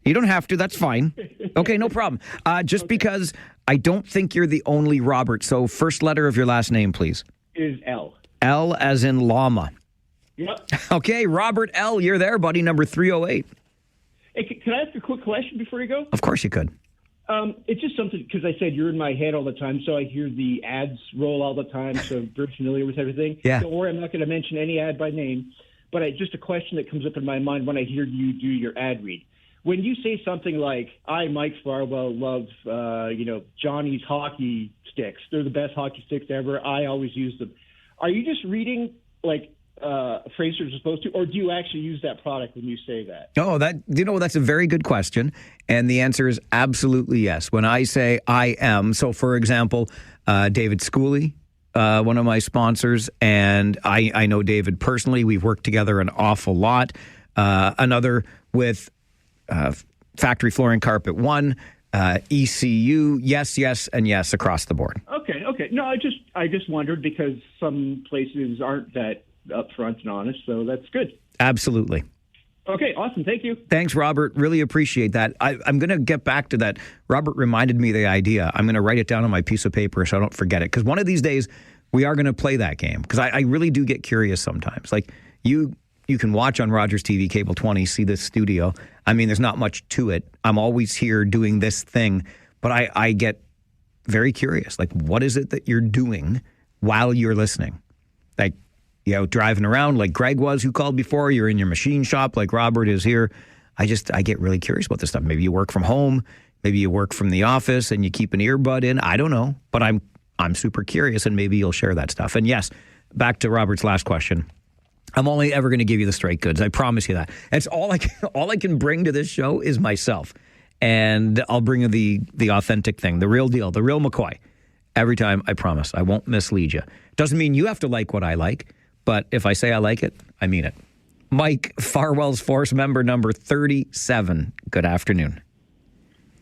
You don't have to. That's fine. Okay, no problem. Just because I don't think you're the only Robert. So first letter of your last name, please. Is L. L as in llama. Yep. Okay, Robert L., you're there, buddy, number 308. Hey, can I ask a quick question before you go? Of course you could. It's just something, because I said you're in my head all the time, so I hear the ads roll all the time, so I'm very familiar with everything. Yeah. Don't worry, I'm not going to mention any ad by name, but just a question that comes up in my mind when I hear you do your ad read. When you say something like, I, Mike Farwell, love, Johnny's hockey sticks. They're the best hockey sticks ever. I always use them. Are you just reading, phrase you're supposed to, or do you actually use that product when you say that? Oh, that's a very good question. And the answer is absolutely yes. When I say I am, so for example, David Schooley, one of my sponsors, and I know David personally. We've worked together an awful lot. Another with Factory Flooring Carpet One, ECU, yes, and yes across the board. Okay. No, I just wondered because some places aren't that upfront and honest, so that's good. Absolutely. Okay, awesome. Thank you. Thanks, Robert. Really appreciate that. I'm going to get back to that. Robert reminded me of the idea. I'm going to write it down on my piece of paper so I don't forget it. Because one of these days, we are going to play that game. Because I really do get curious sometimes. Like, you can watch on Rogers TV, Cable 20, see this studio. I mean, there's not much to it. I'm always here doing this thing. But I get very curious. Like, what is it that you're doing while you're listening? Like, driving around like Greg was, who called before. You're in your machine shop like Robert is here. I get really curious about this stuff. Maybe you work from home. Maybe you work from the office and you keep an earbud in. I don't know. But I'm super curious, and maybe you'll share that stuff. And yes, back to Robert's last question. I'm only ever going to give you the straight goods. I promise you that. That's all I can bring to this show is myself. And I'll bring you the authentic thing, the real deal, the real McCoy. Every time, I promise. I won't mislead you. Doesn't mean you have to like what I like. But if I say I like it, I mean it. Mike, Farwell's Force member number 37. Good afternoon.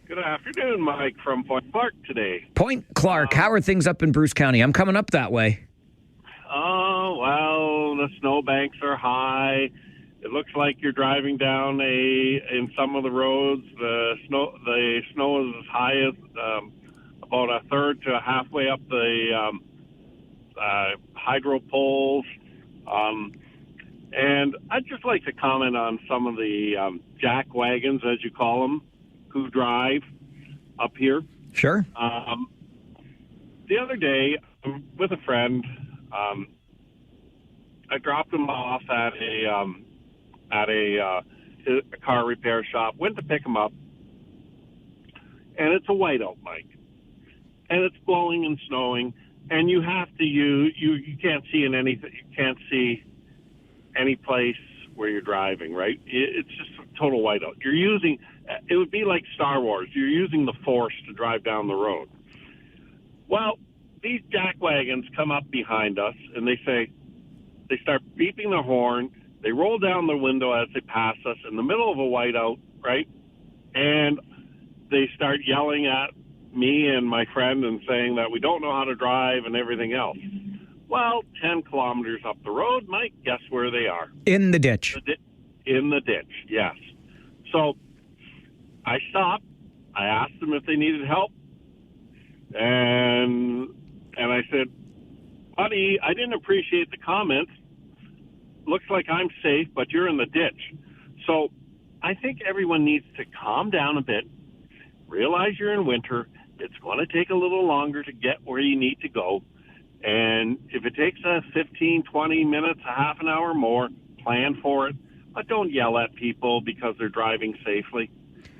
Good afternoon, Mike from Point Clark today. Point Clark, how are things up in Bruce County? I'm coming up that way. Oh, well, the snowbanks are high. It looks like you're driving down in some of the roads. The snow is as high as about a third to halfway up the hydro poles. And I'd just like to comment on some of the jack wagons, as you call them, who drive up here. Sure. The other day, with a friend, I dropped him off at a car repair shop, went to pick him up, and it's a whiteout, Mike. And it's blowing and snowing, and you have to you can't see you can't see any place where you're driving, right? It's just a total whiteout. It would be like Star Wars. You're using the Force to drive down the road. Well, these jack wagons come up behind us, and they start beeping their horn. They roll down the window as they pass us in the middle of a whiteout, right? And they start yelling at me and my friend and saying that we don't know how to drive and everything else. Well, 10 kilometers up the road, Mike, guess where they are? In the ditch. In the ditch, yes. So I stopped. I asked them if they needed help. And I said, buddy, I didn't appreciate the comments. Looks like I'm safe, but you're in the ditch. So I think everyone needs to calm down a bit, realize you're in winter. It's going to take a little longer to get where you need to go. And if it takes 15, 20 minutes, a half an hour more, plan for it. But don't yell at people because they're driving safely.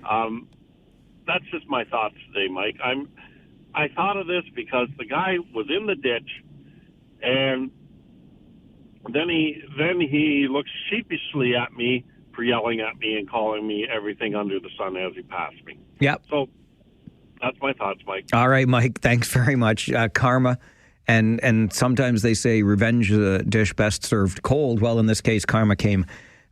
That's just my thoughts today, Mike. I thought of this because the guy was in the ditch, and then he looked sheepishly at me for yelling at me and calling me everything under the sun as he passed me. Yep. So that's my thoughts, Mike. All right, Mike. Thanks very much. Karma, and sometimes they say revenge is a dish best served cold. Well, in this case, karma came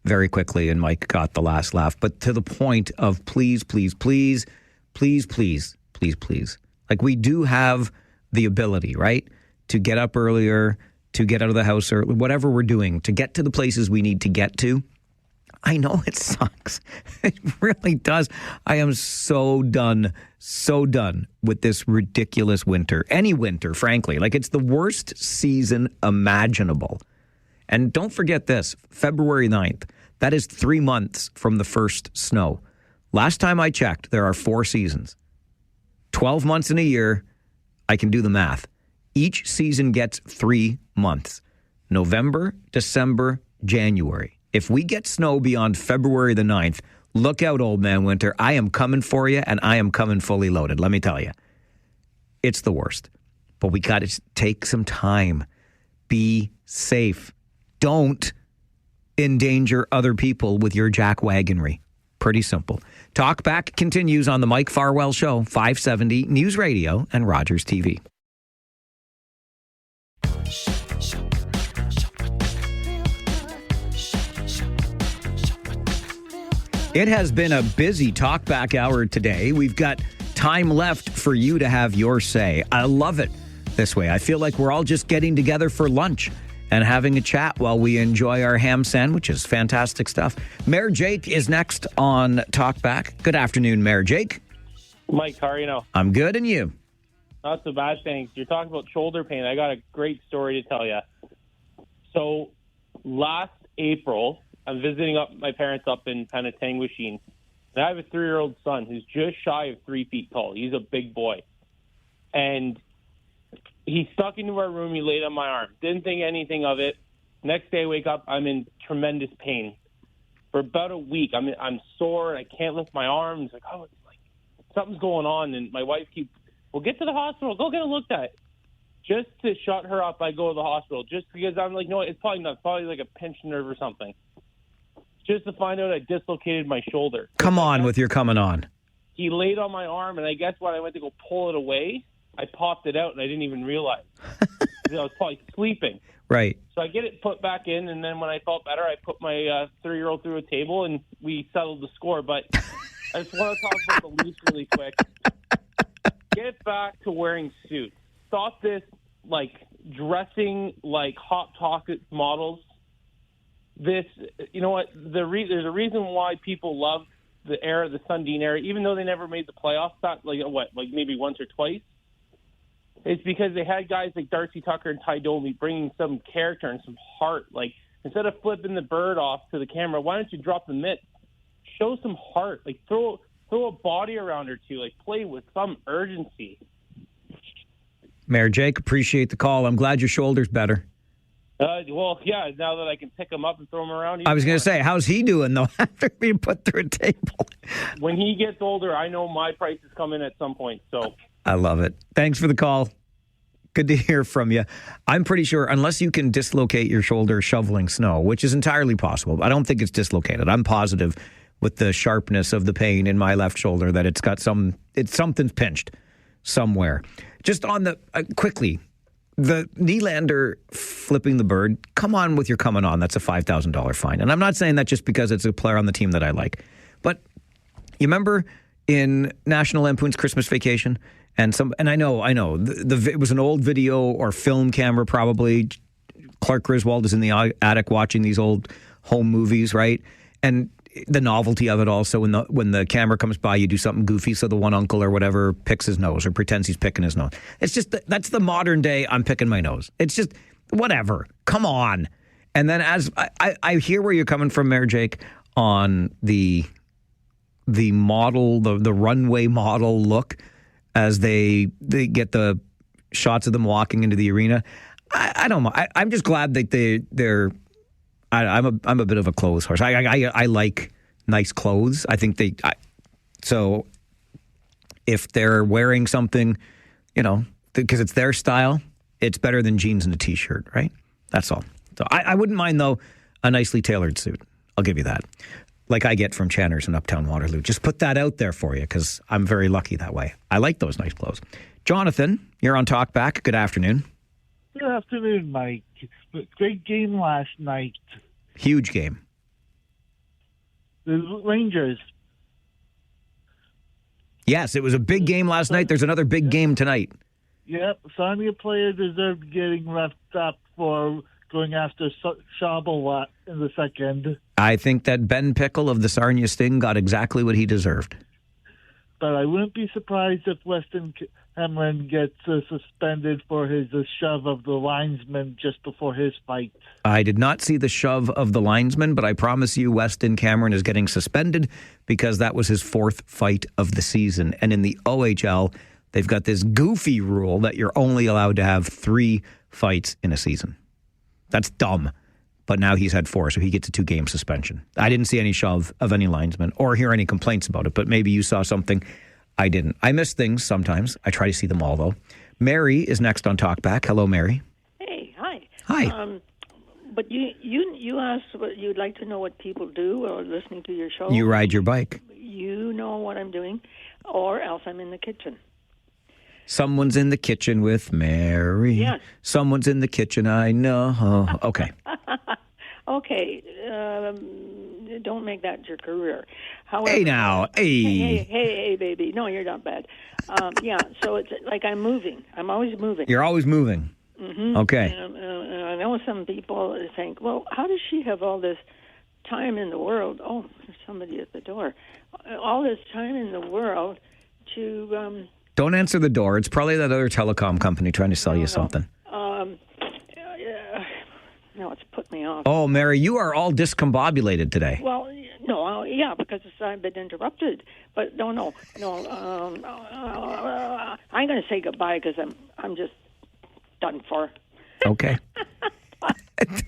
very quickly, and Mike got the last laugh. But to the point of please, please, please, please, please, please, please. Like, we do have the ability, right, to get up earlier, to get out of the house, or whatever we're doing, to get to the places we need to get to. I know it sucks. It really does. I am so done with this ridiculous winter. Any winter, frankly. Like, it's the worst season imaginable. And don't forget this, February 9th, that is 3 months from the first snow. Last time I checked, there are 4 seasons. 12 months in a year, I can do the math. Each season gets 3 months. November, December, January. If we get snow beyond February the 9th, look out, old man winter. I am coming for you, and I am coming fully loaded. Let me tell you. It's the worst. But we got to take some time. Be safe. Don't endanger other people with your jackwagonry. Pretty simple. Talkback continues on the Mike Farwell Show, 570 News Radio and Rogers TV. It has been a busy Talkback Hour today. We've got time left for you to have your say. I love it this way. I feel like we're all just getting together for lunch and having a chat while we enjoy our ham sandwiches. Fantastic stuff. Mayor Jake is next on Talkback. Good afternoon, Mayor Jake. Mike, how are you now? I'm good, and you? Not so bad, thanks. You're talking about shoulder pain. I got a great story to tell you. So last April, I'm visiting my parents up in Penetanguishene. And I have a 3-year-old son who's just shy of 3 feet tall. He's a big boy. And he stuck into our room. He laid on my arm. Didn't think anything of it. Next day I wake up, I'm in tremendous pain. For about a week, I'm sore. And I can't lift my arms. Like, something's going on. And my wife keeps, well, get to the hospital. Go get it looked at. Just to shut her up, I go to the hospital. Just because I'm like, no, it's probably not. It's probably like a pinched nerve or something. Just to find out I dislocated my shoulder. Come on with your coming on. He laid on my arm, and I guess when I went to go pull it away, I popped it out, and I didn't even realize. I was probably sleeping. Right. So I get it put back in, and then when I felt better, I put my 3-year-old through a table, and we settled the score. But I just want to talk about the Leafs really quick. Get back to wearing suits. Stop this, dressing like Hot Pocket models. This, you know what, there's a reason why people love the era, the Sundin era, even though they never made the playoffs, maybe once or twice. It's because they had guys like Darcy Tucker and Ty Domi bringing some character and some heart. Like, instead of flipping the bird off to the camera, why don't you drop the mitt? Show some heart. Like, throw a body around her too. Like, play with some urgency. Mayor Jake, appreciate the call. I'm glad your shoulder's better. Well, yeah, now that I can pick him up and throw him around. I was going to say, how's he doing, though, after being put through a table? When he gets older, I know my price is coming at some point. So I love it. Thanks for the call. Good to hear from you. I'm pretty sure, unless you can dislocate your shoulder shoveling snow, which is entirely possible, I don't think it's dislocated. I'm positive with the sharpness of the pain in my left shoulder that it's got something's pinched somewhere. Just on the, quickly, the Nylander flipping the bird, come on with your coming on. That's a $5,000 fine. And I'm not saying that just because it's a player on the team that I like. But you remember in National Lampoon's Christmas Vacation? And I know, it was an old video or film camera probably. Clark Griswold is in the attic watching these old home movies, right? And the novelty of it also, when the camera comes by, you do something goofy, so the one uncle or whatever picks his nose or pretends he's picking his nose. It's just, that's the modern day, I'm picking my nose. It's just, whatever. Come on. And then as I hear where you're coming from, Mayor Jake, on the model, the runway model look as they get the shots of them walking into the arena. I don't know. I'm just glad that they're. I'm a bit of a clothes horse. I like nice clothes. I think so if they're wearing something, because it's their style, it's better than jeans and a t-shirt, right? That's all. So I wouldn't mind, though, a nicely tailored suit. I'll give you that. Like I get from Channers in Uptown Waterloo. Just put that out there for you because I'm very lucky that way. I like those nice clothes. Jonathan, you're on Talkback. Good afternoon. Good afternoon, Mike. Great game last night. Huge game. The Rangers. Yes, it was a big game last night. There's another big game tonight. Yep, Sarnia player deserved getting roughed up for going after Schabel in the second. I think that Ben Pickle of the Sarnia Sting got exactly what he deserved. But I wouldn't be surprised if Weston Hamlin gets suspended for his shove of the linesman just before his fight. I did not see the shove of the linesman, but I promise you Weston Cameron is getting suspended because that was his 4th fight of the season. And in the OHL, they've got this goofy rule that you're only allowed to have 3 fights in a season. That's dumb. But now he's had 4, so he gets a 2-game suspension. I didn't see any shove of any linesman or hear any complaints about it, but maybe you saw something I didn't. I miss things sometimes. I try to see them all, though. Mary is next on Talkback. Hello, Mary. Hey, hi. Hi. But you asked what you'd like to know what people do or listening to your show. You ride your bike. You know what I'm doing, or else I'm in the kitchen. Someone's in the kitchen with Mary. Yes. Someone's in the kitchen, I know. Okay. Okay. Don't make that your career. However, hey, now. Hey. Hey, baby. No, you're not bad. Yeah, so it's like I'm moving. I'm always moving. You're always moving. Mm-hmm. Okay. And I know some people think, well, how does she have all this time in the world? Oh, there's somebody at the door. All this time in the world to... Don't answer the door. It's probably that other telecom company trying to sell you something. No, it's put me off. Oh, Mary, you are all discombobulated today. Well, no, yeah, because I've been interrupted. But no. I'm going to say goodbye because I'm just done for. Okay.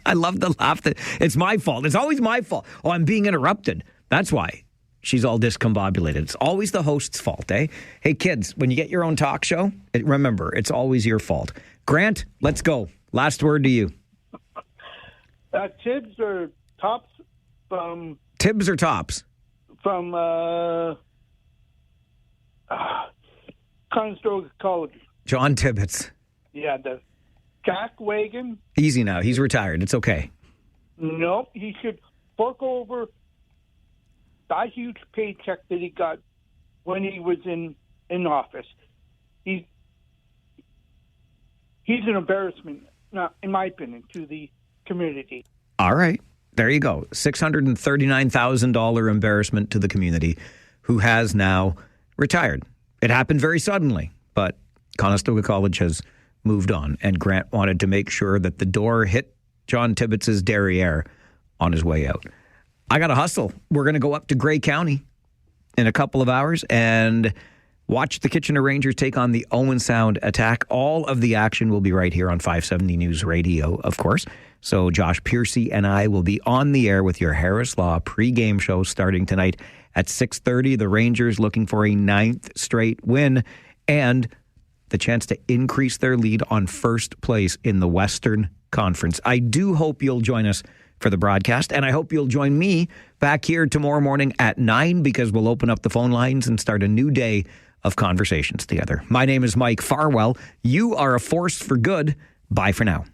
I love the laugh. It's my fault. It's always my fault. Oh, I'm being interrupted. That's why she's all discombobulated. It's always the host's fault, eh? Hey, kids, when you get your own talk show, remember, it's always your fault. Grant, let's go. Last word to you. Tibbs or Tops from... Tibbs or Tops? From Conestoga College. John Tibbetts. Yeah, the jack wagon. Easy now. He's retired. It's okay. Nope. He should fork over that huge paycheck that he got when he was in office. He's an embarrassment, in my opinion, to the community. All right. There you go. $639,000 embarrassment to the community who has now retired. It happened very suddenly, but Conestoga College has moved on, and Grant wanted to make sure that the door hit John Tibbetts' derriere on his way out. I got to hustle. We're going to go up to Grey County in a couple of hours and watch the Kitchener Rangers take on the Owen Sound Attack. All of the action will be right here on 570 News Radio, of course. So Josh Piercy and I will be on the air with your Harris Law pregame show starting tonight at 6:30. The Rangers looking for a 9th straight win and the chance to increase their lead on first place in the Western Conference. I do hope you'll join us for the broadcast, and I hope you'll join me back here tomorrow morning at 9 because we'll open up the phone lines and start a new day of conversations together. My name is Mike Farwell. You are a force for good. Bye for now.